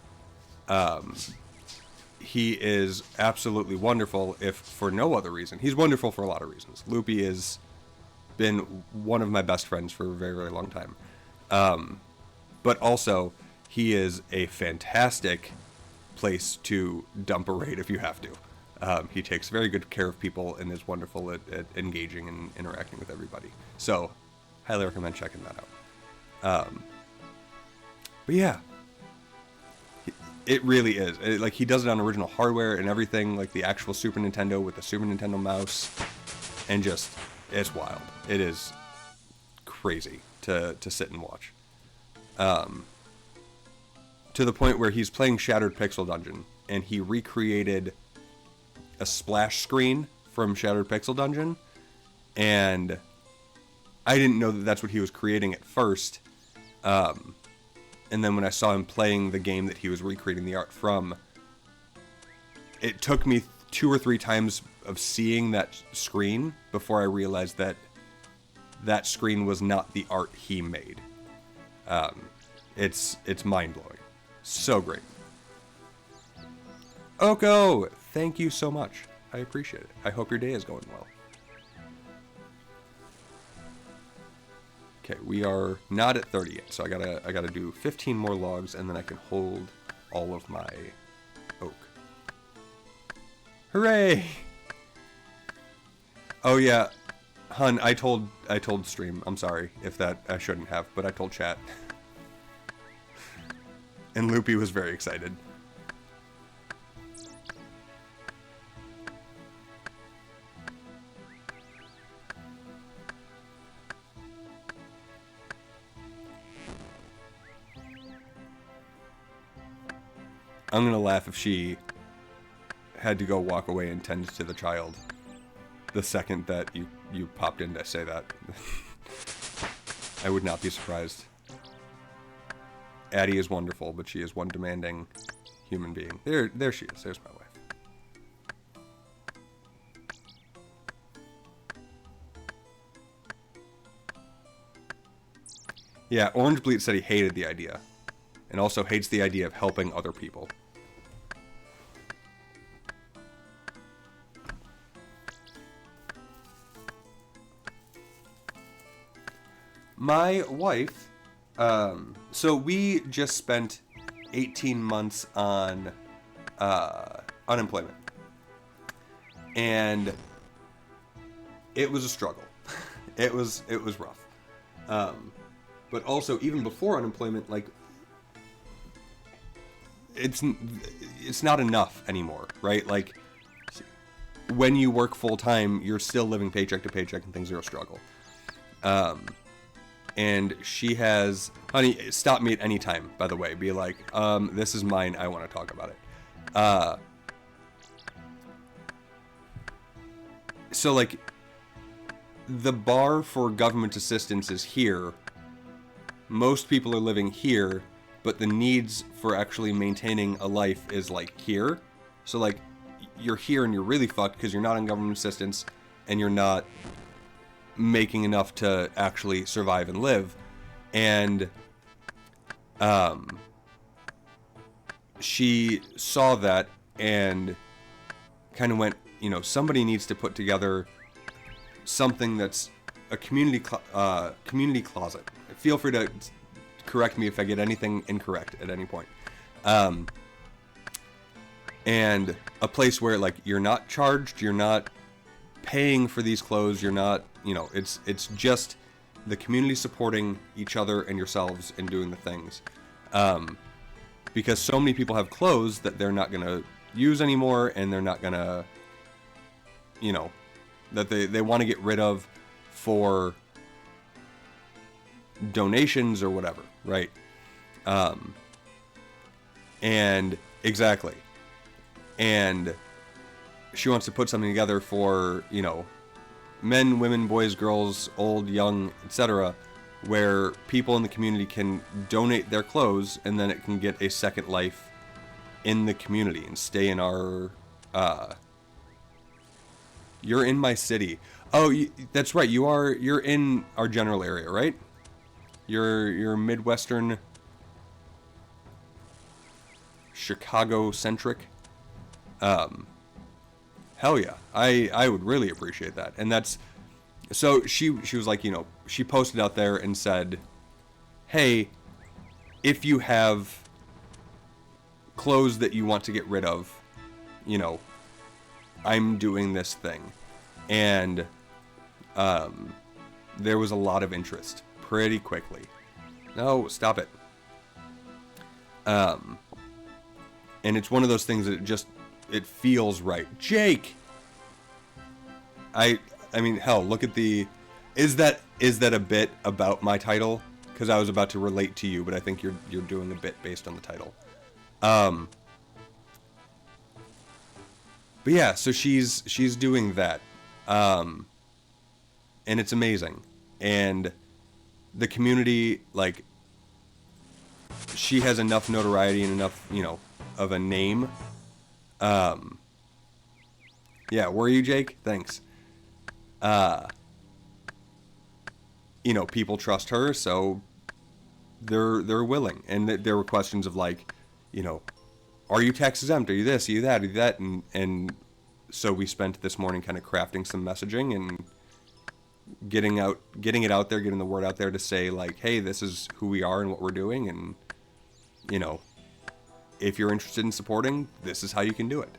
he is absolutely wonderful, if for no other reason. He's wonderful for a lot of reasons. Loopy has been one of my best friends for a very, very long time. But also, he is a fantastic place to dump a raid if you have to. He takes very good care of people and is wonderful at engaging and interacting with everybody. So, highly recommend checking that out. But yeah, it really is. Like, he does it on original hardware and everything, like the actual Super Nintendo with the Super Nintendo mouse, and just, it's wild. It is crazy to sit and watch. to the point where he's playing Shattered Pixel Dungeon, and he recreated a splash screen from Shattered Pixel Dungeon, and I didn't know that that's what he was creating at first. And then when I saw him playing the game that he was recreating the art from, it took me 2 or 3 times of seeing that screen before I realized that that screen was not the art he made. It's mind-blowing. So great. Oko, thank you so much. I appreciate it. I hope your day is going well. Okay, we are not at 30 yet, so I gotta do 15 more logs, and then I can hold all of my oak. Hooray! Oh yeah, hun, I told stream. I'm sorry if that I shouldn't have, but I told chat. And Loopy was very excited. I'm gonna laugh if she had to go walk away and tend to the child the second that you popped in to say that. I would not be surprised. Addie is wonderful, but she is one demanding human being. There she is. There's my wife. Yeah, Orange Bleat said he hated the idea, and also hates the idea of helping other people. My wife, so we just spent 18 months on unemployment, and it was a struggle. it was rough, but also even before unemployment, like it's not enough anymore, right? Like when you work full time, you're still living paycheck to paycheck, and things are a struggle. And she has, honey, stop me at any time, by the way. Be like, this is mine, I want to talk about it. So, like, the bar for government assistance is here. Most people are living here, but the needs for actually maintaining a life is, like, here. So, like, you're here and you're really fucked because you're not on government assistance and you're not making enough to actually survive and live. And she saw that and kind of went, you know, somebody needs to put together something that's a community closet. Feel free to correct me if I get anything incorrect at any point. And a place where, like, you're not charged, you're not paying for these clothes, you're not, you know, it's just the community supporting each other and yourselves and doing the things. Because so many people have clothes that they're not going to use anymore, and they're not going to, you know, that they want to get rid of for donations or whatever, right? And exactly. And she wants to put something together for, you know, men, women, boys, girls, old, young, etc., where people in the community can donate their clothes, and then it can get a second life in the community and stay in our, you're in my city. Oh, that's right. You're in our general area, right? You're Midwestern, Chicago-centric. Hell yeah. I would really appreciate that. And that's, so she was like, you know, she posted out there and said, hey, if you have clothes that you want to get rid of, you know, I'm doing this thing. And there was a lot of interest pretty quickly. No, stop it. And it's one of those things that it feels right. Jake! I mean, hell, look at the... Is that a bit about my title? because I was about to relate to you, but I think you're doing a bit based on the title. But yeah, so she's doing that, and it's amazing, and the community, like, she has enough notoriety and enough, of a name. Yeah, were you, Jake? Thanks. People trust her, so they're willing, and there were questions of like, are you tax exempt? Are you this? Are you that? Are you that? And so we spent this morning kind of crafting some messaging and getting it out there, getting the word out there to say like, hey, this is who we are and what we're doing, and if you're interested in supporting, this is how you can do it.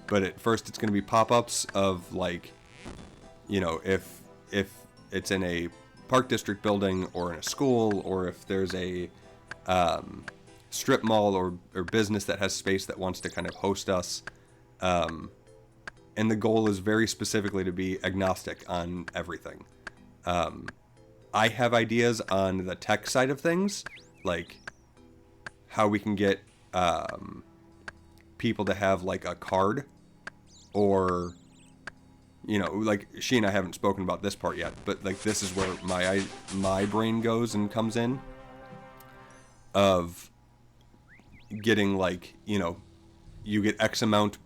But at first, it's going to be pop-ups of like, if it's in a park district building or in a school, or if there's a strip mall or business that has space that wants to kind of host us. And the goal is very specifically to be agnostic on everything. I have ideas on the tech side of things, like how we can get people to have like a card, or like she and I haven't spoken about this part yet, but like this is where my brain goes and comes in, of getting like, you get X amount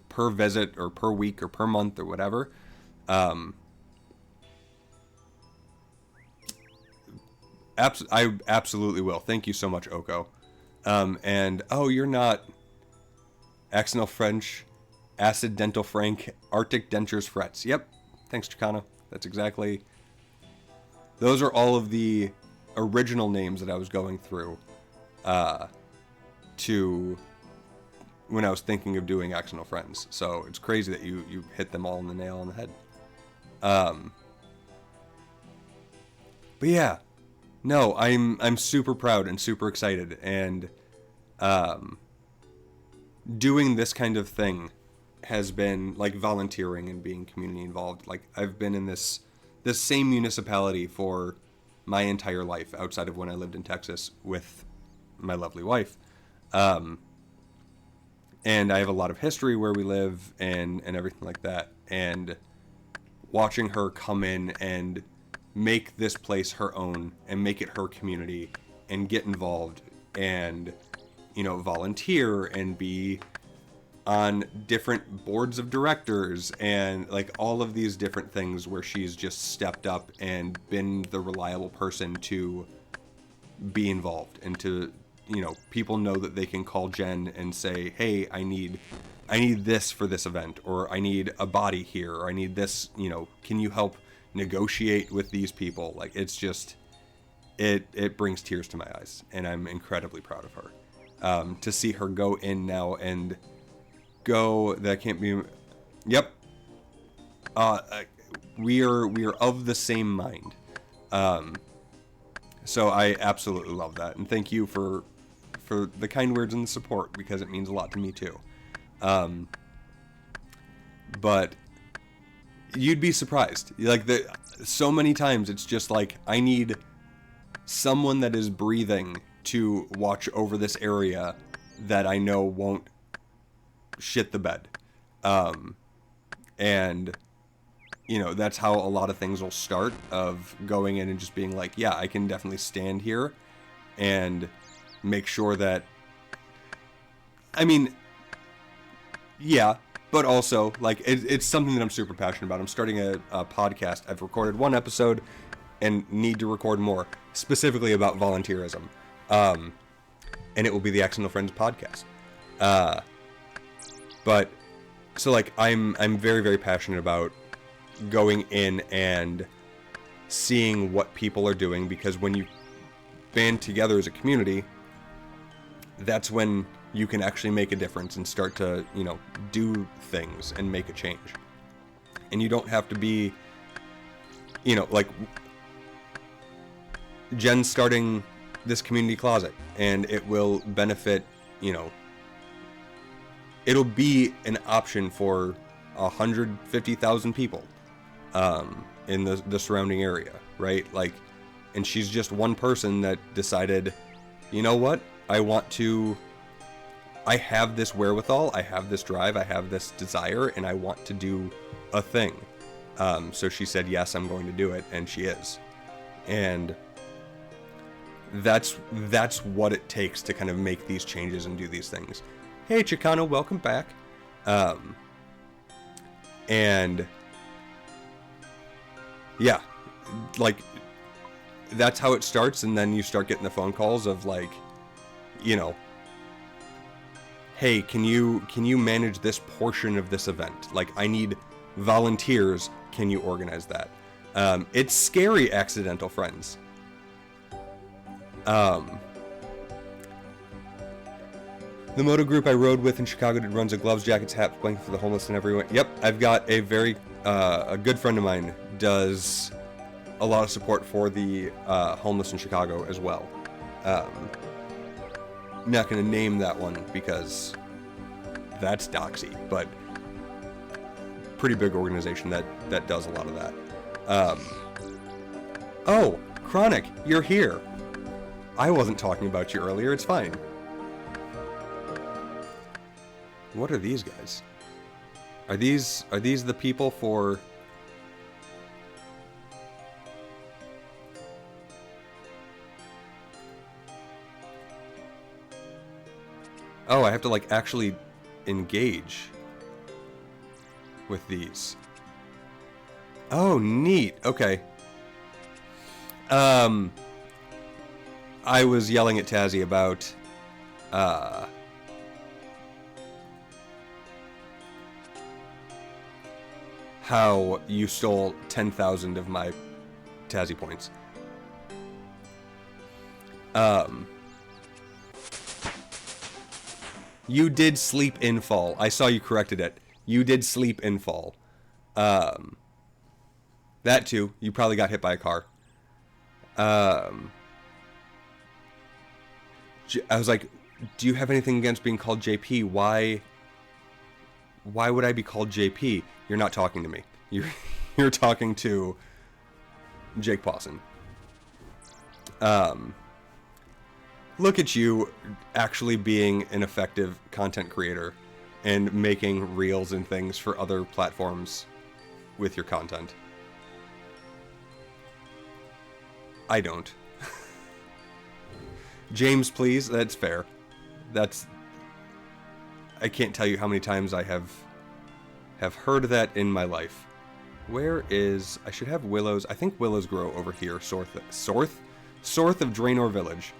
per visit or per week or per month or whatever. I absolutely will. Thank you so much, Oko. And you're not Axonal French, Acid Dental Frank, Arctic Dentures Frets. Yep. Thanks, Chicana. That's exactly. Those are all of the original names that I was going through to when I was thinking of doing Axonal Friends. So it's crazy that you hit them all in the nail on the head. But yeah, no, I'm super proud and super excited, and doing this kind of thing has been like volunteering and being community involved. Like I've been in this same municipality for my entire life outside of when I lived in Texas with my lovely wife. And I have a lot of history where we live and everything like that. And watching her come in and make this place her own and make it her community and get involved and, volunteer and be on different boards of directors and like all of these different things where she's just stepped up and been the reliable person to be involved and to, people know that they can call Jen and say, hey, I need this for this event, or I need a body here, or I need this, can you help negotiate with these people? Like, it's just, it brings tears to my eyes, and I'm incredibly proud of her. To see her go in now and go, that can't be, yep. We are of the same mind. So I absolutely love that, and thank you for the kind words and the support, because it means a lot to me too. But you'd be surprised. Like, so many times it's just like, I need someone that is breathing to watch over this area that I know won't shit the bed. And that's how a lot of things will start, of going in and just being like, yeah, I can definitely stand here and make sure that, yeah, but also, like, it's something that I'm super passionate about. I'm starting a podcast. I've recorded one episode and need to record more, specifically about volunteerism. And it will be the Accidental Friends podcast. But, so, like, I'm very, very passionate about going in and seeing what people are doing, because when you band together as a community, that's when you can actually make a difference and start to, do things and make a change. And you don't have to be, like, Jen's starting this community closet, and it will benefit, it'll be an option for 150,000 people in the surrounding area, right? Like, and she's just one person that decided, you know what, I have this wherewithal, I have this drive, I have this desire, and I want to do a thing. So she said, yes, I'm going to do it, and she is. And that's what it takes to kind of make these changes and do these things. Hey, Chicano, welcome back. And yeah, like, that's how it starts, and then you start getting the phone calls of, like, you know, hey, can you manage this portion of this event? Like, I need volunteers. Can you organize that? It's scary, accidental friends. The moto group I rode with in Chicago did runs of gloves, jackets, hats, blankets for the homeless and everyone. Yep, I've got a very a good friend of mine does a lot of support for the homeless in Chicago as well. I'm not going to name that one because that's doxy, but pretty big organization that does a lot of that. Oh, Chronic, you're here. I wasn't talking about you earlier, it's fine. What are these guys? Are these the people for... Oh, I have to, like, actually engage with these. Oh, neat. Okay. I was yelling at Tazzy about, how you stole 10,000 of my Tazzy points. You did sleep in fall. I saw you corrected it. You did sleep in fall. That too. You probably got hit by a car. I was like, do you have anything against being called JP? Why would I be called JP? You're not talking to me. You're talking to Jake Pawson. Look at you actually being an effective content creator and making reels and things for other platforms with your content. I don't. James, please. That's fair. I can't tell you how many times I have heard that in my life. Where is... I should have willows. I think willows grow over here. Sorth of Draenor Village.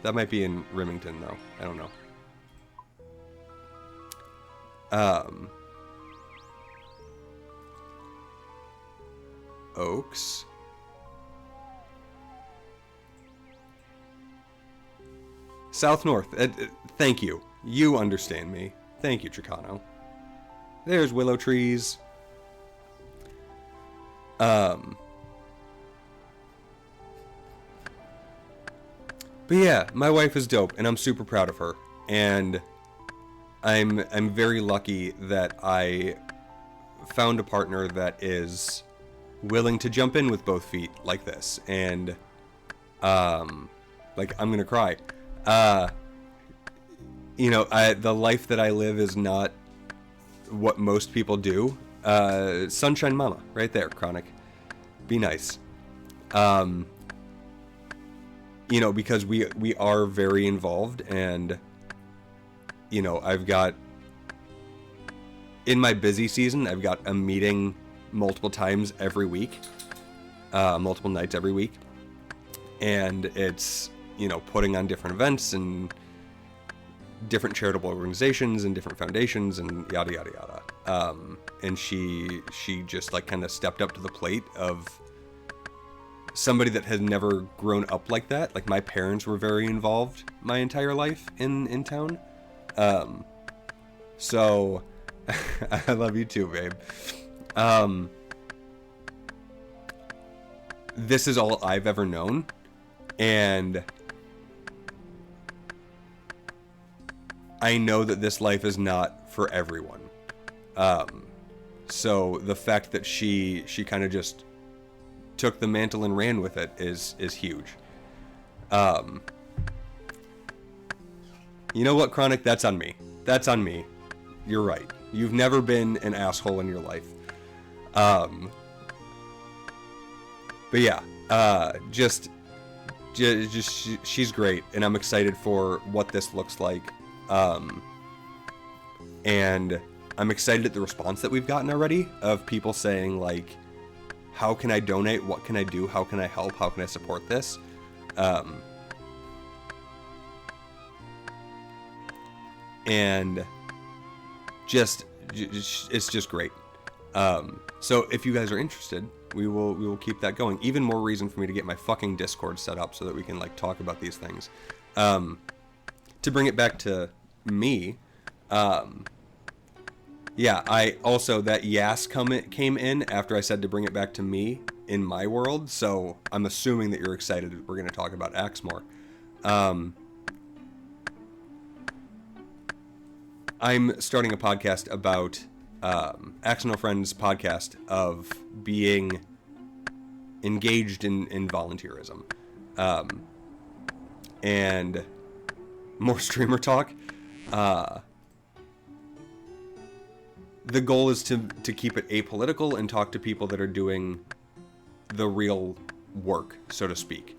That might be in Remington, though. I don't know. Oaks. South North. Thank you. You understand me. Thank you, Chicano. There's willow trees. But yeah, my wife is dope, and I'm super proud of her. And I'm very lucky that I found a partner that is willing to jump in with both feet like this. And like, I'm gonna cry. You know, the life that I live is not what most people do. Sunshine Mama, right there, Chronic. Be nice. You know, because we are very involved, and you know, I've got, in my busy season, I've got a meeting multiple times every week, multiple nights every week, and it's, you know, putting on different events and different charitable organizations and different foundations and yada yada yada. And she just, like, kind of stepped up to the plate of somebody that had never grown up like that. Like, my parents were very involved my entire life in town. So I love you too, babe. This is all I've ever known, and I know that this life is not for everyone. So the fact that she kind of just took the mantle and ran with it is huge. You know what, Chronic? That's on me. That's on me. You're right. You've never been an asshole in your life. But yeah, just she's great, and I'm excited for what this looks like. And I'm excited at the response that we've gotten already of people saying, like, how can I donate? What can I do? How can I help? How can I support this? And it's just great. So if you guys are interested, we will keep that going. Even more reason for me to get my fucking Discord set up so that we can, like, talk about these things. To bring it back to me, yeah, I also, that Yas came in after I said to bring it back to me in my world, so I'm assuming that you're excited that we're going to talk about Axe more. I'm starting a podcast about Axe No Friends podcast of being engaged in volunteerism. And more streamer talk. The goal is to keep it apolitical and talk to people that are doing the real work, so to speak.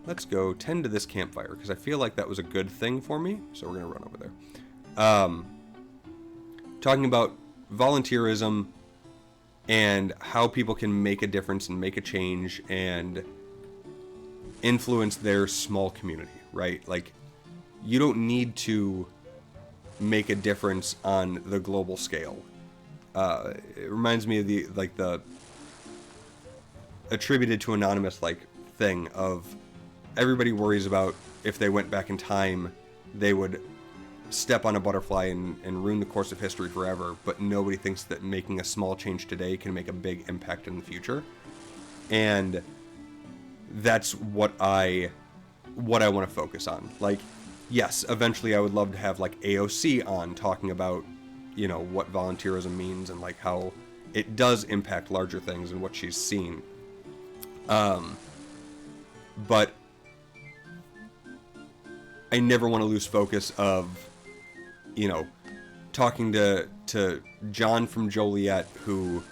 Let's go tend to this campfire, because I feel like that was a good thing for me, so we're going to run over there. Talking about volunteerism and how people can make a difference and make a change and influence their small community, right? Like, you don't need to make a difference on the global scale. It reminds me of the attributed to Anonymous, like, thing of everybody worries about if they went back in time, they would step on a butterfly and ruin the course of history forever, but nobody thinks that making a small change today can make a big impact in the future. And that's what I want to focus on. Like, yes, eventually I would love to have, like, AOC on talking about, you know, what volunteerism means and, like, how it does impact larger things and what she's seen. But I never want to lose focus of, you know, talking to John from Joliet, who,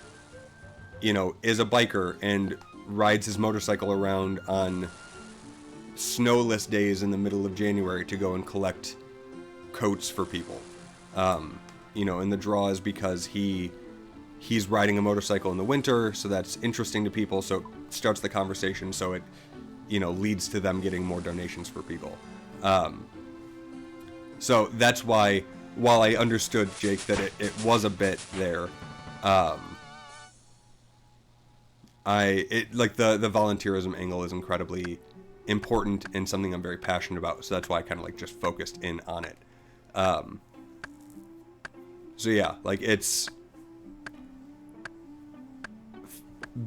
you know, is a biker and rides his motorcycle around on snowless days in the middle of January to go and collect coats for people. You know, and the draw is because he's riding a motorcycle in the winter, so that's interesting to people, so it starts the conversation, so it, you know, leads to them getting more donations for people. So that's why, while I understood, Jake, that it was a bit there, like the volunteerism angle is incredibly important and something I'm very passionate about, so that's why I kind of, like, just focused in on it. So yeah, like, it's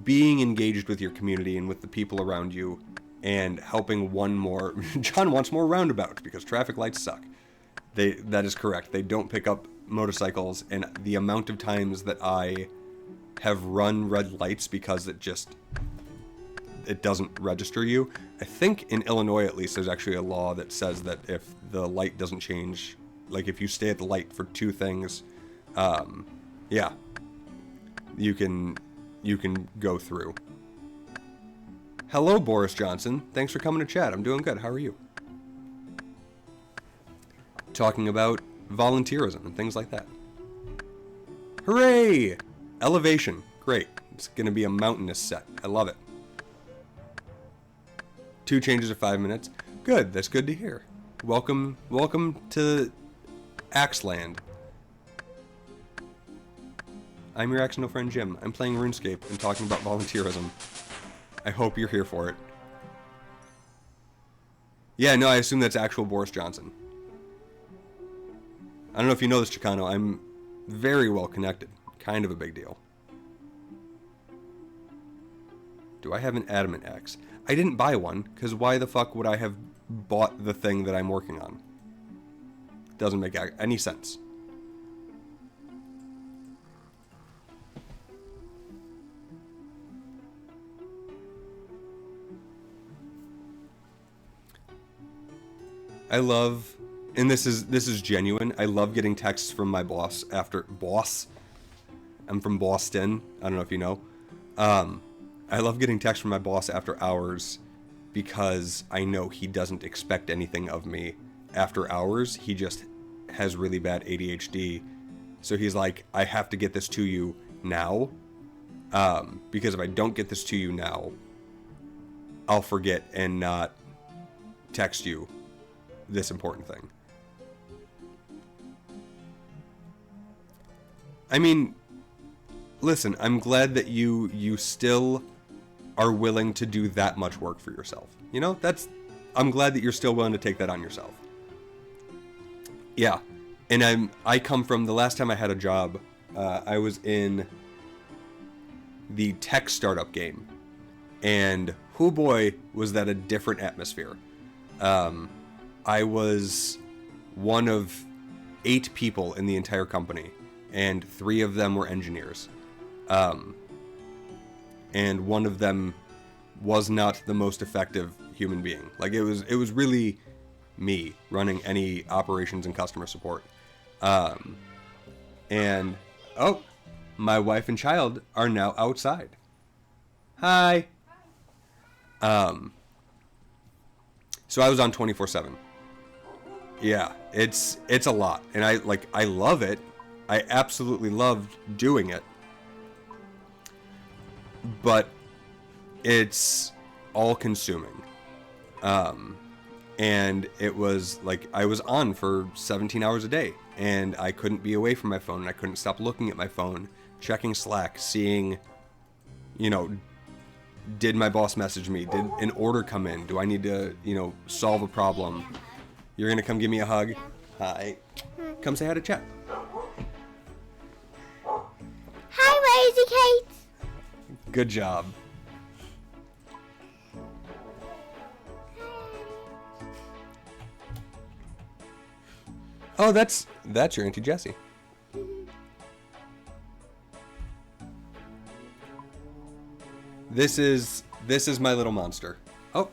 being engaged with your community and with the people around you and helping one more. John wants more roundabouts because traffic lights suck. That is correct. They don't pick up motorcycles, and the amount of times that I have run red lights because it doesn't register you. I think in Illinois, at least, there's actually a law that says that if the light doesn't change, like, if you stay at the light for 2 things, yeah, you can go through. Hello, Boris Johnson. Thanks for coming to chat. I'm doing good. How are you? Talking about volunteerism and things like that. Hooray! Elevation. Great. It's going to be a mountainous set. I love it. 2 changes of 5 minutes. Good. That's good to hear. Welcome to Axeland. I'm your Axe No Friend Jim. I'm playing RuneScape and talking about volunteerism. I hope you're here for it. Yeah, no, I assume that's actual Boris Johnson. I don't know if you know this, Chicano. I'm very well connected. Kind of a big deal. Do I have an adamant axe? I didn't buy one, because why the fuck would I have bought the thing that I'm working on? Doesn't make any sense. I love, and this is genuine. I love getting texts from my boss after boss. I'm from Boston. I don't know if you know. I love getting texts from my boss after hours because I know he doesn't expect anything of me after hours. He just has really bad ADHD. So he's like, I have to get this to you now. Because if I don't get this to you now, I'll forget and not text you this important thing. I mean, listen, I'm glad that you still are willing to do that much work for yourself. You know, I'm glad that you're still willing to take that on yourself. Yeah. And I come from, the last time I had a job, I was in the tech startup game. And, oh boy, was that a different atmosphere. I was one of 8 people in the entire company, and 3 of them were engineers. And one of them was not the most effective human being. Like, it was really me running any operations and customer support. And, oh, my wife and child are now outside. Hi. So I was on 24/7. Yeah, it's a lot. And I love it. I absolutely loved doing it. But it's all consuming. And it was like I was on for 17 hours a day, and I couldn't be away from my phone, and I couldn't stop looking at my phone, checking Slack, seeing, did my boss message me? Did an order come in? Do I need to, solve a problem? You're going to come give me a hug? Hi. Come say hi to chat. Hi, Lazy Kate. Good job. Oh, that's your Auntie Jessie. This is my little monster. Oh.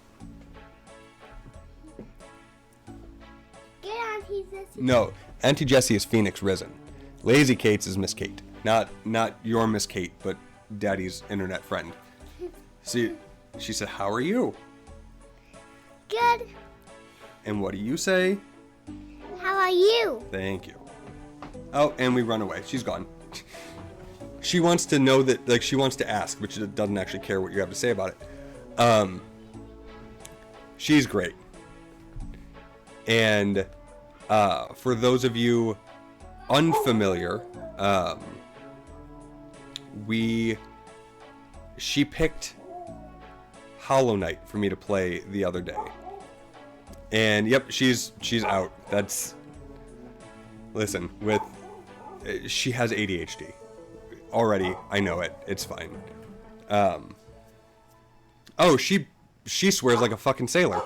Get Auntie Jessie. No, Auntie Jessie is Phoenix Risen. Lazy Kate's is Miss Kate. Not your Miss Kate, but Daddy's internet friend. See, she said, "How are you?" Good. And what do you say? How are you? Thank you. Oh, and we run away. She's gone. She wants to know that, she wants to ask, but she doesn't actually care what you have to say about it. She's great. And for those of you unfamiliar, she picked Hollow Knight for me to play the other day. And yep, she's out. Listen, she has ADHD. Already, I know it. It's fine. She swears like a fucking sailor.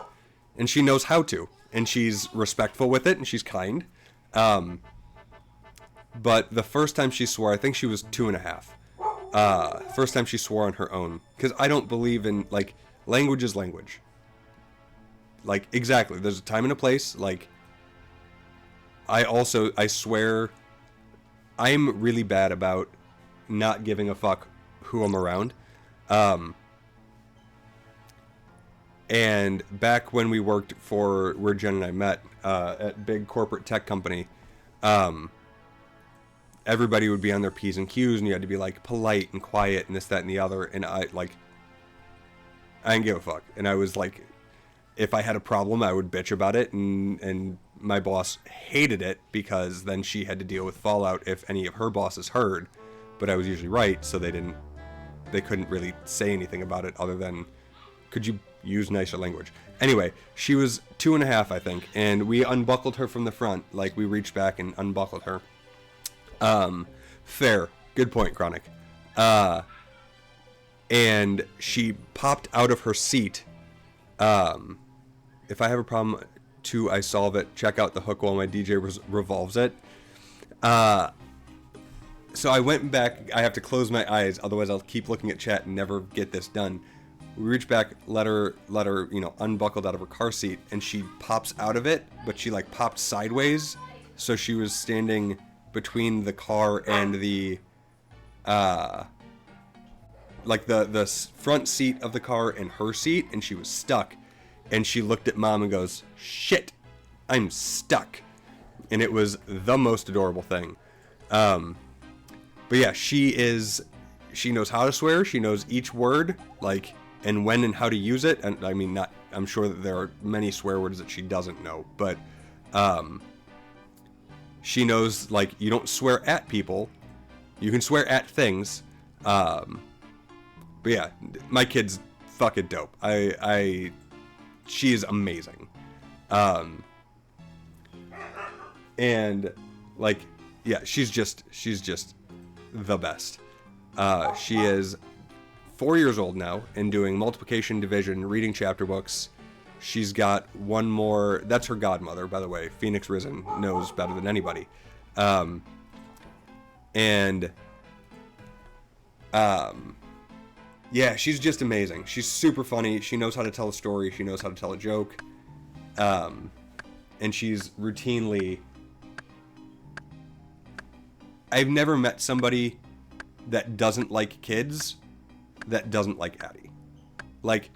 And she knows how to. And she's respectful with it, and she's kind. But the first time she swore, I think she was 2.5. First time she swore on her own. Because I don't believe in, language is language. Exactly. There's a time and a place. I swear, I'm really bad about not giving a fuck who I'm around. And back when we worked for where Jen and I met, at big corporate tech company, everybody would be on their P's and Q's, and you had to be polite and quiet and this, that, and the other. And I didn't give a fuck. And I was if I had a problem, I would bitch about it, and my boss hated it because then she had to deal with fallout if any of her bosses heard. But I was usually right, so they couldn't really say anything about it other than, could you use nicer language? Anyway, she was 2.5, I think, and we unbuckled her from the front. We reached back and unbuckled her. Fair. Good point, Chronic. And she popped out of her seat. If I have a problem, I solve it. Check out the hook while my DJ revolves it. So I went back. I have to close my eyes, otherwise I'll keep looking at chat and never get this done. We reach back, let her, you know, unbuckled out of her car seat, and she pops out of it, but she like popped sideways, so she was standing between the car and the, like the front seat of the car and her seat, and she was stuck. And she looked at Mom and goes, "Shit, I'm stuck." And it was the most adorable thing. But yeah, she knows how to swear. She knows each word, like, and when and how to use it. And I mean, I'm sure that there are many swear words that she doesn't know, but she knows, like, you don't swear at people. You can swear at things. But yeah, my kid's fucking dope. She is amazing. And like, yeah, she's just the best. She is 4 years old now and doing multiplication, division, reading chapter books. She's got one more. That's her godmother, by the way. Phoenix Risen knows better than anybody. Yeah, she's just amazing. She's super funny. She knows how to tell a story. She knows how to tell a joke. And she's routinely... I've never met somebody that doesn't like kids that doesn't like Addie. Like,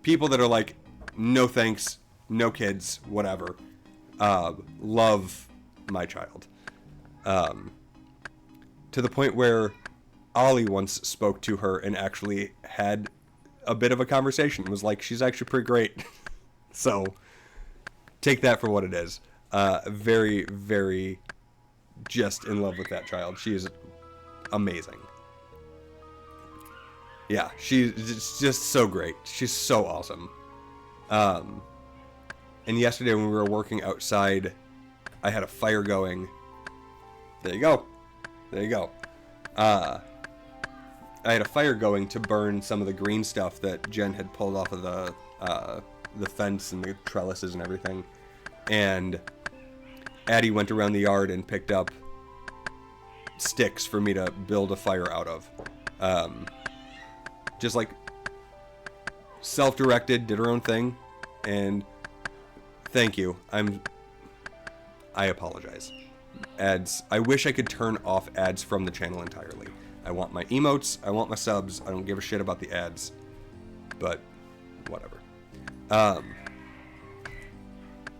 people that are like, no thanks, no kids, whatever. Love my child. To the point where Ollie once spoke to her and actually had a bit of a conversation. It was like, she's actually pretty great. So, take that for what it is. Very, very just in love with that child. She is amazing. Yeah, she's just so great. She's so awesome. And yesterday when we were working outside, I had a fire going. There you go. There you go. I had a fire going to burn some of the green stuff that Jen had pulled off of the fence and the trellises and everything. And Addie went around the yard and picked up sticks for me to build a fire out of. Just like self-directed, did her own thing, and thank you. I apologize. Ads. I wish I could turn off ads from the channel entirely. I want my emotes, I want my subs, I don't give a shit about the ads. But whatever. But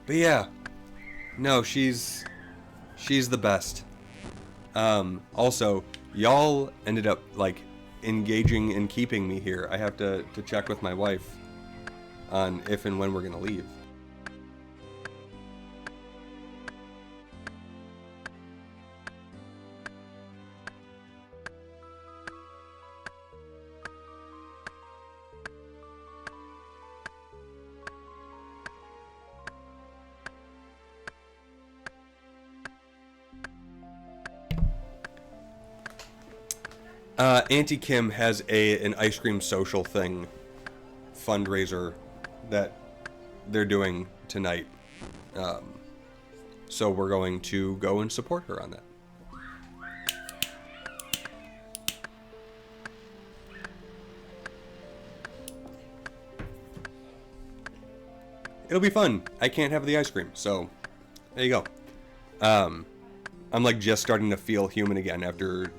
yeah. No, she's the best. Also, y'all ended up like engaging and keeping me here. I have to check with my wife on if and when we're gonna leave. Auntie Kim has an ice cream social thing fundraiser that they're doing tonight. So we're going to go and support her on that. It'll be fun. I can't have the ice cream, so there you go. I'm like just starting to feel human again after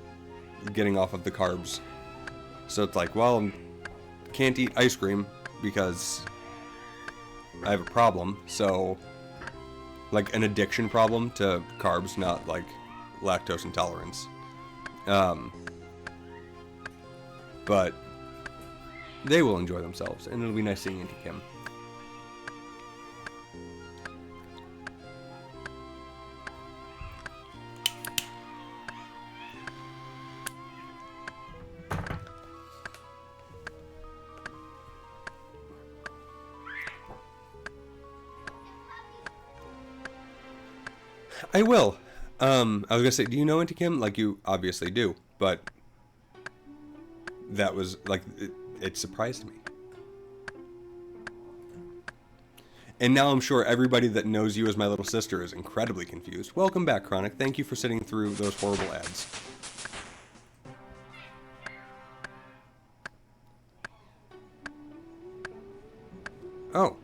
getting off of the carbs. So it's like, well, can't eat ice cream because I have a problem. So, like an addiction problem to carbs, not like lactose intolerance. But they will enjoy themselves, and it'll be nice seeing Auntie Kim. I will. I was gonna say, do you know Auntie Kim? Like, you obviously do, but that was like, it surprised me. And now I'm sure everybody that knows you as my little sister is incredibly confused. Welcome back, Chronic. Thank you for sitting through those horrible ads. Oh.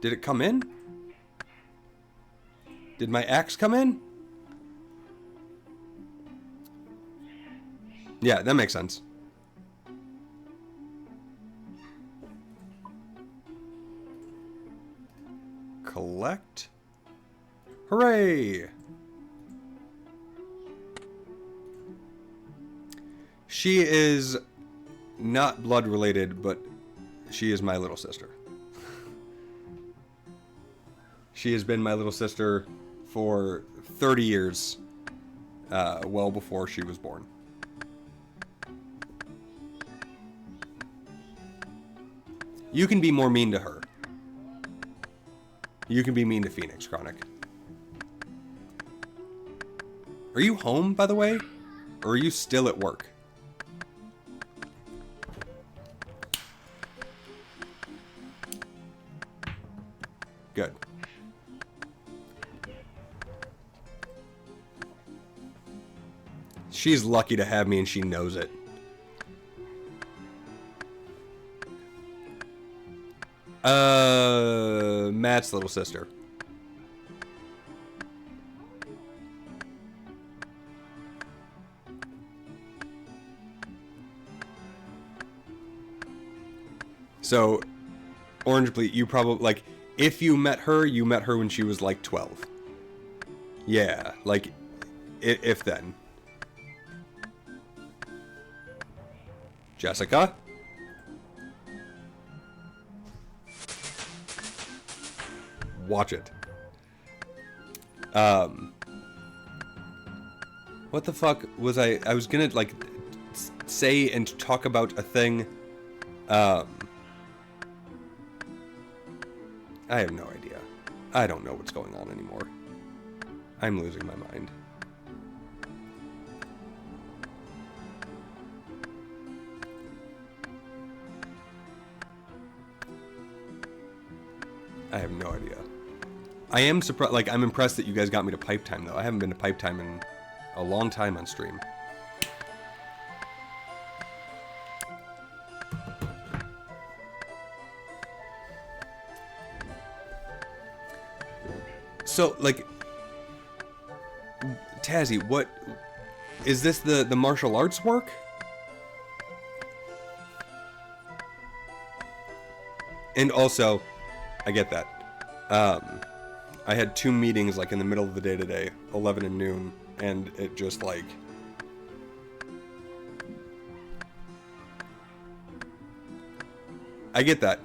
Did it come in? Did my axe come in? Yeah, that makes sense. Collect. Hooray! She is not blood related, but she is my little sister. She has been my little sister for 30 years, well before she was born. You can be more mean to her. You can be mean to Phoenix, Chronic. Are you home, by the way? Or are you still at work? Good. She's lucky to have me and she knows it. Matt's little sister. So, Orange Bleat, you probably, like, if you met her when she was like 12. Yeah, like, if then. Jessica? Watch it. What the fuck was I was gonna, like, say and talk about a thing. I have no idea. I don't know what's going on anymore. I'm losing my mind. I have no idea. I am surprised, like, I'm impressed that you guys got me to pipe time, though. I haven't been to pipe time in a long time on stream. So, like, Tazzy, what is this, the martial arts work? And also, I get that. I had 2 meetings, like, in the middle of the day today, 11 and noon, and it just, like... I get that.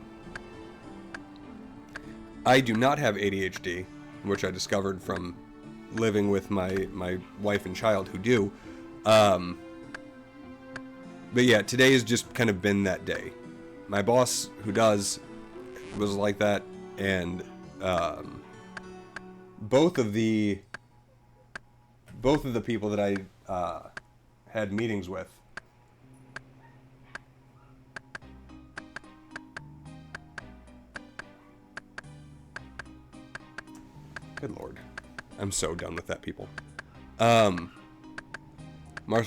I do not have ADHD, which I discovered from living with my wife and child who do. But yeah, today has just kind of been that day. My boss, who does, was like that, and both of the people that I had meetings with, good lord, I'm so done with that, people. Martial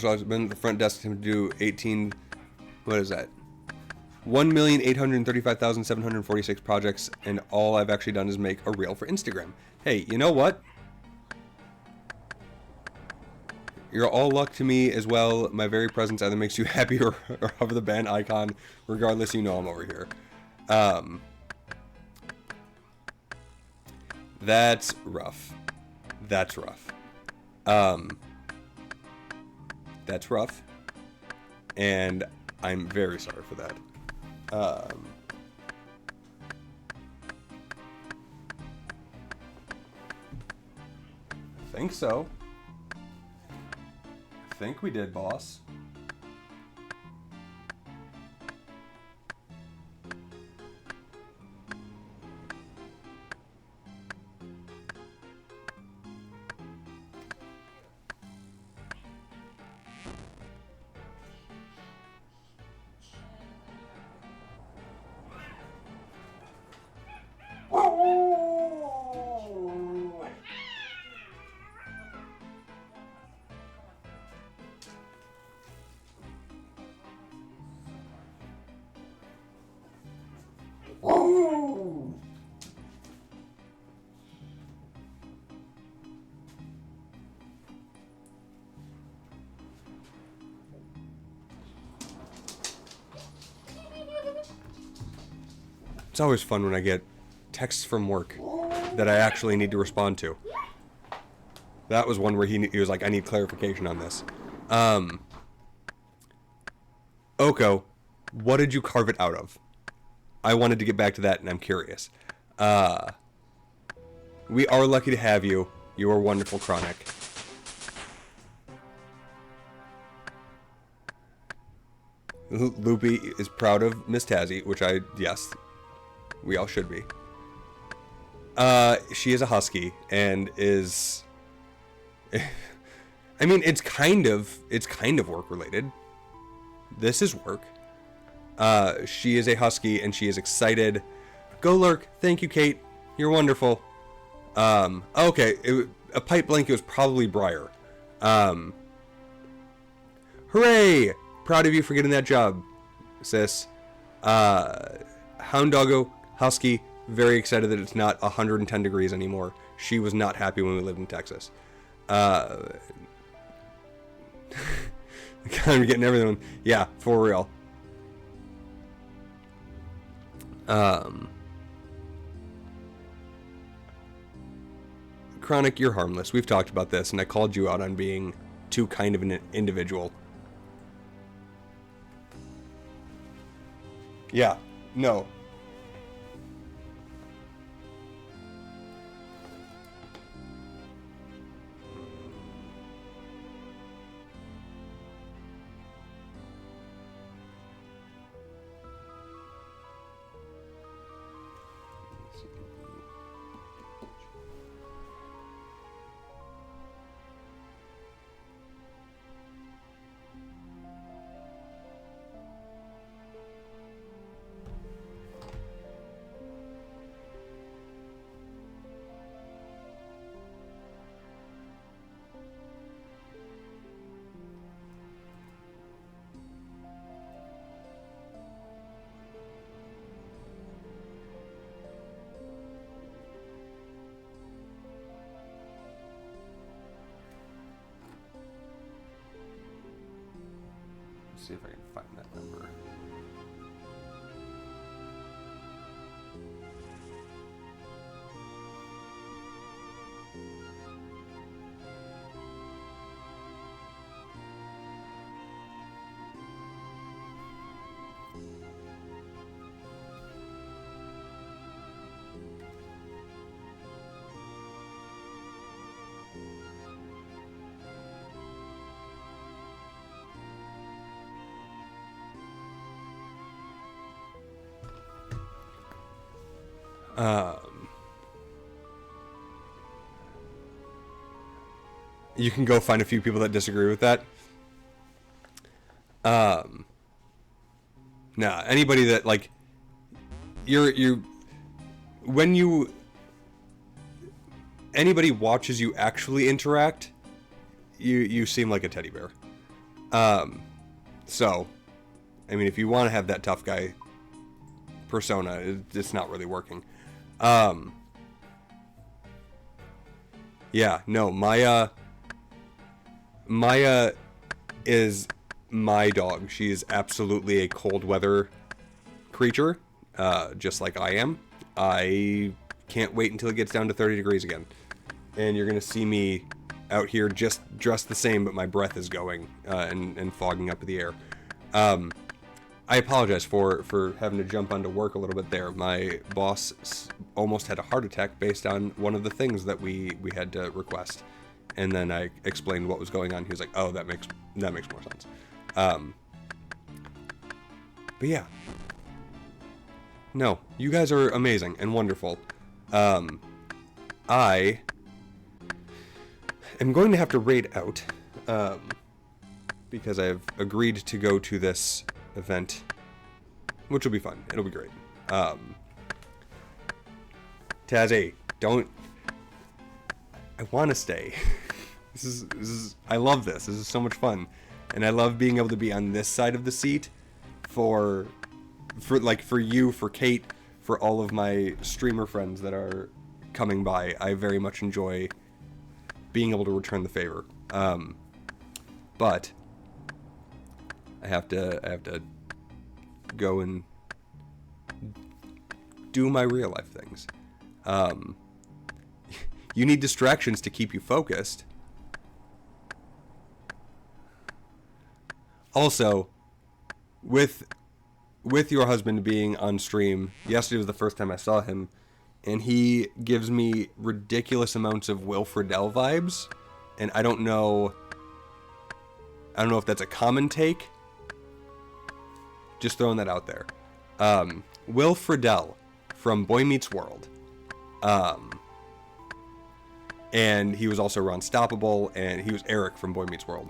arts have been at the front desk to do 18, what is that? 1,835,746 projects, and all I've actually done is make a reel for Instagram. Hey, you know what? You're all luck to me as well. My very presence either makes you happy or hover the band icon. Regardless, you know I'm over here. That's rough. That's rough. That's rough. And I'm very sorry for that. I think so. I think we did, boss. It's always fun when I get texts from work that I actually need to respond to. That was one where he was like, I need clarification on this. Oko, what did you carve it out of? I wanted to get back to that, and I'm curious. We are lucky to have you. You are wonderful, Chronic. Loopy is proud of Miss Tazzy, which yes, we all should be. She is a husky, and is... I mean, it's kind of work related. This is work. She is a husky, and she is excited. Go lurk. Thank you, Kate. You're wonderful. Okay. A pipe blanket was probably Briar. Hooray! Proud of you for getting that job, sis. Hound Doggo, husky, very excited that it's not 110 degrees anymore. She was not happy when we lived in Texas. Kind of getting everything. Yeah, for real. Chronic, you're harmless. We've talked about this, and I called you out on being too kind of an individual. Yeah, no. See if I can find that number. You can go find a few people that disagree with that. Nah, anybody that like when anybody watches you actually interact, you seem like a teddy bear. So, I mean, if you want to have that tough guy persona, it's not really working. Yeah, no, Maya is my dog. She is absolutely a cold weather creature, just like I am. I can't wait until it gets down to 30 degrees again. And you're going to see me out here just dressed the same, but my breath is going and fogging up the air. I apologize for having to jump onto work a little bit there. My boss almost had a heart attack based on one of the things that we had to request. And then I explained what was going on. He was like, "Oh, that makes more sense." But yeah. No, you guys are amazing and wonderful. I am going to have to raid out because I've agreed to go to this event, which will be fun. It'll be great. Tazzy, don't. I want to stay. This is. I love this. This is so much fun, and I love being able to be on this side of the seat for you, for Kate, for all of my streamer friends that are coming by. I very much enjoy being able to return the favor. But I have to go and do my real life things. You need distractions to keep you focused. Also, with your husband being on stream, yesterday was the first time I saw him, and he gives me ridiculous amounts of Will Friedle vibes, and I don't know if that's a common take. Just throwing that out there. Will Friedle from Boy Meets World. And he was also Unstoppable, and he was Eric from Boy Meets World.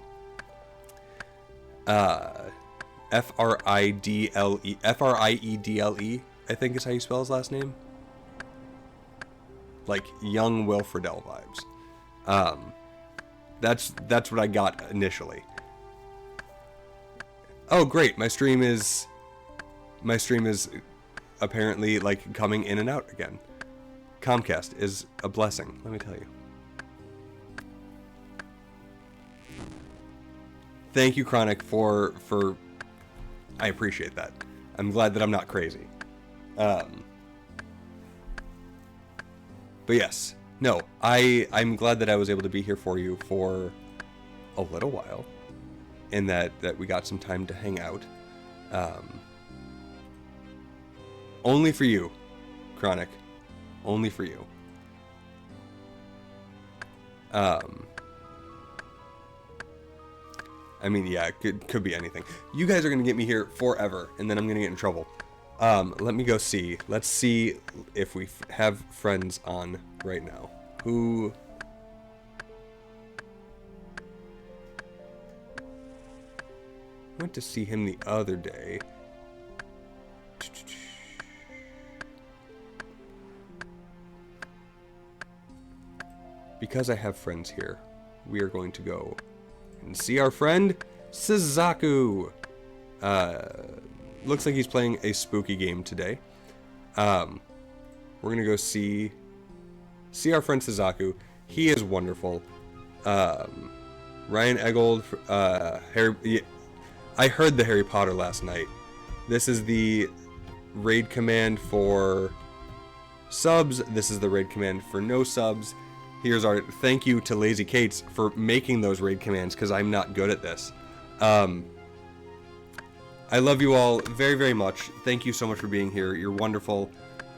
F-R-I-E-D-L-E, I think is how you spell his last name. Like young Will Friedle vibes. That's what I got initially. Oh great, my stream is apparently like coming in and out again. Comcast is a blessing, let me tell you. Thank you, Chronic, for I appreciate that. I'm glad that I'm not crazy. But yes, no, I'm glad that I was able to be here for you for a little while, and that we got some time to hang out. Only for you, Chronic. Only for you. I mean, yeah, it could be anything. You guys are going to get me here forever, and then I'm going to get in trouble. Let me go see. Let's see if we have friends on right now. Who... I went to see him the other day. Because I have friends here, we are going to go and see our friend Suzaku. Looks like he's playing a spooky game today. We're gonna go see our friend Suzaku. He is wonderful. Ryan Eggold. I heard the Harry Potter last night. This is the raid command for subs. This is the raid command for no subs. Here's our thank you to Lazy Kates for making those raid commands, because I'm not good at this. I love you all very, very much. Thank you so much for being here. You're wonderful.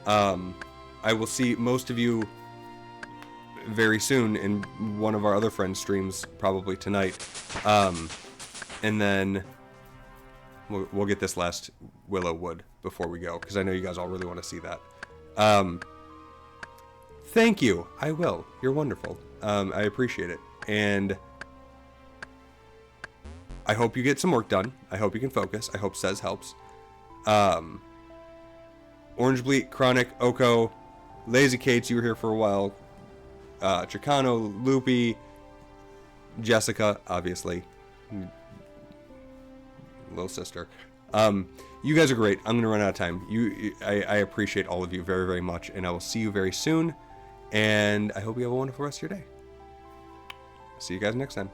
I will see most of you very soon in one of our other friends' streams, probably tonight. And then we'll get this last Willow Wood before we go, because I know you guys all really want to see that. Thank you. I will. You're wonderful. I appreciate it. And I hope you get some work done. I hope you can focus. I hope Says helps. Orange Bleak, Chronic, Oko, Lazy Kates, you were here for a while. Chicano, Loopy, Jessica, obviously. Little sister. You guys are great. I'm going to run out of time. I appreciate all of you very, very much. And I will see you very soon. And I hope you have a wonderful rest of your day. See you guys next time.